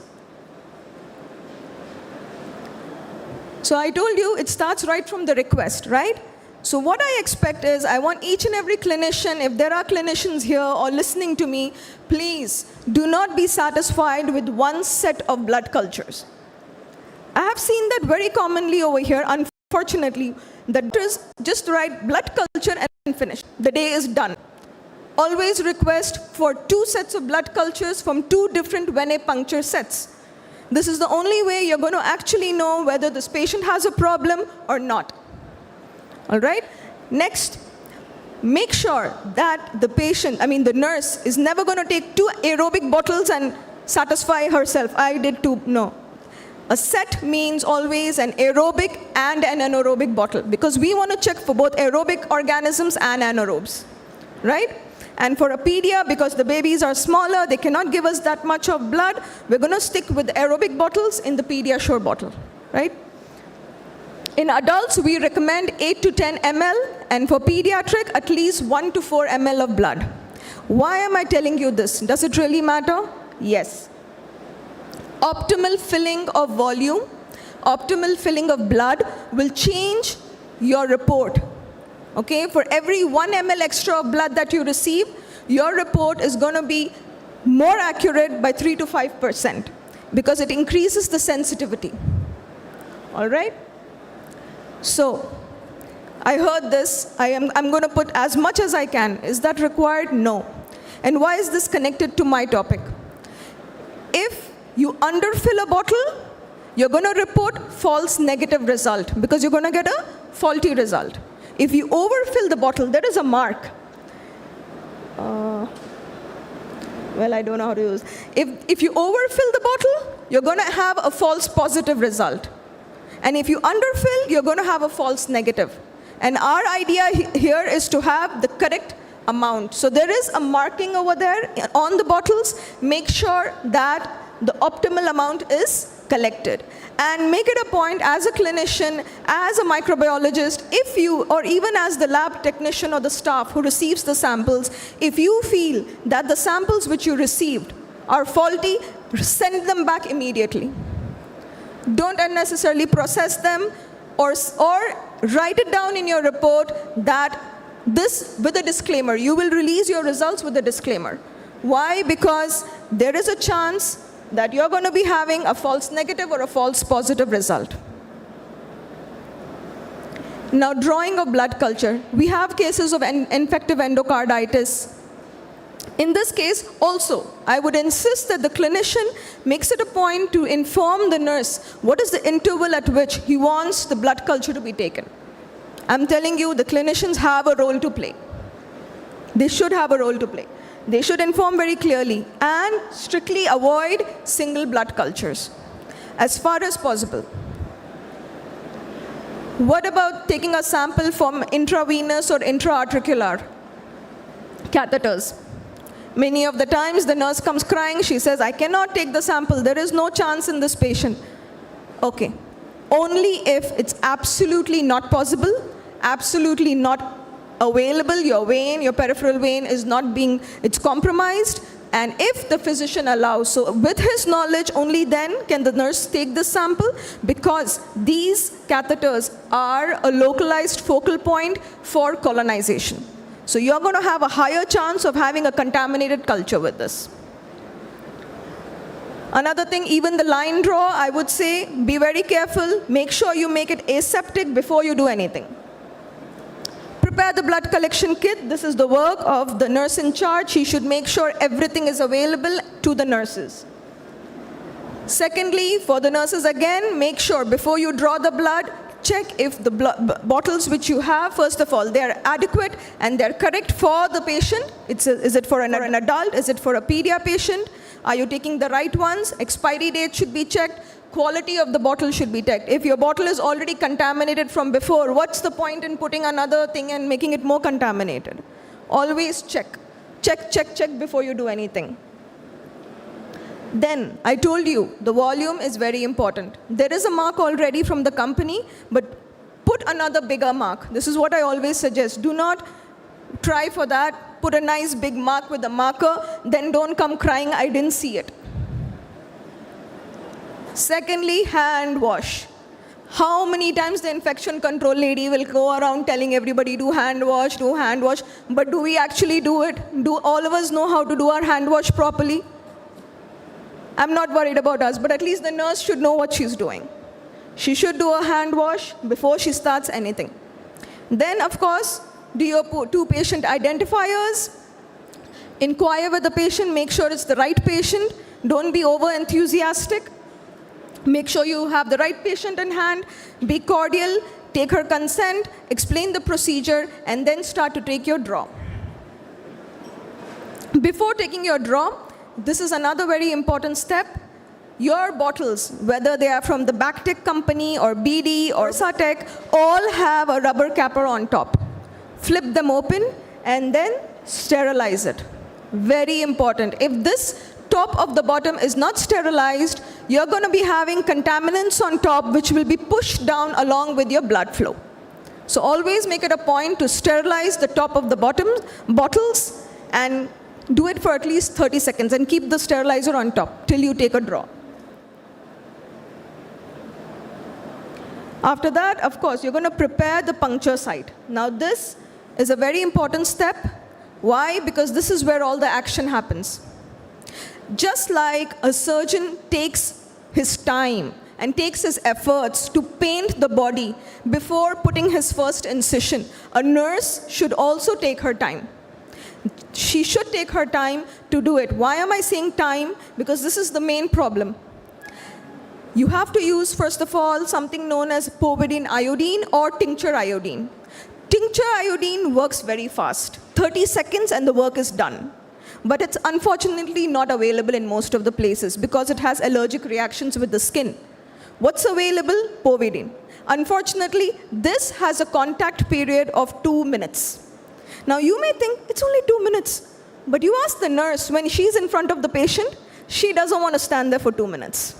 So I told you, it starts right from the request, right? So what I expect is, I want each and every clinician, if there are clinicians here or listening to me, please do not be satisfied with one set of blood cultures. I have seen that very commonly over here, unfortunately, that is just write blood culture and finish. The day is done. Always request for 2 sets of blood cultures from 2 different venae puncture sets. This is the only way you're going to actually know whether this patient has a problem or not. All right? Next, make sure that the nurse is never going to take 2 aerobic bottles and satisfy herself. I did 2. No. A set means always an aerobic and an anaerobic bottle, because we want to check for both aerobic organisms and anaerobes. right? And for a pedia, because the babies are smaller, they cannot give us that much of blood, we're going to stick with aerobic bottles in the Pediasure bottle, right? In adults, we recommend 8 to 10 ml, and for pediatric, at least 1 to 4 ml of blood. Why am I telling you this? Does it really matter? Yes. Optimal filling of volume, optimal filling of blood will change your report. Okay, for every 1 ml extra of blood that you receive, your report is going to be more accurate by 3 to 5% because it increases the sensitivity. All right? So, I heard this. I'm going to put as much as I can. Is that required? No. And why is this connected to my topic? If you underfill a bottle, you're going to report false negative result because you're going to get a faulty result. If you overfill the bottle, there is a mark. Well, I don't know how to use. If you overfill the bottle, you're going to have a false positive result. And if you underfill, you're going to have a false negative. And our idea here is to have the correct amount. So there is a marking over there on the bottles. Make sure that the optimal amount is collected. And make it a point as a clinician, as a microbiologist, if you, or even as the lab technician or the staff who receives the samples, if you feel that the samples which you received are faulty, send them back immediately. Don't unnecessarily process them, or write it down in your report that this, with a disclaimer, you will release your results with a disclaimer. Why? Because there is a chance that you're going to be having a false negative or a false positive result. Now, drawing of blood culture. We have cases of infective endocarditis. In this case, also, I would insist that the clinician makes it a point to inform the nurse what is the interval at which he wants the blood culture to be taken. I'm telling you, the clinicians have a role to play. They should have a role to play. They should inform very clearly and strictly avoid single blood cultures as far as possible. What about taking a sample from intravenous or intra-articular catheters? Many of the times the nurse comes crying, she says, I cannot take the sample, there is no chance in this patient. Okay, only if it's absolutely not possible, absolutely not available, your vein, your peripheral vein is not being, it's compromised, and if the physician allows, so with his knowledge, only then can the nurse take the sample, because these catheters are a localized focal point for colonization. So you're going to have a higher chance of having a contaminated culture with this. Another thing, even the line draw, I would say, be very careful, make sure you make it aseptic before you do anything. Prepare the blood collection kit. This is the work of the nurse in charge. She should make sure everything is available to the nurses. Secondly, for the nurses again, make sure before you draw the blood, check if the bottles which you have, first of all, they are adequate and they're correct for the patient. Is it for an adult? Is it for a pedia patient? Are you taking the right ones? Expiry date should be checked. Quality of the bottle should be checked. If your bottle is already contaminated from before, what's the point in putting another thing and making it more contaminated? Always check. Check before you do anything. Then, I told you, the volume is very important. There is a mark already from the company, but put another bigger mark. This is what I always suggest. Do not try for that. Put a nice big mark with a marker, then don't come crying, I didn't see it. Secondly, hand wash. How many times the infection control lady will go around telling everybody, do hand wash, but do we actually do it? Do all of us know how to do our hand wash properly? I'm not worried about us, but at least the nurse should know what she's doing. She should do a hand wash before she starts anything. Then, of course, do your 2 patient identifiers. Inquire with the patient, make sure it's the right patient. Don't be over-enthusiastic. Make sure you have the right patient in hand. Be cordial, take her consent, explain the procedure, and then start to take your draw. Before taking your draw, this is another very important step. Your bottles, whether they are from the Bactec company or BD or Satec, all have a rubber capper on top. Flip them open and then sterilize it. Very important. If this top of the bottom is not sterilized, you're going to be having contaminants on top which will be pushed down along with your blood flow. So always make it a point to sterilize the top of the bottom bottles and do it for at least 30 seconds and keep the sterilizer on top till you take a draw. After that, of course, you're going to prepare the puncture site. Now this is a very important step. Why? Because this is where all the action happens. Just like a surgeon takes his time and takes his efforts to paint the body before putting his first incision, a nurse should also take her time. She should take her time to do it. Why am I saying time? Because this is the main problem. You have to use, first of all, something known as povidone iodine or tincture iodine. Tincture iodine works very fast. 30 seconds and the work is done. But it's unfortunately not available in most of the places because it has allergic reactions with the skin. What's available? Povidone. Unfortunately, this has a contact period of 2 minutes. Now you may think it's only 2 minutes, but you ask the nurse when she's in front of the patient, she doesn't want to stand there for 2 minutes.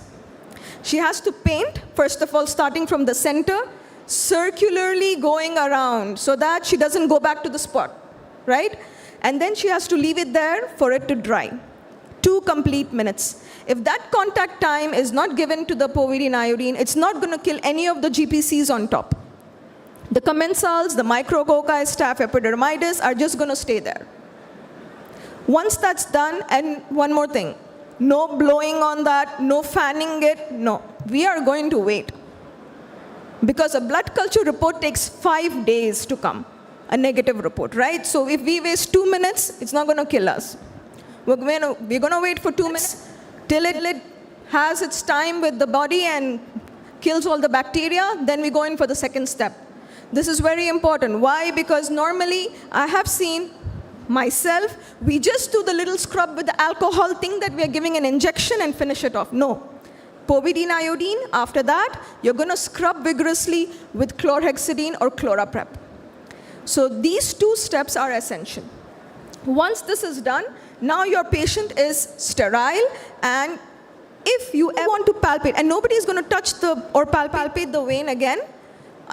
She has to paint, first of all, starting from the center, circularly going around so that she doesn't go back to the spot, right? And then she has to leave it there for it to dry. 2 complete minutes. If that contact time is not given to the povidone iodine, it's not going to kill any of the GPCs on top. The commensals, the micrococci, staph epidermidis are just going to stay there. Once that's done, and one more thing, no blowing on that, no fanning it, no. We are going to wait. Because a blood culture report takes 5 days to come, a negative report, right? So if we waste 2 minutes, it's not going to kill us. We're going to wait for 2 minutes till it has its time with the body and kills all the bacteria, then we go in for the second step. This is very important. Why? Because normally, I have seen myself, we just do the little scrub with the alcohol thing that we are giving an injection and finish it off. No. Povidone iodine, after that, you're going to scrub vigorously with chlorhexidine or Chloroprep. So these 2 steps are essential. Once this is done, now your patient is sterile, and if you ever want to palpate, and nobody is going to touch or palpate the vein again,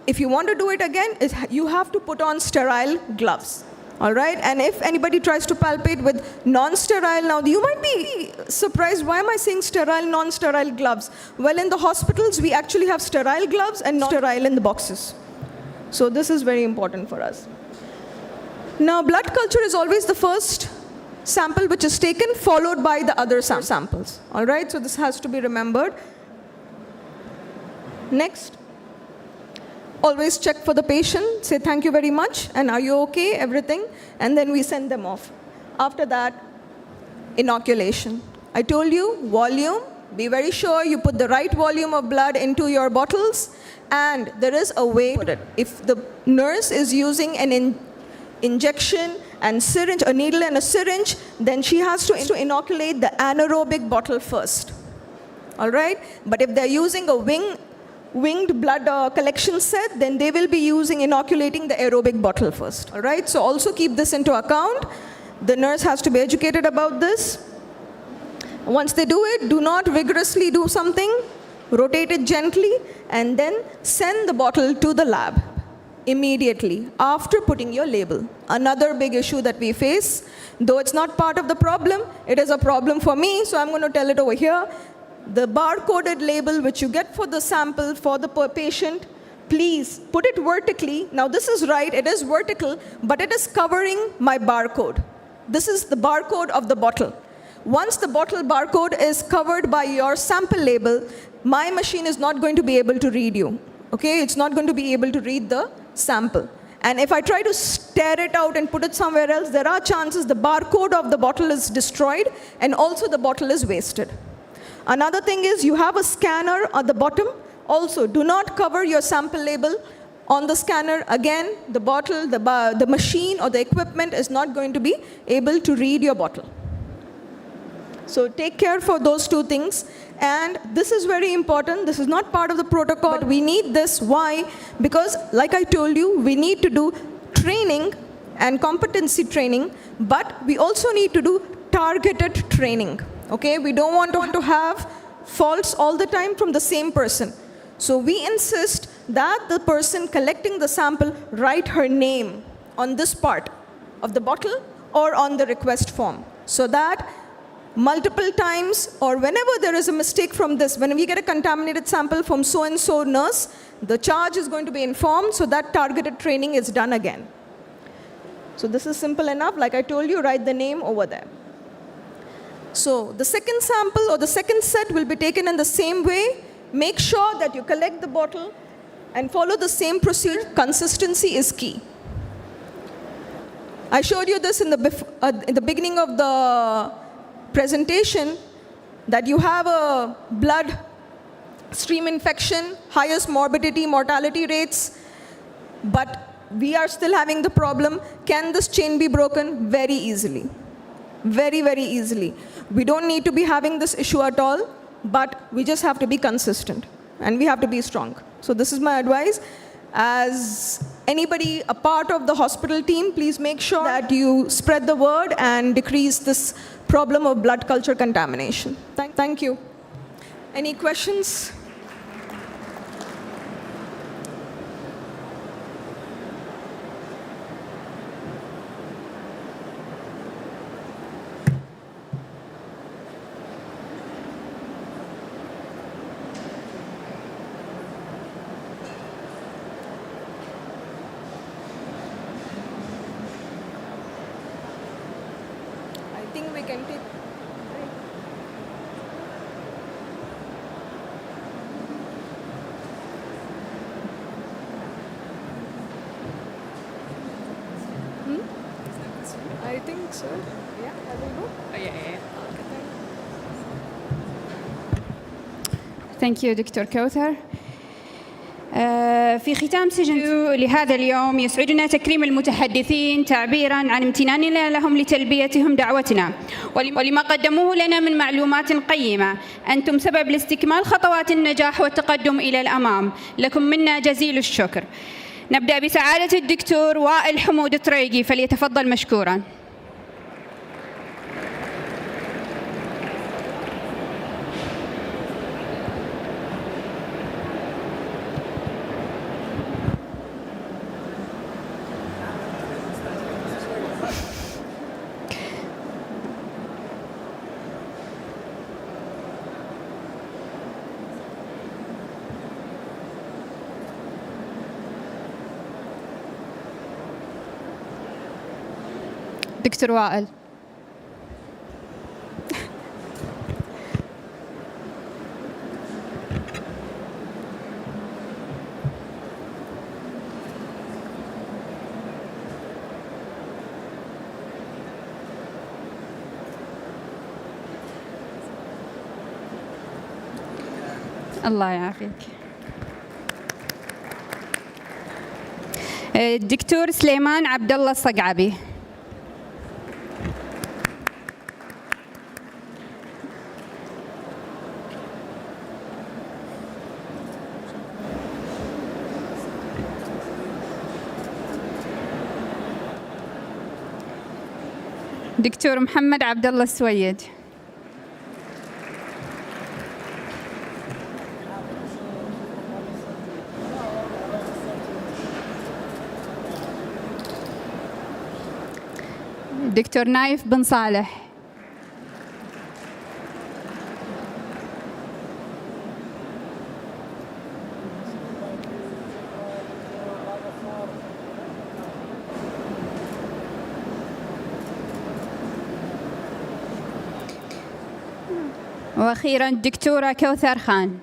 if you want to do it again, you have to put on sterile gloves. All right, and if anybody tries to palpate with non-sterile, now you might be surprised, why am I saying sterile, non-sterile gloves? Well, in the hospitals, we actually have sterile gloves and non-sterile in the boxes. So this is very important for us. Now, blood culture is always the first sample which is taken, followed by the other samples. All right, so this has to be remembered. Next. Always check for the patient, say thank you very much, and are you okay, everything, and then we send them off. After that, inoculation. I told you, volume, be very sure you put the right volume of blood into your bottles, and there is a way to put it. If the nurse is using an injection and syringe, a needle and a syringe, then she has to inoculate the anaerobic bottle first. All right? But if they're using a winged blood collection set, then they will be inoculating the aerobic bottle first. All right, so also keep this into account. The nurse has to be educated about this. Once they do it, do not vigorously do something, rotate it gently, and then send the bottle to the lab immediately after putting your label. Another big issue that we face, though it's not part of the problem, it is a problem for me, so I'm going to tell it over here. The barcoded label which you get for the sample for the patient, please put it vertically. Now this is right, it is vertical, but it is covering my barcode. This is the barcode of the bottle. Once the bottle barcode is covered by your sample label, my machine is not going to be able to read you. Okay, it's not going to be able to read the sample. And if I try to tear it out and put it somewhere else, there are chances the barcode of the bottle is destroyed and also the bottle is wasted. Another thing is you have a scanner at the bottom. Also, do not cover your sample label on the scanner. Again, the bottle, the machine or the equipment is not going to be able to read your bottle. So take care for those 2 things. And this is very important. This is not part of the protocol, but we need this. Why? Because like I told you, we need to do training and competency training, but we also need to do targeted training. Okay, we don't want to have faults all the time from the same person. So we insist that the person collecting the sample write her name on this part of the bottle or on the request form, so that multiple times or whenever there is a mistake from this, when we get a contaminated sample from so-and-so nurse, the charge is going to be informed, so that targeted training is done again. So this is simple enough. Like I told you, write the name over there. So the second sample or the second set will be taken in the same way. Make sure that you collect the bottle and follow the same procedure. Consistency is key. I showed you this in the beginning of the presentation, that you have a blood stream infection, highest morbidity, mortality rates, but we are still having the problem. Can this chain be broken? Very easily. Very, very easily. We don't need to be having this issue at all, but we just have to be consistent and we have to be strong. So this is my advice. As anybody a part of the hospital team, please make sure that you spread the word and decrease this problem of blood culture contamination. Thank you. Any questions? I think we can take. I think so. Yeah, I will go. Yeah. Thank you, دكتور كوثر. في ختام سجن لهذا اليوم يسعدنا تكريم المتحدثين تعبيراً عن امتناننا لهم لتلبيتهم دعوتنا ولما قدموه لنا من معلومات قيمة. أنتم سبب لاستكمال خطوات النجاح والتقدم إلى الأمام. لكم منا جزيل الشكر. نبدأ بسعادة الدكتور وائل حمود الطريقي، فليتفضل مشكوراً. دكتور وائل. الله يعافيك. الدكتور سليمان عبد الله الصقعبي. دكتور محمد عبد الله السويد. دكتور نايف بن صالح. وأخيراً الدكتورة كوثر خان.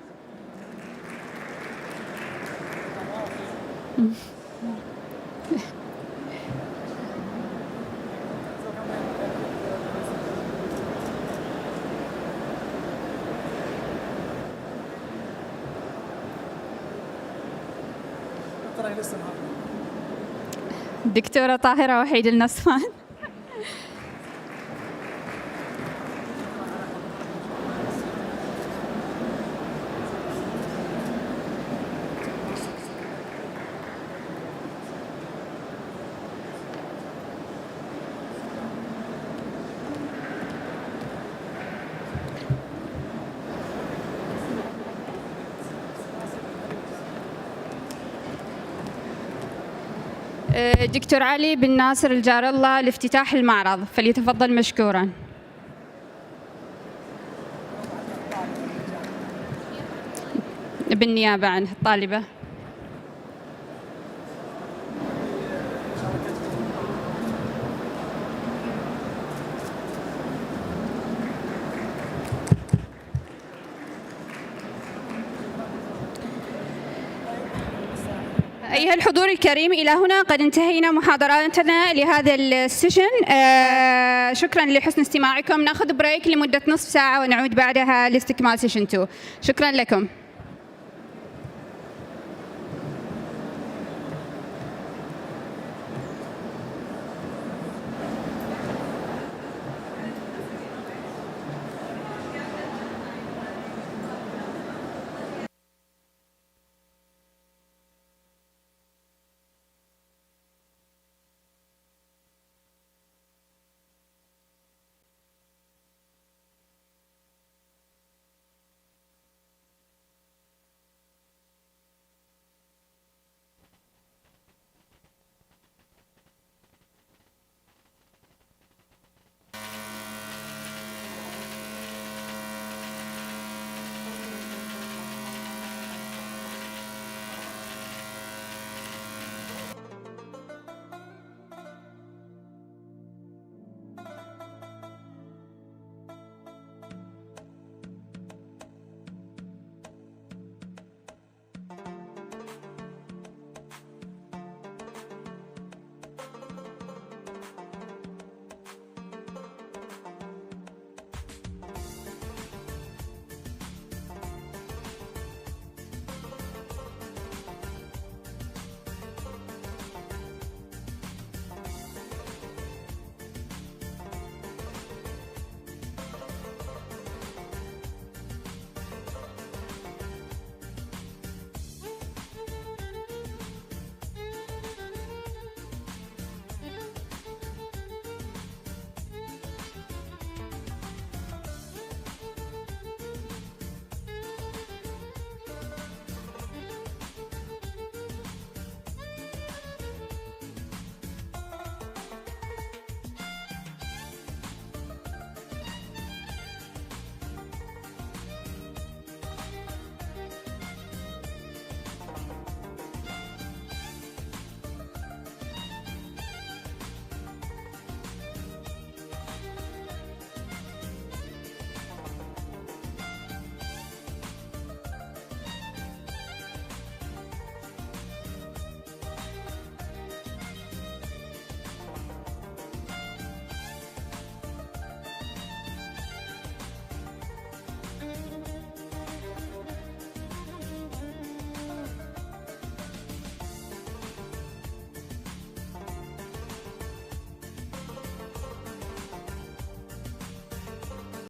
الدكتورة طاهرة وحيد النصفان. دكتور علي بن ناصر الجار الله لافتتاح المعرض، فليتفضل مشكورا. بالنيابة عن الطالبة. أيها الحضور الكريم، إلى هنا قد انتهينا محاضراتنا لهذا السيشن. شكرا لحسن استماعكم. ناخذ بريك لمدة نصف ساعة ونعود بعدها لاستكمال سيشن 2. شكرا لكم.